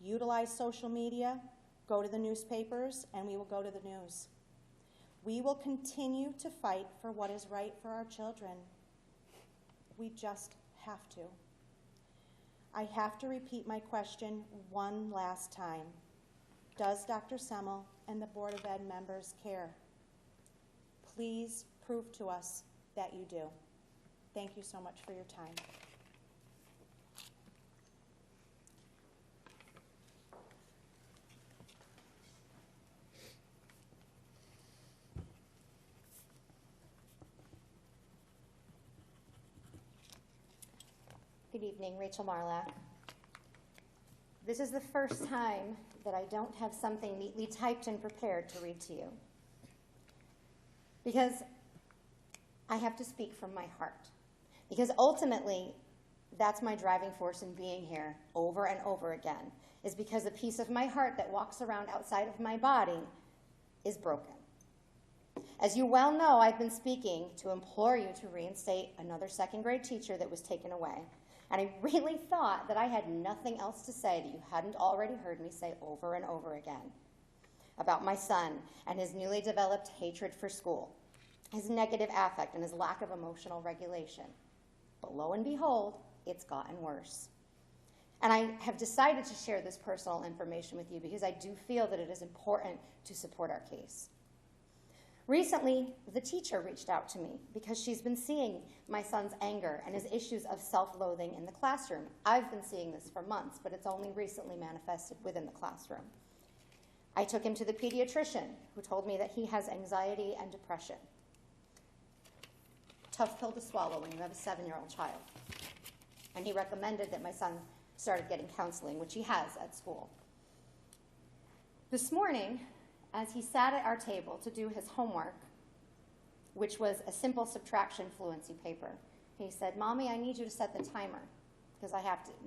utilize social media, go to the newspapers, and we will go to the news. We will continue to fight for what is right for our children. We just have to. I have to repeat my question one last time. Does Dr. Semmel and the Board of Ed members care? Please prove to us that you do. Thank you so much for your time. Good evening, Rachel Marlack. This is the first time that I don't have something neatly typed and prepared to read to you, because I have to speak from my heart. Because ultimately, that's my driving force in being here over and over again, is because the piece of my heart that walks around outside of my body is broken. As you well know, I've been speaking to implore you to reinstate another second grade teacher that was taken away. And I really thought that I had nothing else to say that you hadn't already heard me say over and over again about my son and his newly developed hatred for school, his negative affect, and his lack of emotional regulation. But lo and behold, it's gotten worse. And I have decided to share this personal information with you because I do feel that it is important to support our case. Recently, the teacher reached out to me because she's been seeing my son's anger and his issues of self-loathing in the classroom. I've been seeing this for months, but it's only recently manifested within the classroom. I took him to the pediatrician, who told me that he has anxiety and depression. Tough pill to swallow when you have a 7-year-old child. And he recommended that my son started getting counseling, which he has at school. This morning, as he sat at our table to do his homework, which was a simple subtraction fluency paper, he said, "Mommy, I need you to set the timer, because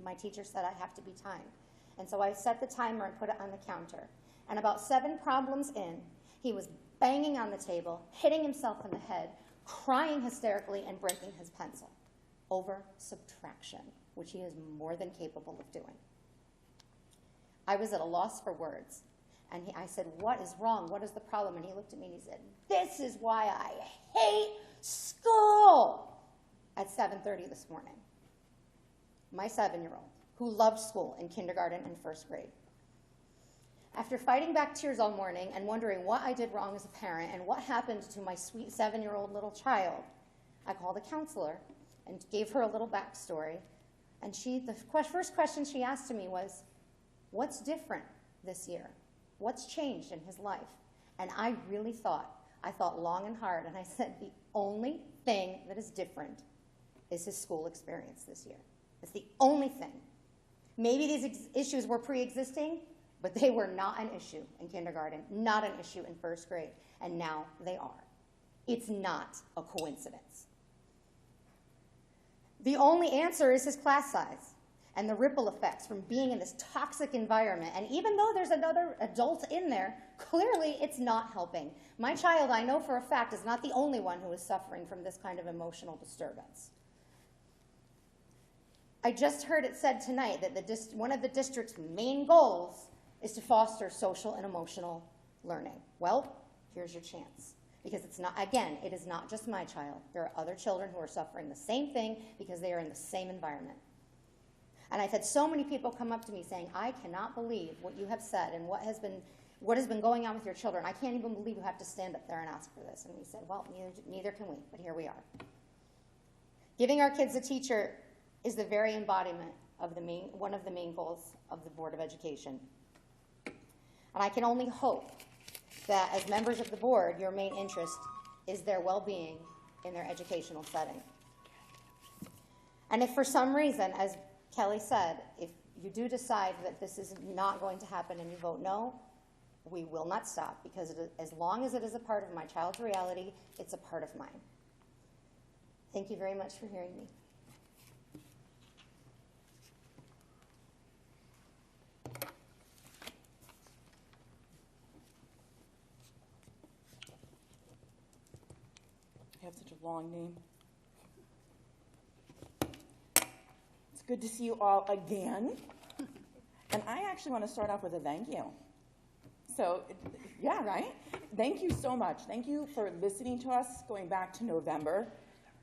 my teacher said I have to be timed." And so I set the timer and put it on the counter. And about 7 problems in, he was banging on the table, hitting himself in the head, crying hysterically, and breaking his pencil over subtraction, which he is more than capable of doing. I was at a loss for words. And I said, "What is wrong? What is the problem?" And he looked at me and he said, "This is why I hate school," at 7:30 this morning. My 7-year-old, who loved school in kindergarten and 1st grade. After fighting back tears all morning and wondering what I did wrong as a parent and what happened to my sweet 7-year-old little child, I called a counselor and gave her a little backstory. And the first question she asked to me was, "What's different this year? What's changed in his life?" And I really thought long and hard, and I said, the only thing that is different is his school experience this year. It's the only thing. Maybe these issues were pre-existing, but they were not an issue in kindergarten, not an issue in 1st grade, and now they are. It's not a coincidence. The only answer is his class size and the ripple effects from being in this toxic environment. And even though there's another adult in there, clearly it's not helping. My child, I know for a fact, is not the only one who is suffering from this kind of emotional disturbance. I just heard it said tonight that one of the district's main goals is to foster social and emotional learning. Well, here's your chance. Because it's not, again, it is not just my child. There are other children who are suffering the same thing because they are in the same environment. And I've had so many people come up to me saying, I cannot believe what you have said and what has been going on with your children. I can't even believe you have to stand up there and ask for this. And we said, well, neither can we, but here we are. Giving our kids a teacher is the very embodiment of one of the main goals of the Board of Education. And I can only hope that as members of the board, your main interest is their well-being in their educational setting. And if for some reason, as Kelly said, if you do decide that this is not going to happen and you vote no, we will not stop, because as long as it is a part of my child's reality, it's a part of mine. Thank you very much for hearing me. I have such a long name. It's good to see you all again. And I actually want to start off with a thank you. So, yeah, right? Thank you so much. Thank you for listening to us going back to November,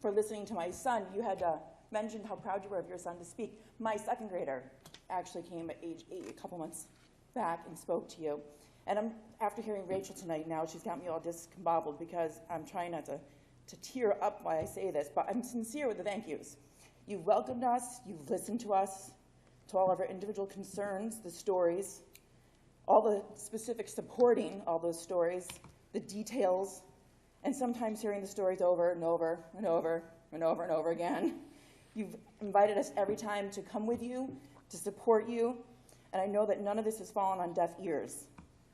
for listening to my son. You had mentioned how proud you were of your son to speak. My second grader actually came at age 8 a couple months back and spoke to you. And after hearing Rachel tonight now, she's got me all discombobulated because I'm trying not to tear up while I say this, but I'm sincere with the thank yous. You've welcomed us, you've listened to us, to all of our individual concerns, the stories, all the specifics supporting all those stories, the details, and sometimes hearing the stories over and over and over and over and over again. You've invited us every time to come with you, to support you, and I know that none of this has fallen on deaf ears.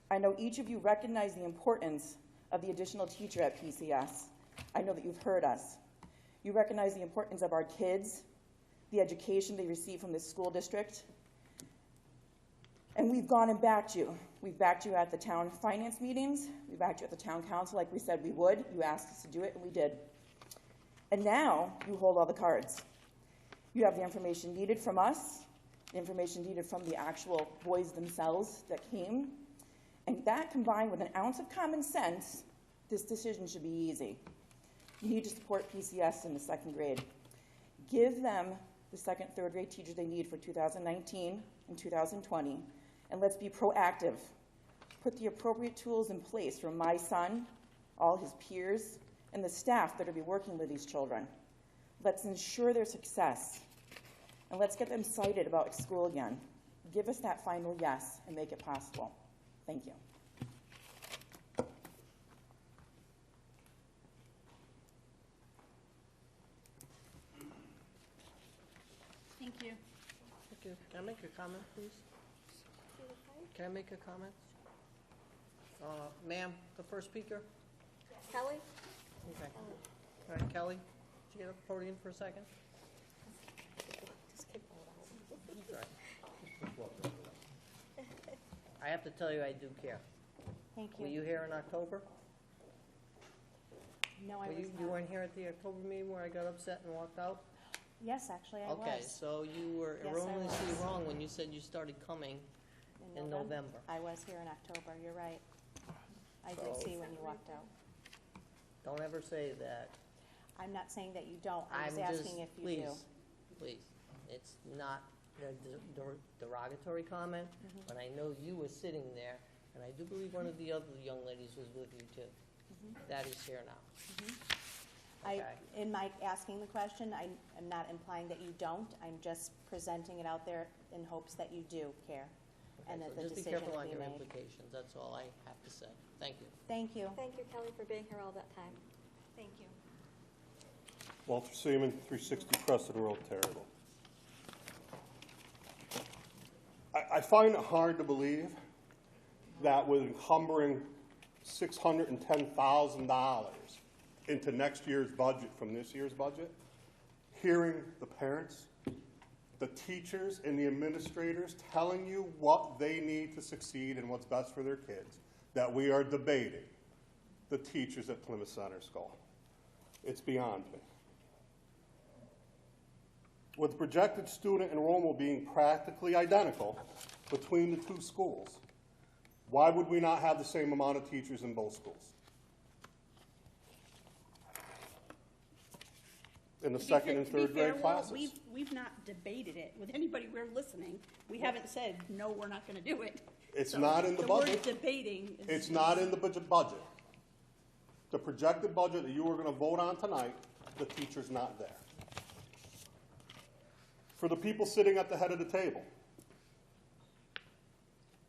I know each of you recognize the importance of the additional teacher at PCS. I know that you've heard us. You recognize the importance of our kids, the education they receive from this school district. And we've gone and backed you. We've backed you at the town finance meetings. We backed you at the town council like we said we would. You asked us to do it, and we did. And now you hold all the cards. You have the information needed from us, the information needed from the actual boys themselves that came. And that combined with an ounce of common sense, this decision should be easy. You need to support PCS in the second grade. Give them the second, third grade teachers they need for 2019 and 2020, and let's be proactive. Put the appropriate tools in place for my son, all his peers, and the staff that will be working with these children. Let's ensure their success, and let's get them excited about school again. Give us that final yes and make it possible. Thank you. Thank you. Thank you. Can I make a comment, please? Can I make a comment? Ma'am, the first speaker? Kelly? Okay. All right, Kelly, did you get a podium for a second? All right. I have to tell you, I do care. Thank Were you here in October? No, I was You not. weren't here at the October meeting where I got upset and walked out? Yes, actually, I was. Okay, so you were Yes, I erroneously was. wrong when you said you started coming in November. I was here in October, you're right. I did So- see when you walked out. Don't ever say that. I'm not saying that you don't, I was I'm asking if you do. Please, please, it's not a derogatory comment, Mhm. but I know you were sitting there, and I do believe one of the other young ladies was with you too. Mhm. That is here now. Okay. In my asking the question, I'm not implying that you don't, I'm just presenting it out there in hopes that you do care, and Okay, that so the just be decision careful will on be your made. implications, that's all I have to say. Thank you. Thank you. Thank you, Kelly, for being here all that time. Thank you. Walter Seaman, 360 Crescent Road, Terrible. I find it hard to believe that with encumbering $610,000 into next year's budget from this year's budget, hearing the parents, the teachers, and the administrators telling you what they need to succeed and what's best for their kids, that we are debating the teachers at Plymouth Center School. It's beyond me. with projected student enrollment being practically identical between the two schools, why would we not have the same amount of teachers in both schools? In the second and third grade classes. We've not debated it with anybody we're listening. We haven't said, no, we're not going to do it. It's So not in the budget. word debating is. It's not in the budget. The projected budget that you are going to vote on tonight, the teacher's not there. For the people sitting at the head of the table,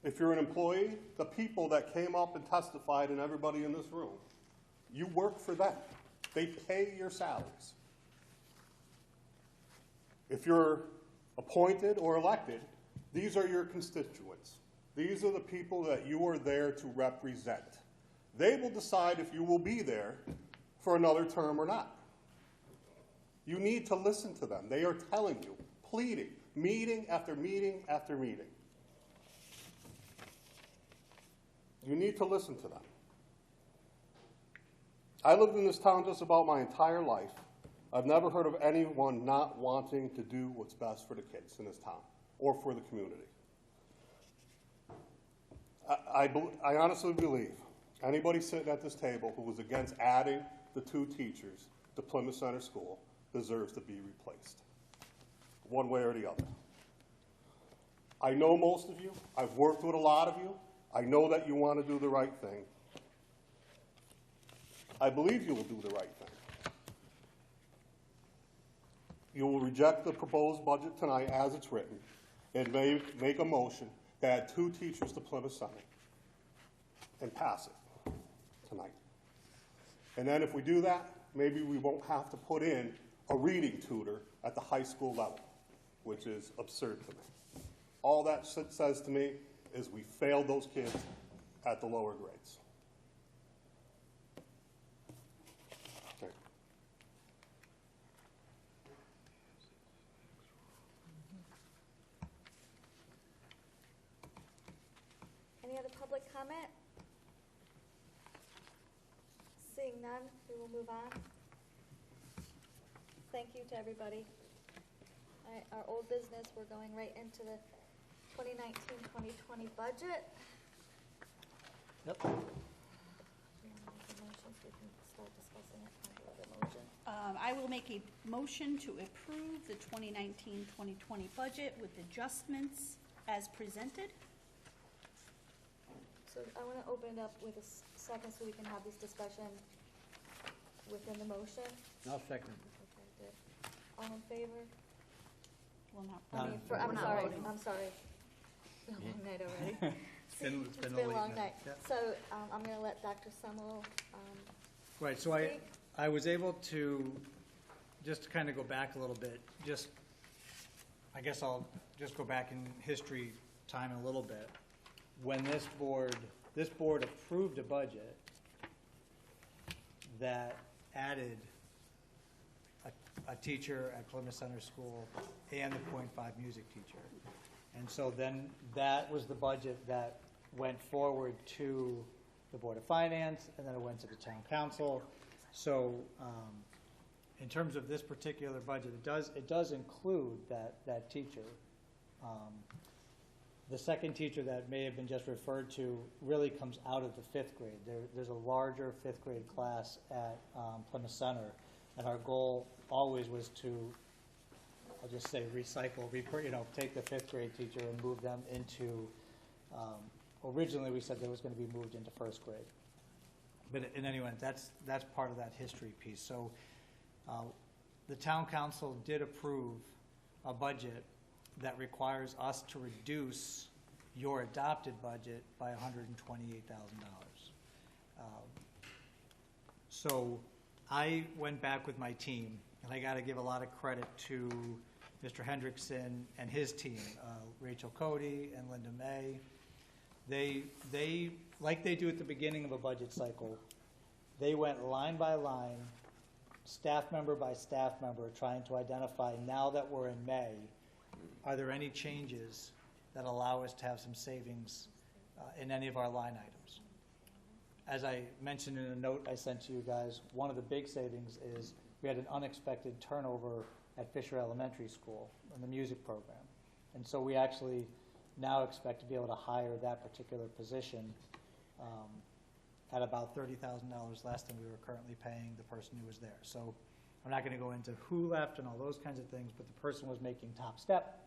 if you're an employee, the people that came up and testified and everybody in this room, you work for them. They pay your salaries. If you're appointed or elected, these are your constituents. These are the people that you are there to represent. They will decide if you will be there for another term or not. You need to listen to them. They are telling you, pleading, meeting after meeting after meeting. You need to listen to them. I lived in this town just about my entire life. I've never heard of anyone not wanting to do what's best for the kids in this town or for the community. I honestly believe anybody sitting at this table who was against adding the 2 teachers to Plymouth Center School deserves to be replaced, one way or the other. I know most of you. I've worked with a lot of you. I know that you want to do the right thing. I believe you will do the right thing. You will reject the proposed budget tonight as it's written and make a motion to add 2 teachers to Plymouth Center and pass it tonight. And then if we do that, maybe we won't have to put in a reading tutor at the high school level, which is absurd to me. All that says to me is we failed those kids at the lower grades. Okay. Any other public comment? Seeing none, we will move on. Thank you to everybody. All right, our old business, we're going right into the 2019-2020 budget. Yep. Do you want to make a motion so we can start discussing it? Can I do the motion? I will make a motion to approve the 2019-2020 budget with adjustments as presented. So I want to open it up with a second so we can have this discussion within the motion. I'll second. Okay, good. All in favor? Well, not. I'm sorry. It's been a long night already. It's been It's a been a late long night. night. Yep. So I'm going to let Dr. Semmel Right, so speak. I was able to, just to kind of go back a little bit, I guess I'll just go back in history time a little bit. When this board approved a budget that added a teacher at Plymouth Center School and the .5 music teacher. And so then that was the budget that went forward to the Board of Finance, and then it went to the Town Council. So in terms of this particular budget, it does include that teacher. The second teacher that may have been just referred to really comes out of the 5th grade. There's a larger 5th grade class at Plymouth Center, and our goal always was to, I'll just say recycle, take the 5th grade teacher and move them into, originally we said that was going to be moved into 1st grade. But in any event, that's part of that history piece. So the Town Council did approve a budget that requires us to reduce your adopted budget by $128,000. So I went back with my team, and I got to give a lot of credit to Mr. Hendrickson and his team, Rachel Cody and Linda May. They, like they do at the beginning of a budget cycle, they went line by line, staff member by staff member, trying to identify, now that we're in May, are there any changes that allow us to have some savings in any of our line items? As I mentioned in a note I sent to you guys, one of the big savings is we had an unexpected turnover at Fisher Elementary School in the music program. And so we actually now expect to be able to hire that particular position at about $30,000 less than we were currently paying the person who was there. So I'm not going to go into who left and all those kinds of things, but the person was making top step.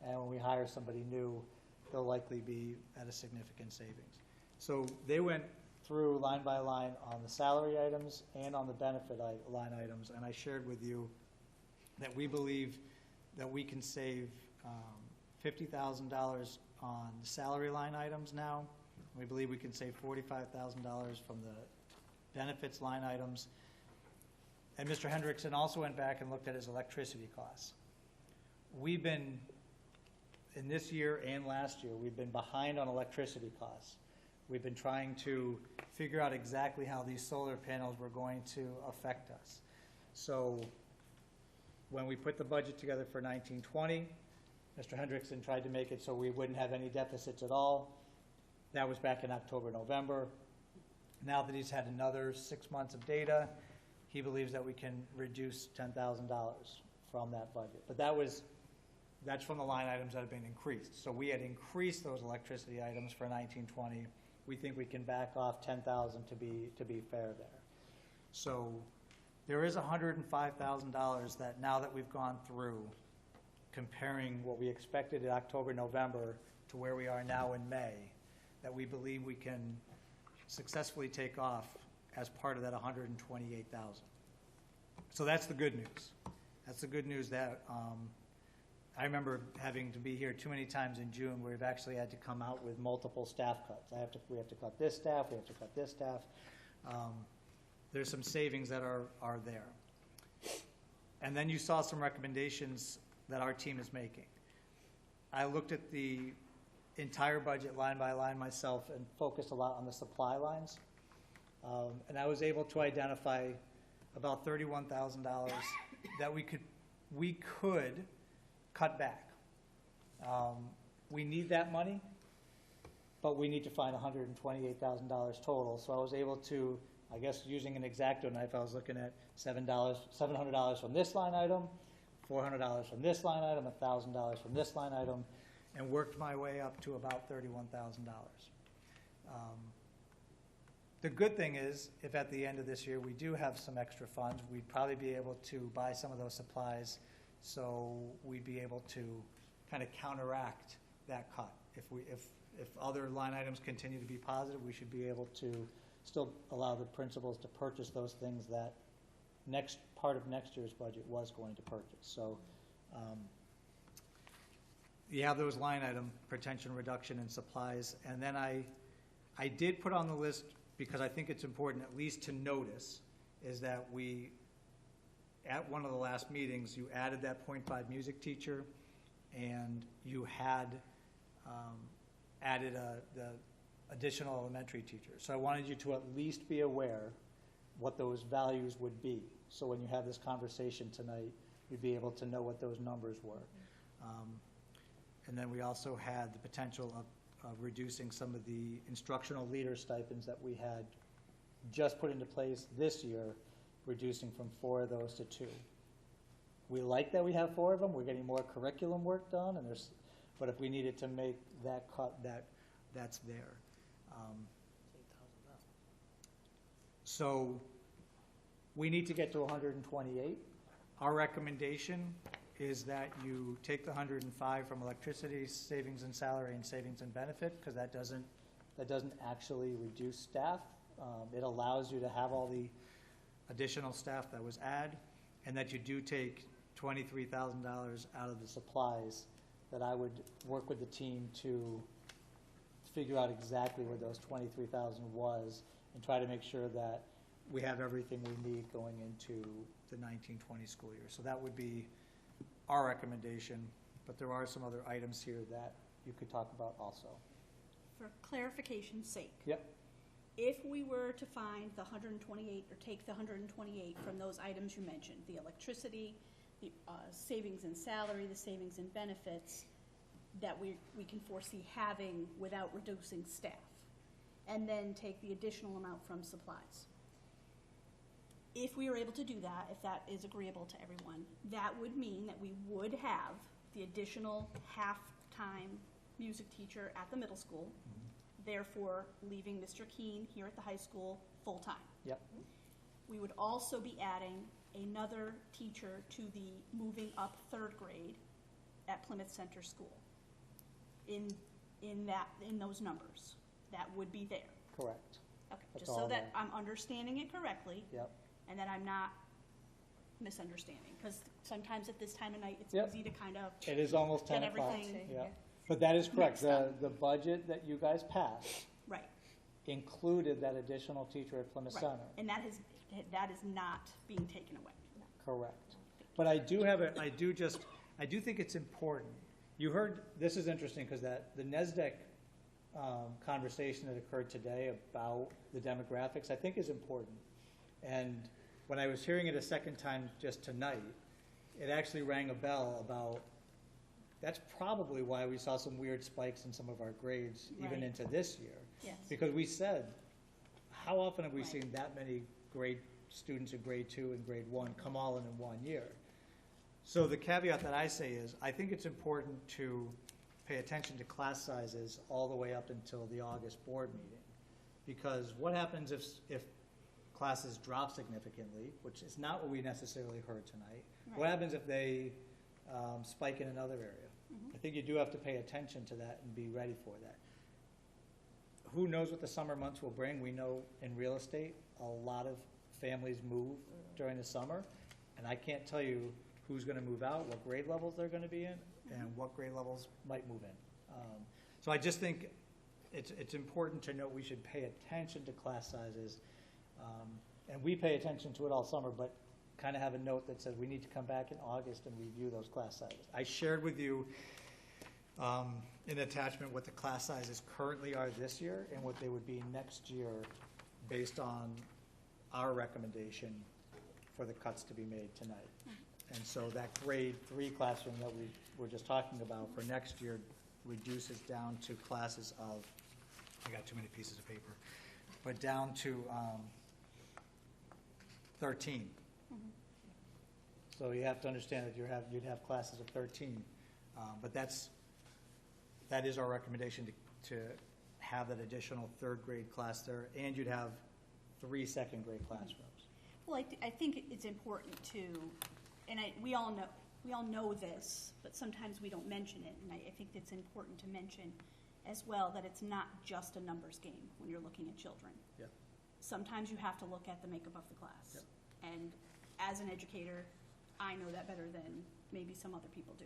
And when we hire somebody new, they'll likely be at a significant savings. So they went through line by line on the salary items and on the benefit line items, and I shared with you that we believe that we can save $50,000 on the salary line items now. We believe we can save $45,000 from the benefits line items. And Mr. Hendrickson also went back and looked at his electricity costs. We've been, in this year and last year, we've been behind on electricity costs. We've been trying to figure out exactly how these solar panels were going to affect us. So when we put the budget together for 1920, Mr. Hendrickson tried to make it so we wouldn't have any deficits at all. That was back in October, November. Now that he's had another 6 months of data, he believes that we can reduce $10,000 from that budget. But that's from the line items that have been increased. So we had increased those electricity items for 1920. We think we can back off $10,000 to be fair there. So there is $105,000 that now that we've gone through comparing what we expected in October, November to where we are now in May, that we believe we can successfully take off as part of that $128,000. So that's the good news. That's the good news that I remember having to be here too many times in June where we've actually had to come out with multiple staff cuts. We have to cut this staff, we have to cut this staff. There's some savings that are there. And then you saw some recommendations that our team is making. I looked at the entire budget line by line myself and focused a lot on the supply lines. And I was able to identify about $31,000 that we could cut back. We need that money, but we need to find $128,000 total. So I was able to, I guess using an X-Acto knife, I was looking at $700 from this line item, $400 from this line item, $1,000 from this line item, and worked my way up to about $31,000. The good thing is, if at the end of this year we do have some extra funds, we'd probably be able to buy some of those supplies, so we'd be able to kind of counteract that cut. If other line items continue to be positive, we should be able to still allow the principals to purchase those things that part of next year's budget was going to purchase. So you have those line item potential reduction in supplies, and then I did put on the list, because I think it's important at least to notice, is that we, at one of the last meetings, you added that .5 music teacher, and you had added the additional elementary teacher. So I wanted you to at least be aware what those values would be. So when you have this conversation tonight, you'd be able to know what those numbers were. And then we also had the potential of reducing some of the instructional leader stipends that we had just put into place this year, reducing from 4 of those to 2. We like that we have 4 of them. We're getting more curriculum work done, but if we needed to make that cut, that's there. So we need to get to 128. Our recommendation is that you take the 105 from electricity, savings and salary, and savings and benefit, because that doesn't actually reduce staff. It allows you to have all the additional staff that was added, and that you do take $23,000 out of the supplies. That I would work with the team to figure out exactly where those $23,000 was, and try to make sure that we have everything we need going into the 1920 school year. So that would be our recommendation, but there are some other items here that you could talk about also. For clarification's sake. Yep. If we were to find the 128, or take the 128 from those items you mentioned, the electricity, the savings in salary, the savings in benefits, that we can foresee having without reducing staff, and then take the additional amount from supplies. if we were able to do that, if that is agreeable to everyone, that would mean that we would have the additional half-time music teacher at the middle school, therefore leaving Mr. Keene here at the high school full-time. Yep. We would also be adding another teacher to the moving up third grade at Plymouth Center School. In those numbers, that would be there. Correct. Okay, That's just so all that there. I'm understanding it correctly. Yep. And that I'm not misunderstanding, because sometimes at this time of night, it's Yep. easy to kind of It is almost get 10 o'clock. everything. Yeah. But that is correct. Mixed up. The budget that you guys passed Right, included that additional teacher at Plymouth right. Center. And that is not being taken away. Correct. But I do think it's important. You heard, this is interesting because the NESDEC conversation that occurred today about the demographics, I think is important. And when I was hearing it a second time just tonight, it actually rang a bell about, that's probably why we saw some weird spikes in some of our grades even Right. into this year. Yes. Because we said, how often have we seen that many grade students in grade 2 and grade 1 come all in 1 year? So the caveat that I say is, I think it's important to pay attention to class sizes all the way up until the August board meeting. Because what happens if classes drop significantly, which is not what we necessarily heard tonight. What Right. happens if they spike in another area? I think you do have to pay attention to that and be ready for that. Who knows what the summer months will bring? We know in real estate, a lot of families move during the summer, and I can't tell you who's going to move out, what grade levels they're going to be in, and what grade levels might move in. So I just think it's important to note we should pay attention to class sizes, and we pay attention to it all summer, but kind of have a note that says we need to come back in August and review those class sizes. I shared with you in attachment what the class sizes currently are this year and what they would be next year based on our recommendation for the cuts to be made tonight. And so that grade 3 classroom that we were just talking about for next year reduces down to classes of, I got too many pieces of paper, but down to 13. So you have to understand that you'd have classes of 13. But that is our recommendation to have that additional third grade class there, and you'd have 3 second grade classrooms. Well, I think it's important to, and we all know this, but sometimes we don't mention it, and I think it's important to mention as well that it's not just a numbers game when you're looking at children. Yep. Sometimes you have to look at the makeup of the class. Yep. And as an educator, I know that better than maybe some other people do.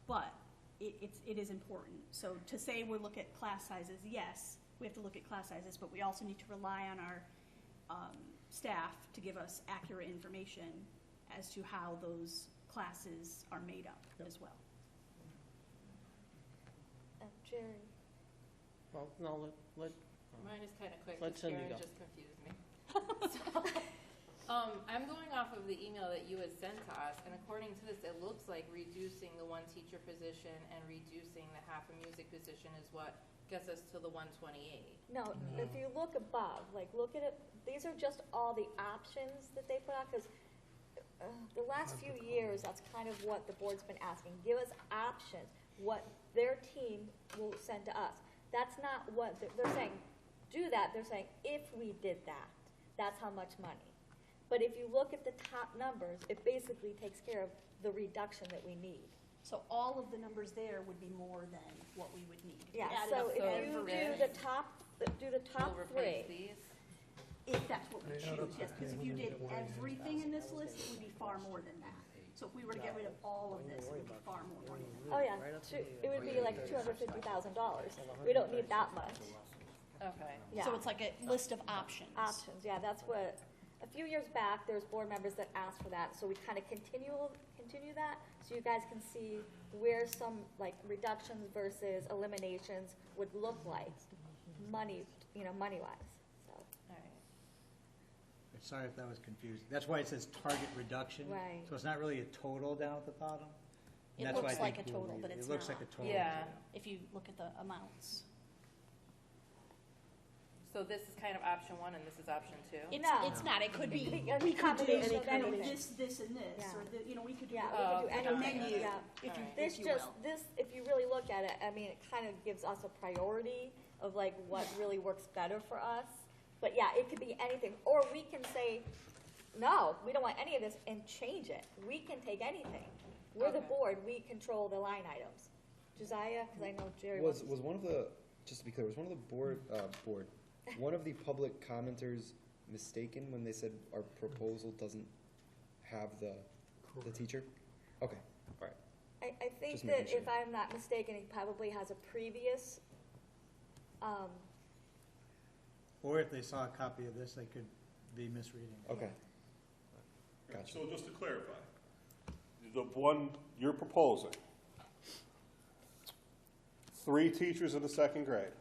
But it is important. So to say we look at class sizes, yes, we have to look at class sizes, but we also need to rely on our staff to give us accurate information as to how those classes are made up as well. Jerry. Well, no, Mine is kind of quick, let because Cindy Karen go. just confused me. I'm going off of the email that you had sent to us, and according to this, it looks like reducing the 1 teacher position and reducing the half a music position is what gets us to the 128. No, if you look above, like, look at it, these are just all the options that they put out, because the last few years, that's kind of what the board's been asking. Give us options, what their team will send to us. That's not what they're saying. Do that. They're saying, if we did that, that's how much money. But if you look at the top numbers, it basically takes care of the reduction that we need. So all of the numbers there would be more than what we would need. Yeah, Added so up if for you do everything. the top We'll replace 3, these. If that's what we choose, yes, because if you did everything in this list, it would be far more than that. So if we were to get rid of all of this, it would be far more money than that. oh yeah, it would be like $250,000. We don't need that much. Okay. Yeah. So it's like a list of options. Options, yeah, that's what, a few years back, there was board members that asked for that, so we kind of continue that, so you guys can see where some, like, reductions versus eliminations would look like, money-wise, so. All right. Sorry if that was confusing. That's why it says target reduction. Right. So it's not really a total down at the bottom. And It that's why looks I like think a we'll total, leave but it. it's It looks not. like a total. Yeah. If you look at the amounts. So this is kind of option one and this is option two? It's not, it could be, a we could do, combination of you know, anything. this and this, Yeah. or we could do, Yeah, Oh, we could okay. do anything. menu, Yeah. if you, This if you just, will. this, if you really look at it, I mean, it kind of gives us a priority of like what really works better for us. But yeah, it could be anything, or we can say, no, we don't want any of this, and change it. We can take anything. We're the Okay. board, we control the line items. Josiah, because I know Jerry Was wants. one of the, just to be clear, was one of the one of the public commenters mistaken when they said our proposal doesn't have the teacher? Okay, all right. I think Just that making if I'm not mistaken, he probably has a previous, Or if they saw a copy of this, they could be misreading. Okay. Gotcha. So just to clarify, the one you're proposing, 3 teachers in the 2nd grade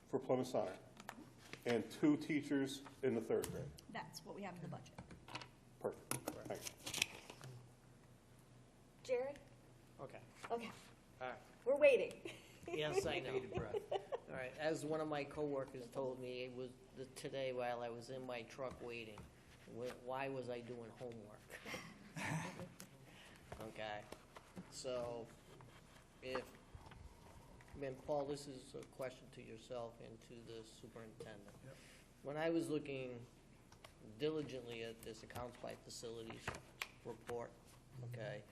for Plymouth Center, and 2 teachers in the 3rd grade. That's what we have in the budget. Perfect. Thank you. Jerry? Okay. Okay, All right. we're waiting. Yes, I know. All right, as one of my coworkers told me, it was today while I was in my truck waiting, why was I doing homework? Okay, so Paul, this is a question to yourself and to the superintendent. Yep. When I was looking diligently at this accounts by facilities report, okay,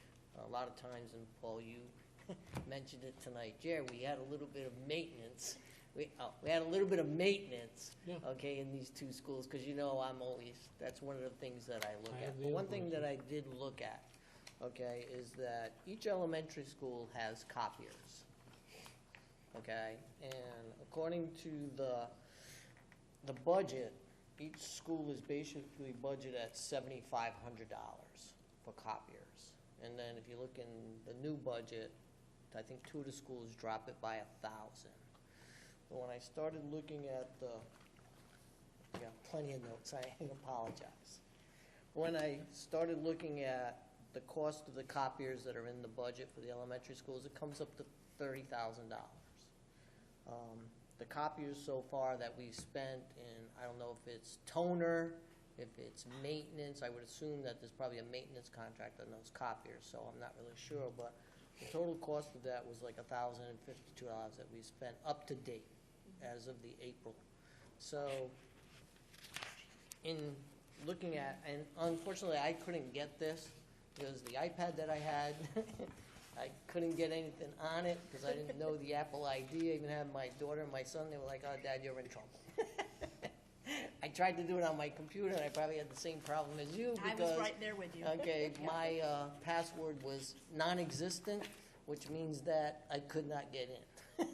a lot of times, and Paul, you mentioned it tonight, Jerry, we had a little bit of maintenance. We had a little bit of maintenance, okay, in these 2 schools, because I'm always, that's one of the things that I look at. But one thing that I did look at, okay, is that each elementary school has copiers, okay? And according to the budget, each school is basically budgeted at $7,500 for copiers. And then if you look in the new budget, I think 2 of the schools drop it by 1,000. But when I started looking at I got plenty of notes, I apologize. When I started looking at the cost of the copiers that are in the budget for the elementary schools, it comes up to $30,000. The copiers so far that we've spent in, I don't know if it's toner, if it's maintenance, I would assume that there's probably a maintenance contract on those copiers, so I'm not really sure, but the total cost of that was like $1,052 that we spent up to date as of the April. So in looking at, and unfortunately I couldn't get this because the iPad that I had, I couldn't get anything on it because I didn't know the Apple ID. I even had my daughter and my son, they were like, oh, Dad, you're in trouble. I tried to do it on my computer, and I probably had the same problem as you because I was right there with you. Okay, my password was non-existent, which means that I could not get in.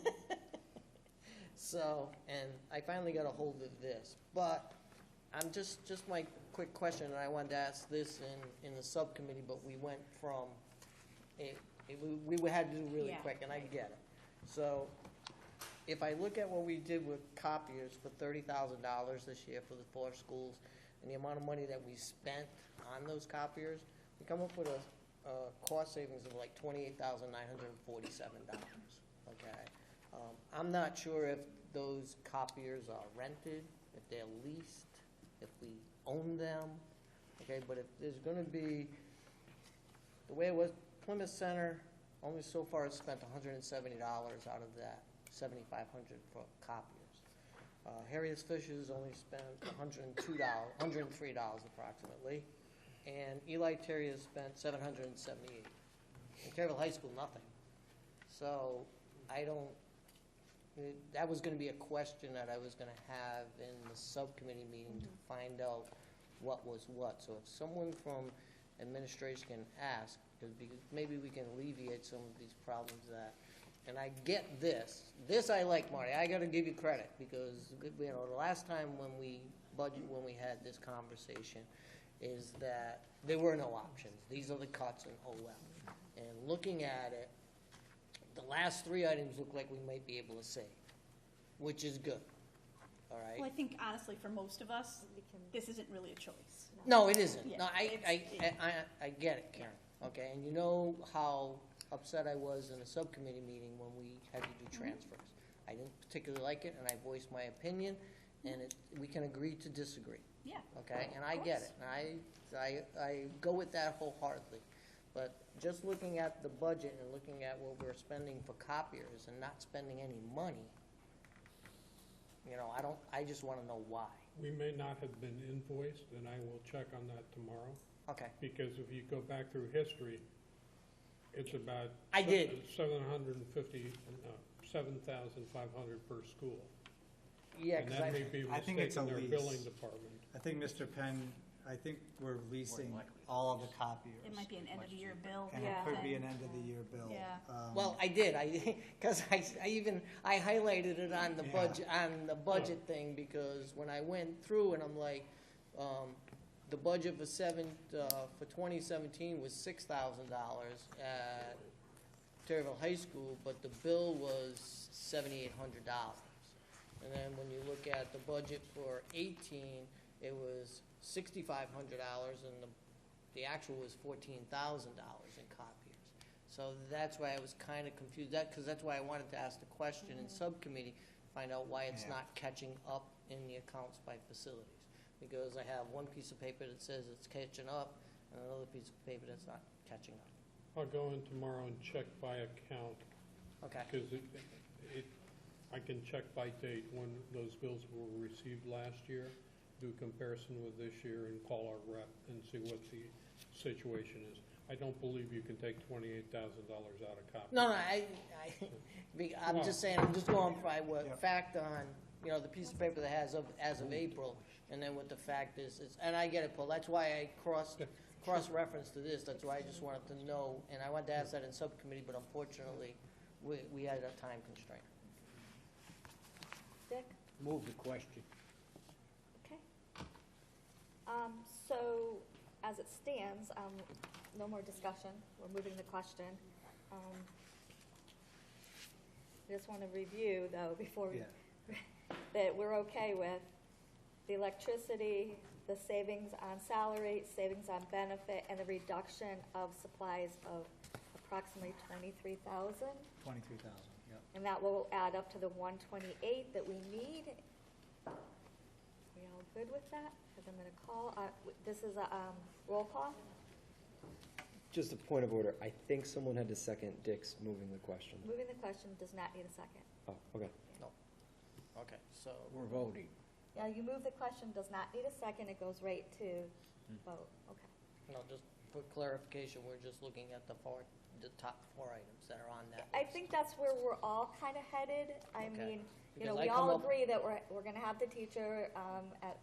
So, and I finally got a hold of this, but I'm just my quick question, and I wanted to ask this in the subcommittee, but we went from we had to do really quick, and I get it. So, if I look at what we did with copiers for $30,000 this year for the 4 schools, and the amount of money that we spent on those copiers, we come up with a cost savings of like $28,947. Okay, I'm not sure if those copiers are rented, if they're leased, if we own them. Okay, but if there's going to be the way it was, Plymouth Center only so far has spent $170 out of that. $7,500 for copiers. Harriet Fisher's only spent $103 approximately, and Eli Terry has spent $778. In Kerrville High School, nothing. So that was going to be a question that I was going to have in the subcommittee meeting to find out what was what. So if someone from administration can ask, because maybe we can alleviate some of these problems that. And I get this. This I like, Marty. I got to give you credit because the last time when we had this conversation, is that there were no options. These are the cuts, and oh well. And looking at it, the last 3 items look like we might be able to save, which is good. All right. Well, I think honestly, for most of us, this isn't really a choice. No, it isn't. Yeah, No, I get it, Karen. Okay, and you know how upset I was in a subcommittee meeting when we had to do transfers. I didn't particularly like it, and I voiced my opinion, and we can agree to disagree. Yeah. Okay, and I get it, and I go with that wholeheartedly. But just looking at the budget and looking at what we're spending for copiers and not spending any money, I just want to know why. We may not have been invoiced, and I will check on that tomorrow. Okay. Because if you go back through history, it's about I did. 7,500 per school. Yeah, and that may be a I think mistake it's a in their lease. billing department. I think Mr. Penn, I think we're leasing all of the copiers. It might be an end of the year bill. And it could be an end of the year bill. Yeah. Well, I did, because I highlighted it on the budget thing, because when I went through and I'm like, the budget for 2017 was $6,000 at Taylorville High School, but the bill was $7,800. And then when you look at the budget for 18, it was $6,500, and the actual was $14,000 in copiers. So that's why I was kind of confused, because that's why I wanted to ask the question in subcommittee, find out why it's not catching up in the accounts by facilities. Because I have one piece of paper that says it's catching up, and another piece of paper that's not catching up. I'll go in tomorrow and check by account. Okay. Because I can check by date when those bills were received last year, do a comparison with this year, and call our rep and see what the situation is. I don't believe you can take $28,000 out of copy. No, I'm just saying, I'm just going by what fact on, the piece of paper that has as of April, and then what the fact is, and I get it, Paul, that's why I cross-reference to this, that's why I just wanted to know, and I wanted to ask that in subcommittee, but unfortunately, we had a time constraint. Dick? Move the question. Okay. So, as it stands, no more discussion. We're moving the question. I just want to review, though, before we, that we're okay with the electricity, the savings on salary, savings on benefit, and the reduction of supplies of approximately $23,000. $23,000, yep. And that will add up to the $128 that we need. We all good with that? Because I'm going to call, this is a roll call. Just a point of order. I think someone had to second Dick's moving the question. Moving the question does not need a second. Oh, okay. No. Okay, so. We're voting. Yeah, you move the question, does not need a second, it goes right to vote. Okay. No, just for clarification, we're just looking at the top four items that are on that I list. think that's where we're all kind of headed. I mean, Because we I all come up- agree that we're going to have the teacher at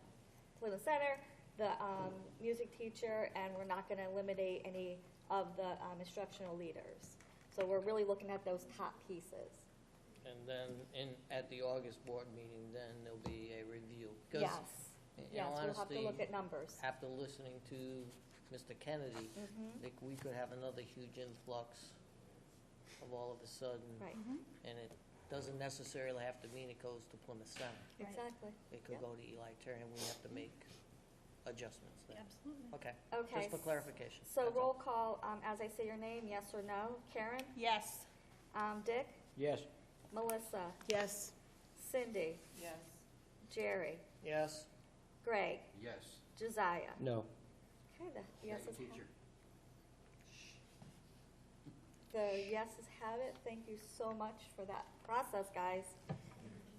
Plymouth Center, the music teacher, and we're not going to eliminate any of the instructional leaders. So we're really looking at those top pieces. And then at the August board meeting, then there'll be a review. 'Cause, Yes. in all Yes, we'll have to honesty, look at numbers. After listening to Mr. Kennedy, Mhm. I think we could have another huge influx of all of a sudden. Right. And it doesn't necessarily have to mean it goes to Plymouth Center. Exactly. It could Yep. go to Eli Terry, and we have to make adjustments there. Absolutely. Okay. Okay. Just for clarification. So That's all. roll call, as I say your name, yes or no. Karen? Yes. Dick? Yes. Melissa? Yes. Cindy? Yes. Jerry? Yes. Greg? Yes. Josiah? No. Okay, the yeses Teacher. The yeses have it. Thank you so much for that process, guys.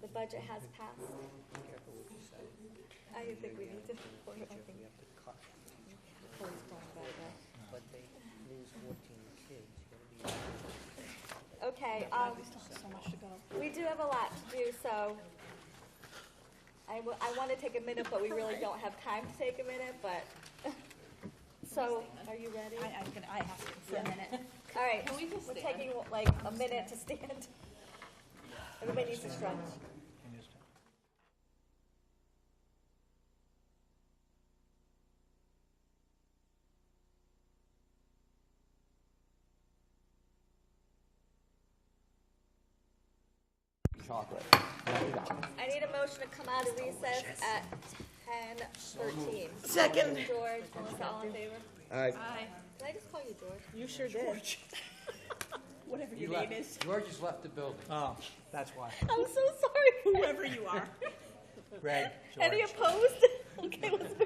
The budget has passed. Careful what you say. I think we need to. We have to cut. Please don't go there. But they lose 14 kids. You gotta be- Okay, We still have so much to go. we do have a lot to do, so I want to take a minute, but we really don't have time to take a minute, but, so, are you ready? I have to for a minute. All right, Can we just we're stand? taking like a minute to stand. Everybody needs to stretch. Chocolate. I need a motion to come out of recess at 10:13. Second. George, Melissa, all in favor? Aye. Can I just call you George? You sure did. Whatever your name is. George has left the building. Oh, that's why. I'm so sorry. Whoever you are. Greg, Any George. opposed? Okay, let's go.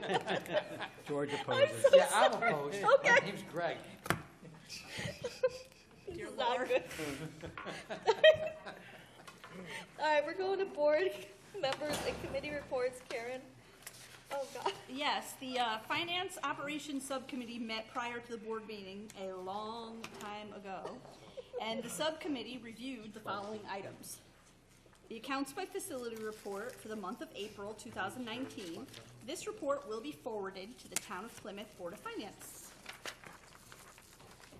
George I'm opposes. so Yeah, I'm sorry. opposed. Okay. My name's Greg. This is not good. All right, we're going to board members and committee reports. Karen? Oh, God. Yes, the Finance Operations Subcommittee met prior to the board meeting a long time ago, and the subcommittee reviewed the following items. The Accounts by Facility Report for the month of April 2019. This report will be forwarded to the Town of Plymouth Board of Finance.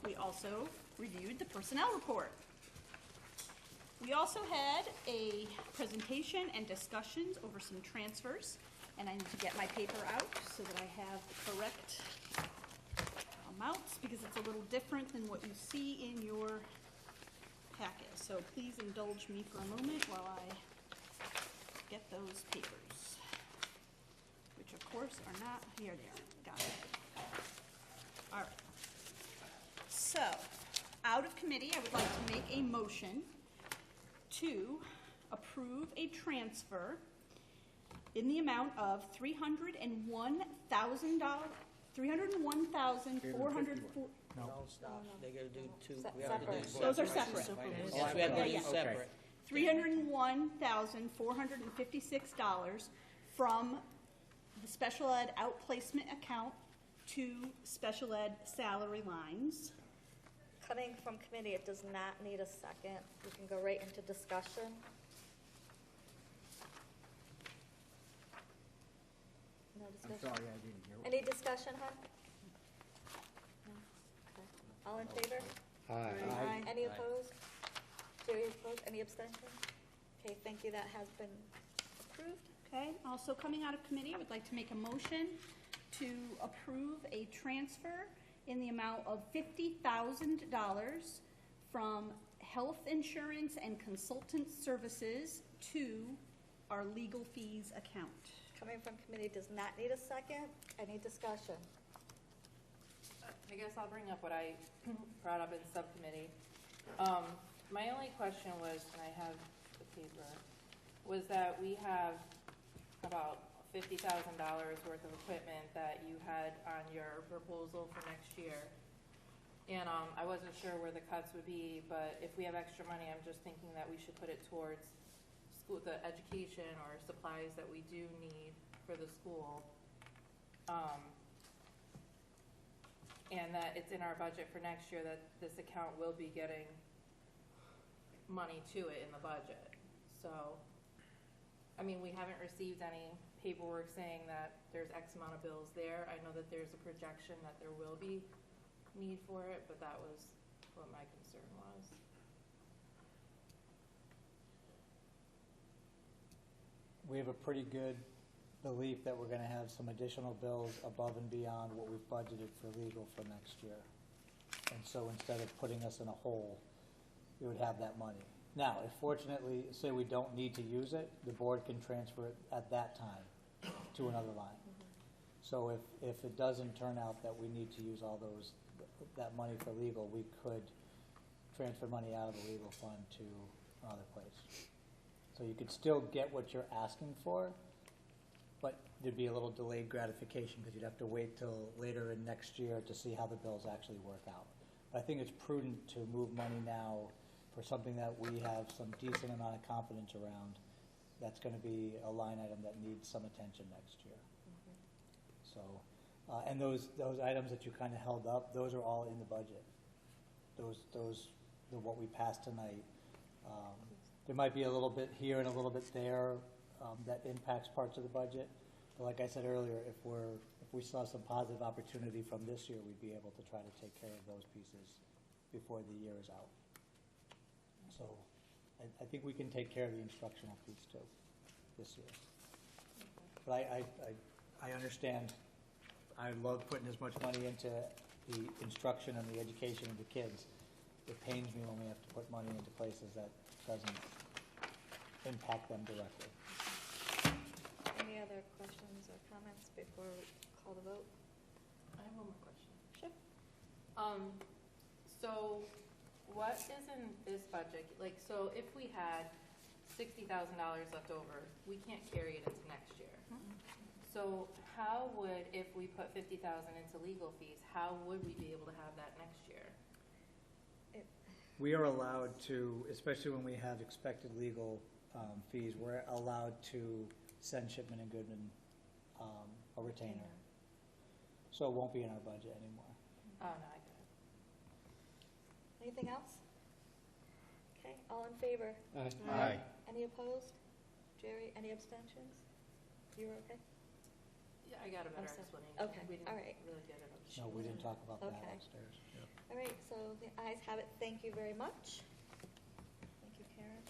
We also reviewed the Personnel Report. We also had a presentation and discussions over some transfers, and I need to get my paper out so that I have the correct amounts, because it's a little different than what you see in your packet. So please indulge me for a moment while I get those papers, which of course are not, here they are, got it. All right. So, out of committee, I would like to make a motion to approve a transfer in the amount of $301,404. No, stop. They gotta do two. Se- We have to do separate. Those are separate. Yes, we have to Yeah, do yeah. separate. $301,456 from the special ed outplacement account to special ed salary lines. Coming from committee, it does not need a second. We can go right into discussion. No discussion? I'm sorry, I didn't hear. Any discussion, huh? No? Okay. All in favor? Aye. Any opposed? Jerry opposed? Any abstentions? Okay, thank you. That has been approved. Okay, also coming out of committee, I would like to make a motion to approve a transfer in the amount of $50,000 from health insurance and consultant services to our legal fees account. Coming from committee does not need a second. Any discussion? I guess I'll bring up what I brought up in subcommittee. My only question was, and I have the paper, was that we have about $50,000 worth of equipment that you had on your proposal for next year. And I wasn't sure where the cuts would be, but if we have extra money, I'm just thinking that we should put it towards school, the education or supplies that we do need for the school. And that it's in our budget for next year that this account will be getting money to it in the budget. So, I mean, we haven't received any paperwork saying that there's X amount of bills there. I know that there's a projection that there will be need for it, but that was what my concern was. We have a pretty good belief that we're gonna have some additional bills above and beyond what we've budgeted for legal for next year. And so instead of putting us in a hole, we would have that money. Now, if fortunately, say we don't need to use it, the board can transfer it at that time to another line. So if it doesn't turn out that we need to use all that money for legal, we could transfer money out of the legal fund to another place. So you could still get what you're asking for, but there'd be a little delayed gratification because you'd have to wait till later in next year to see how the bills actually work out. But I think it's prudent to move money now for something that we have some decent amount of confidence around. That's going to be a line item that needs some attention next year. So, and those items that you kind of held up, those are all in the budget. Those are what we passed tonight. There might be a little bit here and a little bit there that impacts parts of the budget. But like I said earlier, if we saw some positive opportunity from this year, we'd be able to try to take care of those pieces before the year is out. So I think we can take care of the instructional piece too this year. But I understand. I love putting as much money into the instruction and the education of the kids. It pains me when we have to put money into places that doesn't impact them directly. Any other questions or comments before we call the vote? I have one more question. Sure. So what is in this budget? Like, so if we had $60,000 left over. We can't carry it into next year. So how would, if we put $50,000 into legal fees, how would we be able to have that next year? We are allowed to, especially when we have expected legal fees, we're allowed to send Shipman and Goodman a retainer. So it won't be in our budget anymore. Oh, no, I get it. Anything else? Okay, all in favor? Aye. Aye. Any opposed? Jerry, any abstentions? You were okay? Yeah, I got a better Oh, so- explanation. okay, We didn't all right. really get it. No, we didn't talk about that Okay. upstairs. All right, so the ayes have it. Thank you very much. Thank you, Karen.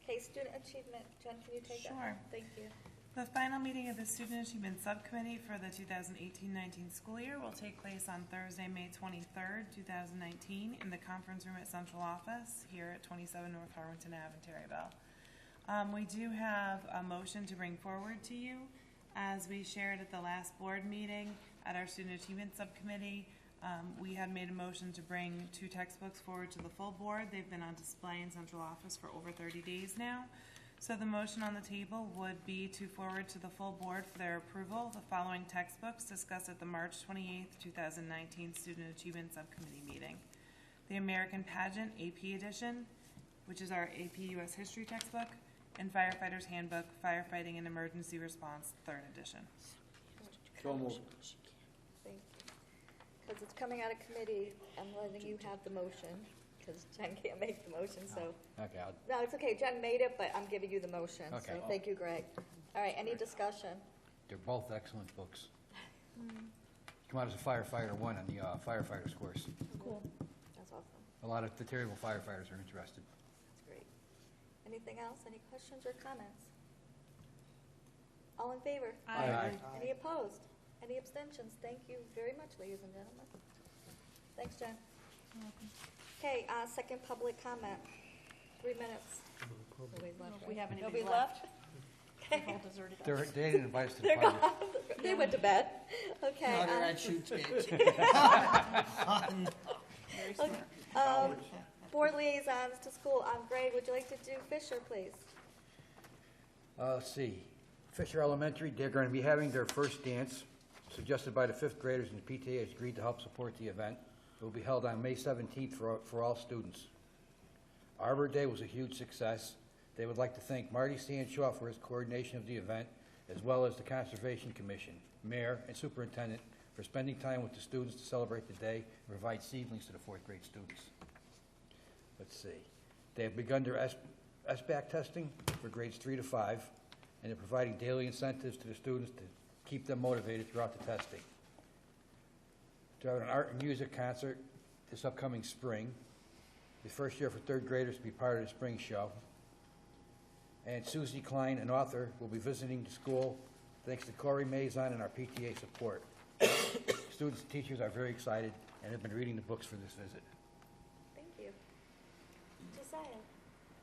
Okay, student achievement. Jen, can you take that? Sure. Thank you. The final meeting of the Student Achievement Subcommittee for the 2018-19 school year will take place on Thursday, May 23rd, 2019, in the conference room at Central Office here at 27 North Harwinton Ave in Terryville. We do have a motion to bring forward to you. As we shared at the last board meeting at our Student Achievement Subcommittee, we had made a motion to bring 2 textbooks forward to the full board. They've been on display in Central Office for over 30 days now. So the motion on the table would be to forward to the full board for their approval the following textbooks discussed at the March 28th, 2019 Student Achievement Subcommittee meeting. The American Pageant AP Edition, which is our AP US History textbook, and Firefighter's Handbook, Firefighting and Emergency Response, 3rd edition. So moved. Thank you. Because it's coming out of committee, I'm letting you have the motion, because Jen can't make the motion, so. Okay, No, it's okay. Jen made it, but I'm giving you the motion. Okay. So thank you, Greg. All right, any discussion? They're both excellent books. Come out as a firefighter one on the firefighters course. Cool. That's awesome. A lot of the terrible firefighters are interested. That's great. Anything else? Any questions or comments? All in favor? Aye. Any opposed? Any abstentions? Thank you very much, ladies and gentlemen. Thanks, Jen. Okay, second public comment. 3 minutes. Nobody's left, We right? have anybody Nobody left? Okay. They've all deserted us. They didn't invite us to the They're party. gone. They went to bed. Okay. No, they're at shoot stage. Very Okay, smart. board liaisons to school. Greg, would you like to do Fisher, please? Let's see. Fisher Elementary, they're going to be having their first dance, suggested by the 5th graders, and the PTA has agreed to help support the event. It will be held on May 17th for all students. Arbor Day was a huge success. They would like to thank Marty Sandshaw for his coordination of the event, as well as the Conservation Commission, Mayor, and Superintendent for spending time with the students to celebrate the day and provide seedlings to the 4th grade students. Let's see. They have begun their SBAC testing for grades 3 to 5, and they're providing daily incentives to the students to keep them motivated throughout the testing. To have an art and music concert this upcoming spring. The first year for 3rd graders to be part of the spring show. And Susie Klein, an author, will be visiting the school thanks to Corey Mazon and our PTA support. Students and teachers are very excited and have been reading the books for this visit. Thank you. Josiah?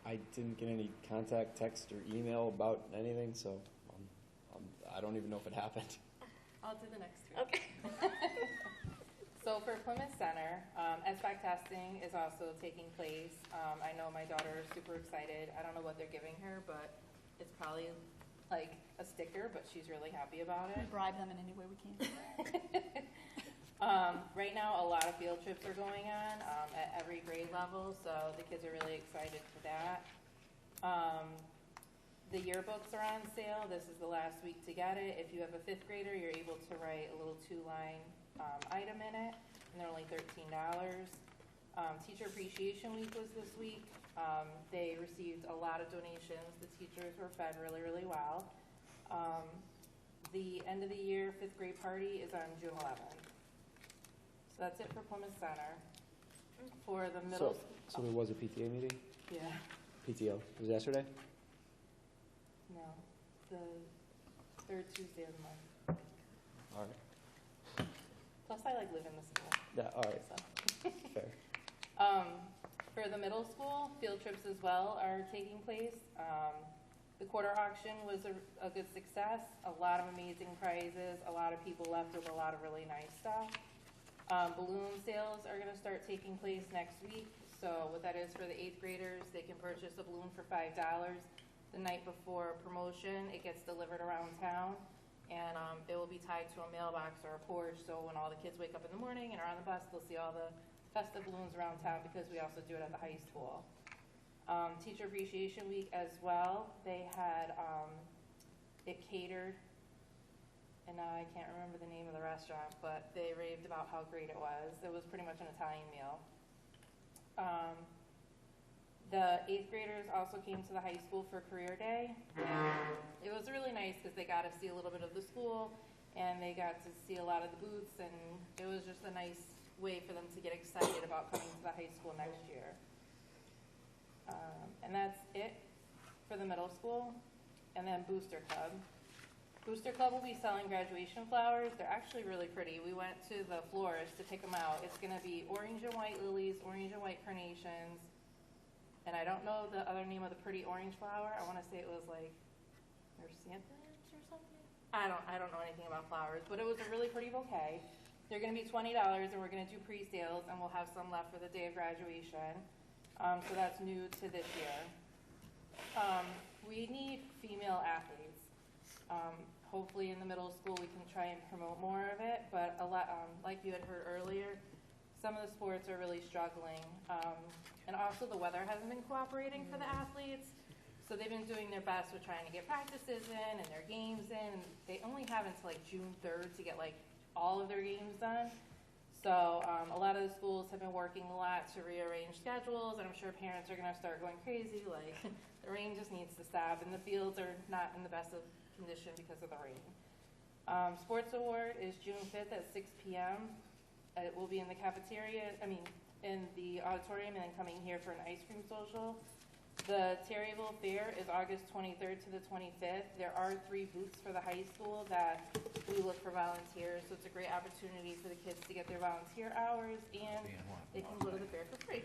I didn't get any contact, text, or email about anything, so I don't even know if it happened. I'll do the next 3. Okay. So for Plymouth Center, SBAC testing is also taking place. I know my daughter is super excited. I don't know what they're giving her, but it's probably like a sticker, but she's really happy about it. We bribe them in any way we can. Right now, a lot of field trips are going on at every grade level, so the kids are really excited for that. The yearbooks are on sale. This is the last week to get it. If you have a 5th grader, you're able to write a little 2-line item in it, and they're only $13. Teacher Appreciation Week was this week. They received a lot of donations. The teachers were fed really, really well. The end of the year 5th grade party is on June 11th. So that's it for Plymouth Center. For the middle So there was a PTA meeting? Yeah. PTO. Was it yesterday? No, the 3rd Tuesday of the month. All right. Plus, I like live in the school. Yeah, all right. So. Fair. For the middle school, field trips as well are taking place. The quarter auction was a good success. A lot of amazing prizes. A lot of people left with a lot of really nice stuff. Balloon sales are going to start taking place next week. So what that is for the 8th graders, they can purchase a balloon for $5 the night before promotion. It gets delivered around town, and it will be tied to a mailbox or a porch, so when all the kids wake up in the morning and are on the bus, they'll see all the festive balloons around town, because we also do it at the high school. Teacher Appreciation Week as well, they had it catered, and now I can't remember the name of the restaurant, but they raved about how great it was. It was pretty much an Italian meal. The 8th graders also came to the high school for Career Day. It was really nice because they got to see a little bit of the school, and they got to see a lot of the booths, and it was just a nice way for them to get excited about coming to the high school next year. And that's it for the middle school. And then Booster Club. Booster Club will be selling graduation flowers. They're actually really pretty. We went to the florist to pick them out. It's going to be orange and white lilies, orange and white carnations, and I don't know the other name of the pretty orange flower. I want to say it was like chrysanthemums or something. I don't know anything about flowers, but it was a really pretty bouquet. They're going to be $20, and we're going to do pre-sales, and we'll have some left for the day of graduation. So that's new to this year. We need female athletes. Hopefully in the middle school we can try and promote more of it, but a lot, like you had heard earlier, some of the sports are really struggling. And also the weather hasn't been cooperating for the athletes, so they've been doing their best with trying to get practices in and their games in. And they only have until like June 3rd to get like all of their games done. So a lot of the schools have been working a lot to rearrange schedules, and I'm sure parents are going to start going crazy, like the rain just needs to stop, and the fields are not in the best of condition because of the rain. Sports Award is June 5th at 6 p.m. It will be in the cafeteria, in the auditorium, and then coming here for an ice cream social. The Terryville Fair is August 23rd to the 25th. There are 3 booths for the high school that we look for volunteers, so it's a great opportunity for the kids to get their volunteer hours, and they can go to the fair for free.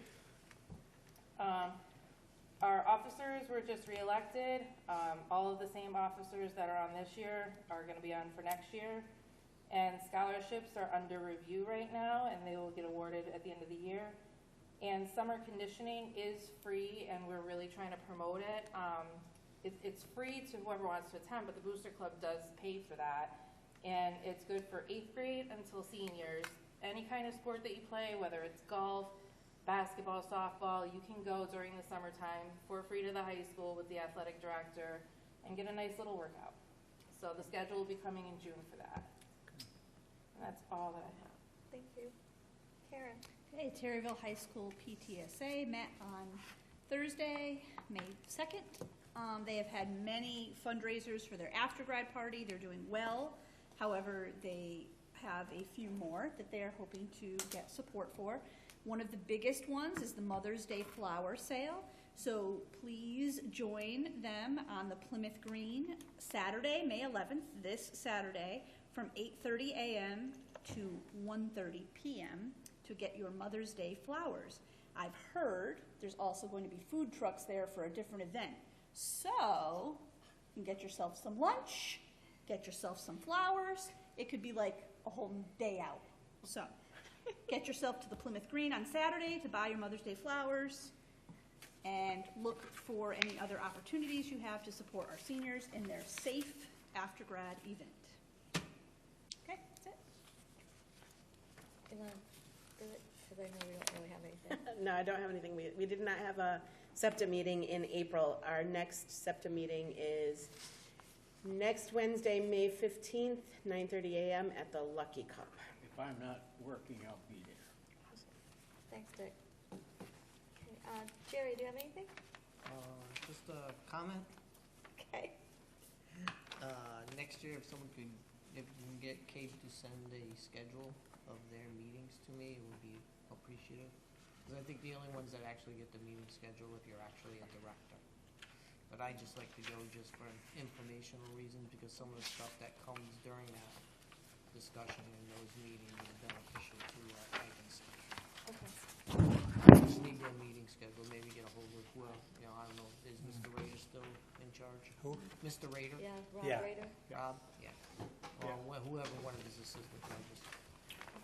Our officers were just reelected. All of the same officers that are on this year are going to be on for next year. And scholarships are under review right now, and they will get awarded at the end of the year. And summer conditioning is free, and we're really trying to promote it. It's free to whoever wants to attend, but the Booster Club does pay for that. And it's good for 8th grade until seniors. Any kind of sport that you play, whether it's golf, basketball, softball, you can go during the summertime for free to the high school with the athletic director and get a nice little workout. So the schedule will be coming in June for that. And that's all that I have. Thank you. Karen? Okay, Terryville High School PTSA met on Thursday, May 2nd. They have had many fundraisers for their after-grad party. They're doing well. However, they have a few more that they are hoping to get support for. One of the biggest ones is the Mother's Day flower sale. So please join them on the Plymouth Green Saturday, May 11th, this Saturday, from 8:30 a.m. to 1:30 p.m. to get your Mother's Day flowers. I've heard there's also going to be food trucks there for a different event. So you can get yourself some lunch, get yourself some flowers. It could be like a whole day out. So get yourself to the Plymouth Green on Saturday to buy your Mother's Day flowers, and look for any other opportunities you have to support our seniors in their safe after-grad event. Okay, that's it. You want to do it? Because I know we don't really have anything. No, I don't have anything. We did not have a SEPTA meeting in April. Our next SEPTA meeting is next Wednesday, May 15th, 9:30 a.m. at the Lucky Cup. If I'm not working, I'll be there. Thanks, Dick. Okay, Jerry, do you have anything? Just a comment. Okay. Next year, if you can get Kate to send a schedule of their meetings to me, it would be appreciative. Because I think the only ones that actually get the meeting schedule if you're actually a director. But I just like to go just for informational reasons, because some of the stuff that comes during that discussion in those meetings is beneficial to our agency. Okay. I just need their meeting schedule, maybe get a hold of I don't know, is Mr. Rader still in charge? Who? Mr. Rader? Yeah, Rob Yeah. Rader. Rob? Yeah. Or whoever, one of his assistant judges.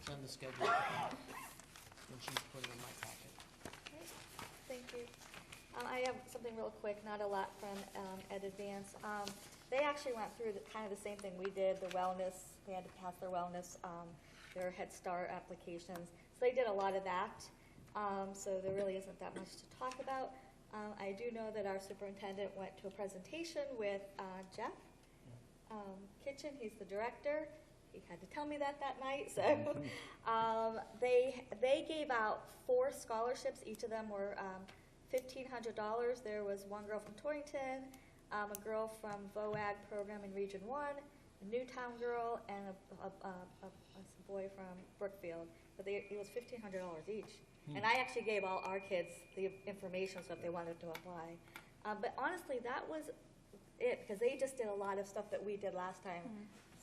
Send the schedule, and she's put it in my packet. Okay. Thank you. I have something real quick, not a lot from Ed Advance. They actually went through kind of the same thing we did, the wellness, they had to pass their wellness, their Head Start applications. So they did a lot of that. So there really isn't that much to talk about. I do know that our superintendent went to a presentation with Jeff Kitchen. He's the director. He had to tell me that night. So they gave out 4 scholarships. Each of them were $1,500. There was one girl from Torrington, a girl from VOAG program in Region 1, a Newtown girl, and a boy from Brookfield. But it was $1,500 each. And I actually gave all our kids the information so if they wanted to apply. But honestly, that was it, because they just did a lot of stuff that we did last time.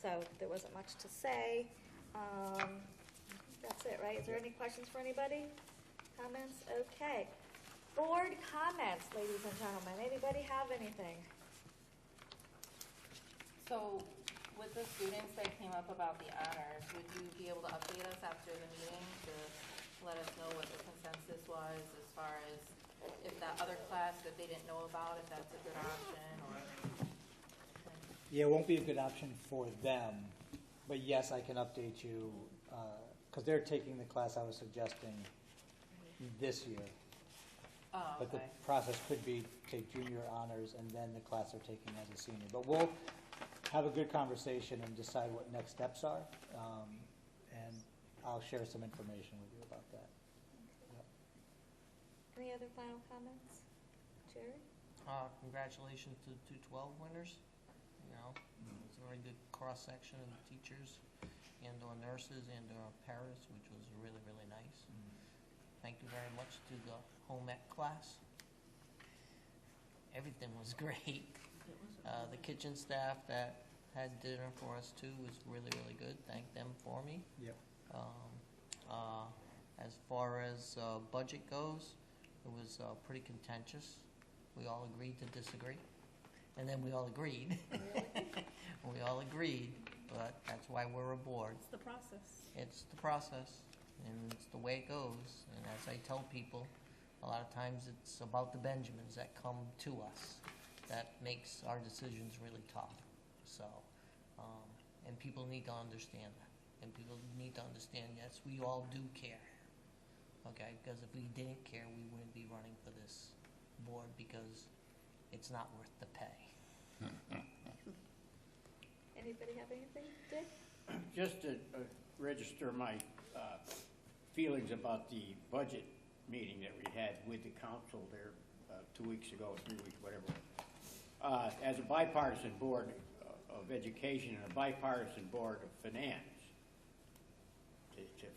So there wasn't much to say. I think that's it, right? Is there any questions for anybody? Comments? Okay. Board comments, ladies and gentlemen. Anybody have anything? So with the students that came up about the honors, would you be able to update us after the meeting to let us know what the consensus was as far as if that other class that they didn't know about, if that's a good option or? Yeah, it won't be a good option for them, but yes, I can update you, because they're taking the class I was suggesting this year. Oh, But the okay. process could be take junior honors and then the class they're taking as a senior. But we'll have a good conversation and decide what next steps are, and I'll share some information with you about that. Yep. Any other final comments? Jerry? Congratulations to the 212 winners. You know, it's a very good cross-section of the teachers and our nurses and our paras, which was really, really nice. Thank you very much to the home ec class. Everything was great. The kitchen staff that had dinner for us too was really, really good. Thank them for me. Yep. As far as budget goes, it was pretty contentious. We all agreed to disagree, and then we all agreed. We all agreed, but that's why we're a board. It's the process. It's the process, and it's the way it goes. And as I tell people, a lot of times it's about the Benjamins that come to us that makes our decisions really tough. So, and people need to understand that. And people need to understand, yes, we all do care. Okay, because if we didn't care, we wouldn't be running for this board because it's not worth the pay. Anybody have anything? Dick? Just to register my feelings about the budget meeting that we had with the council there 2 weeks ago, 3 weeks, whatever. As a bipartisan board of education and a bipartisan board of finance,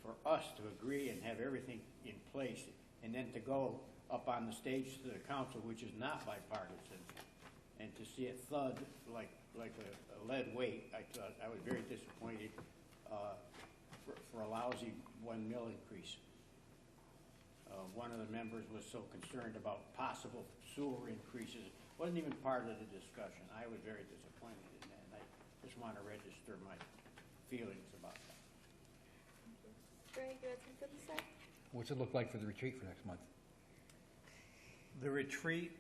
for us to agree and have everything in place and then to go up on the stage to the council, which is not bipartisan, and to see it thud like a lead weight, I thought I was very disappointed for a lousy 1 mil increase. One of the members was so concerned about possible sewer increases. Wasn't even part of the discussion. I was very disappointed in that, and I just want to register my feelings about that. Greg, you had something to say? What's it look like for the retreat for next month? The retreat,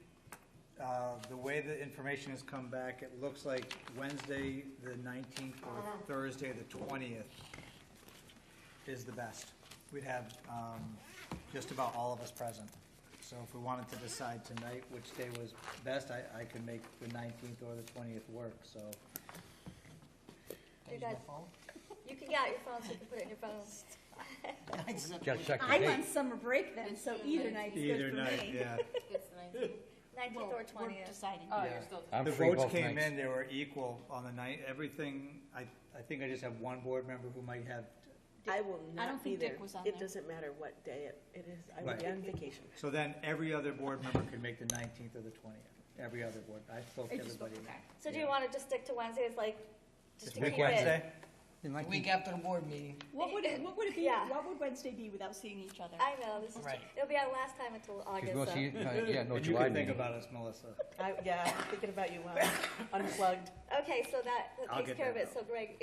the way the information has come back, it looks like Wednesday the 19th or Thursday the 20th is the best. We'd have just about all of us present. So if we wanted to decide tonight which day was best, I could make the 19th or the 20th work, so. You guys, you can get out your phone so you can put it in your phone. Gotta check the I'm date. on summer break then, so either night's Either good for night, me. yeah. It's the 19th. 19th or 20th. We're deciding. Oh, Yeah. you're still. I'm The free votes both came nights. in, they were equal on the night. Everything, I think I just have one board member who might have. I will I don't not be think there. Dick was on It there. doesn't matter what day it is. I will Right. be on vacation. So then every other board member can make the 19th or the 20th. Every other board. I spoke to It just- everybody. okay. So do you want to just stick to Wednesdays, like, just to Pick keep it? Wednesday? In The like week after the board meeting. What would it be? Yeah. What would Wednesday be without seeing each other? I know, this is, Right. it'll be our last time until August, we'll so. see, yeah, no And you July can think meeting. about us, Melissa. Yeah, I'm thinking about you, unplugged. Okay, so that I'll takes get care of that it. So Greg,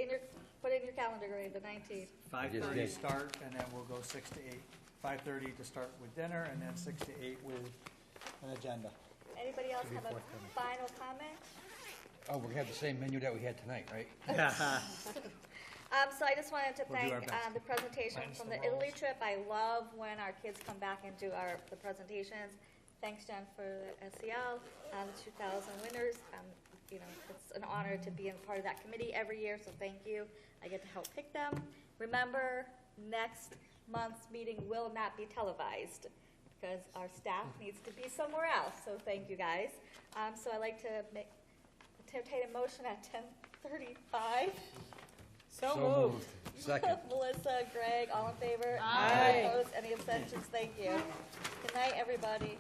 put in your calendar, Greg, the 19th. 5:30 did. start, and then we'll go 6 to 8. 5:30 to start with dinner, and then 6 to 8 with an agenda. Anybody else Should be have a forthcoming. final comment? Oh, we're gonna have the same menu that we had tonight, right? So I just wanted to We'll do thank our best. the presentation Minus from the the Italy rolls. trip. I love when our kids come back and do the presentations. Thanks, Jen, for the SEL, the 2000 winners. You know, it's an honor to be a part of that committee every year, so thank you. I get to help pick them. Remember, next month's meeting will not be televised because our staff needs to be somewhere else, so thank you guys. So I'd like to entertain a motion at 10:35. So moved. Second. Melissa, Greg, all in favor? Aye. Opposed? Any abstentions? Thank you. Good night, everybody.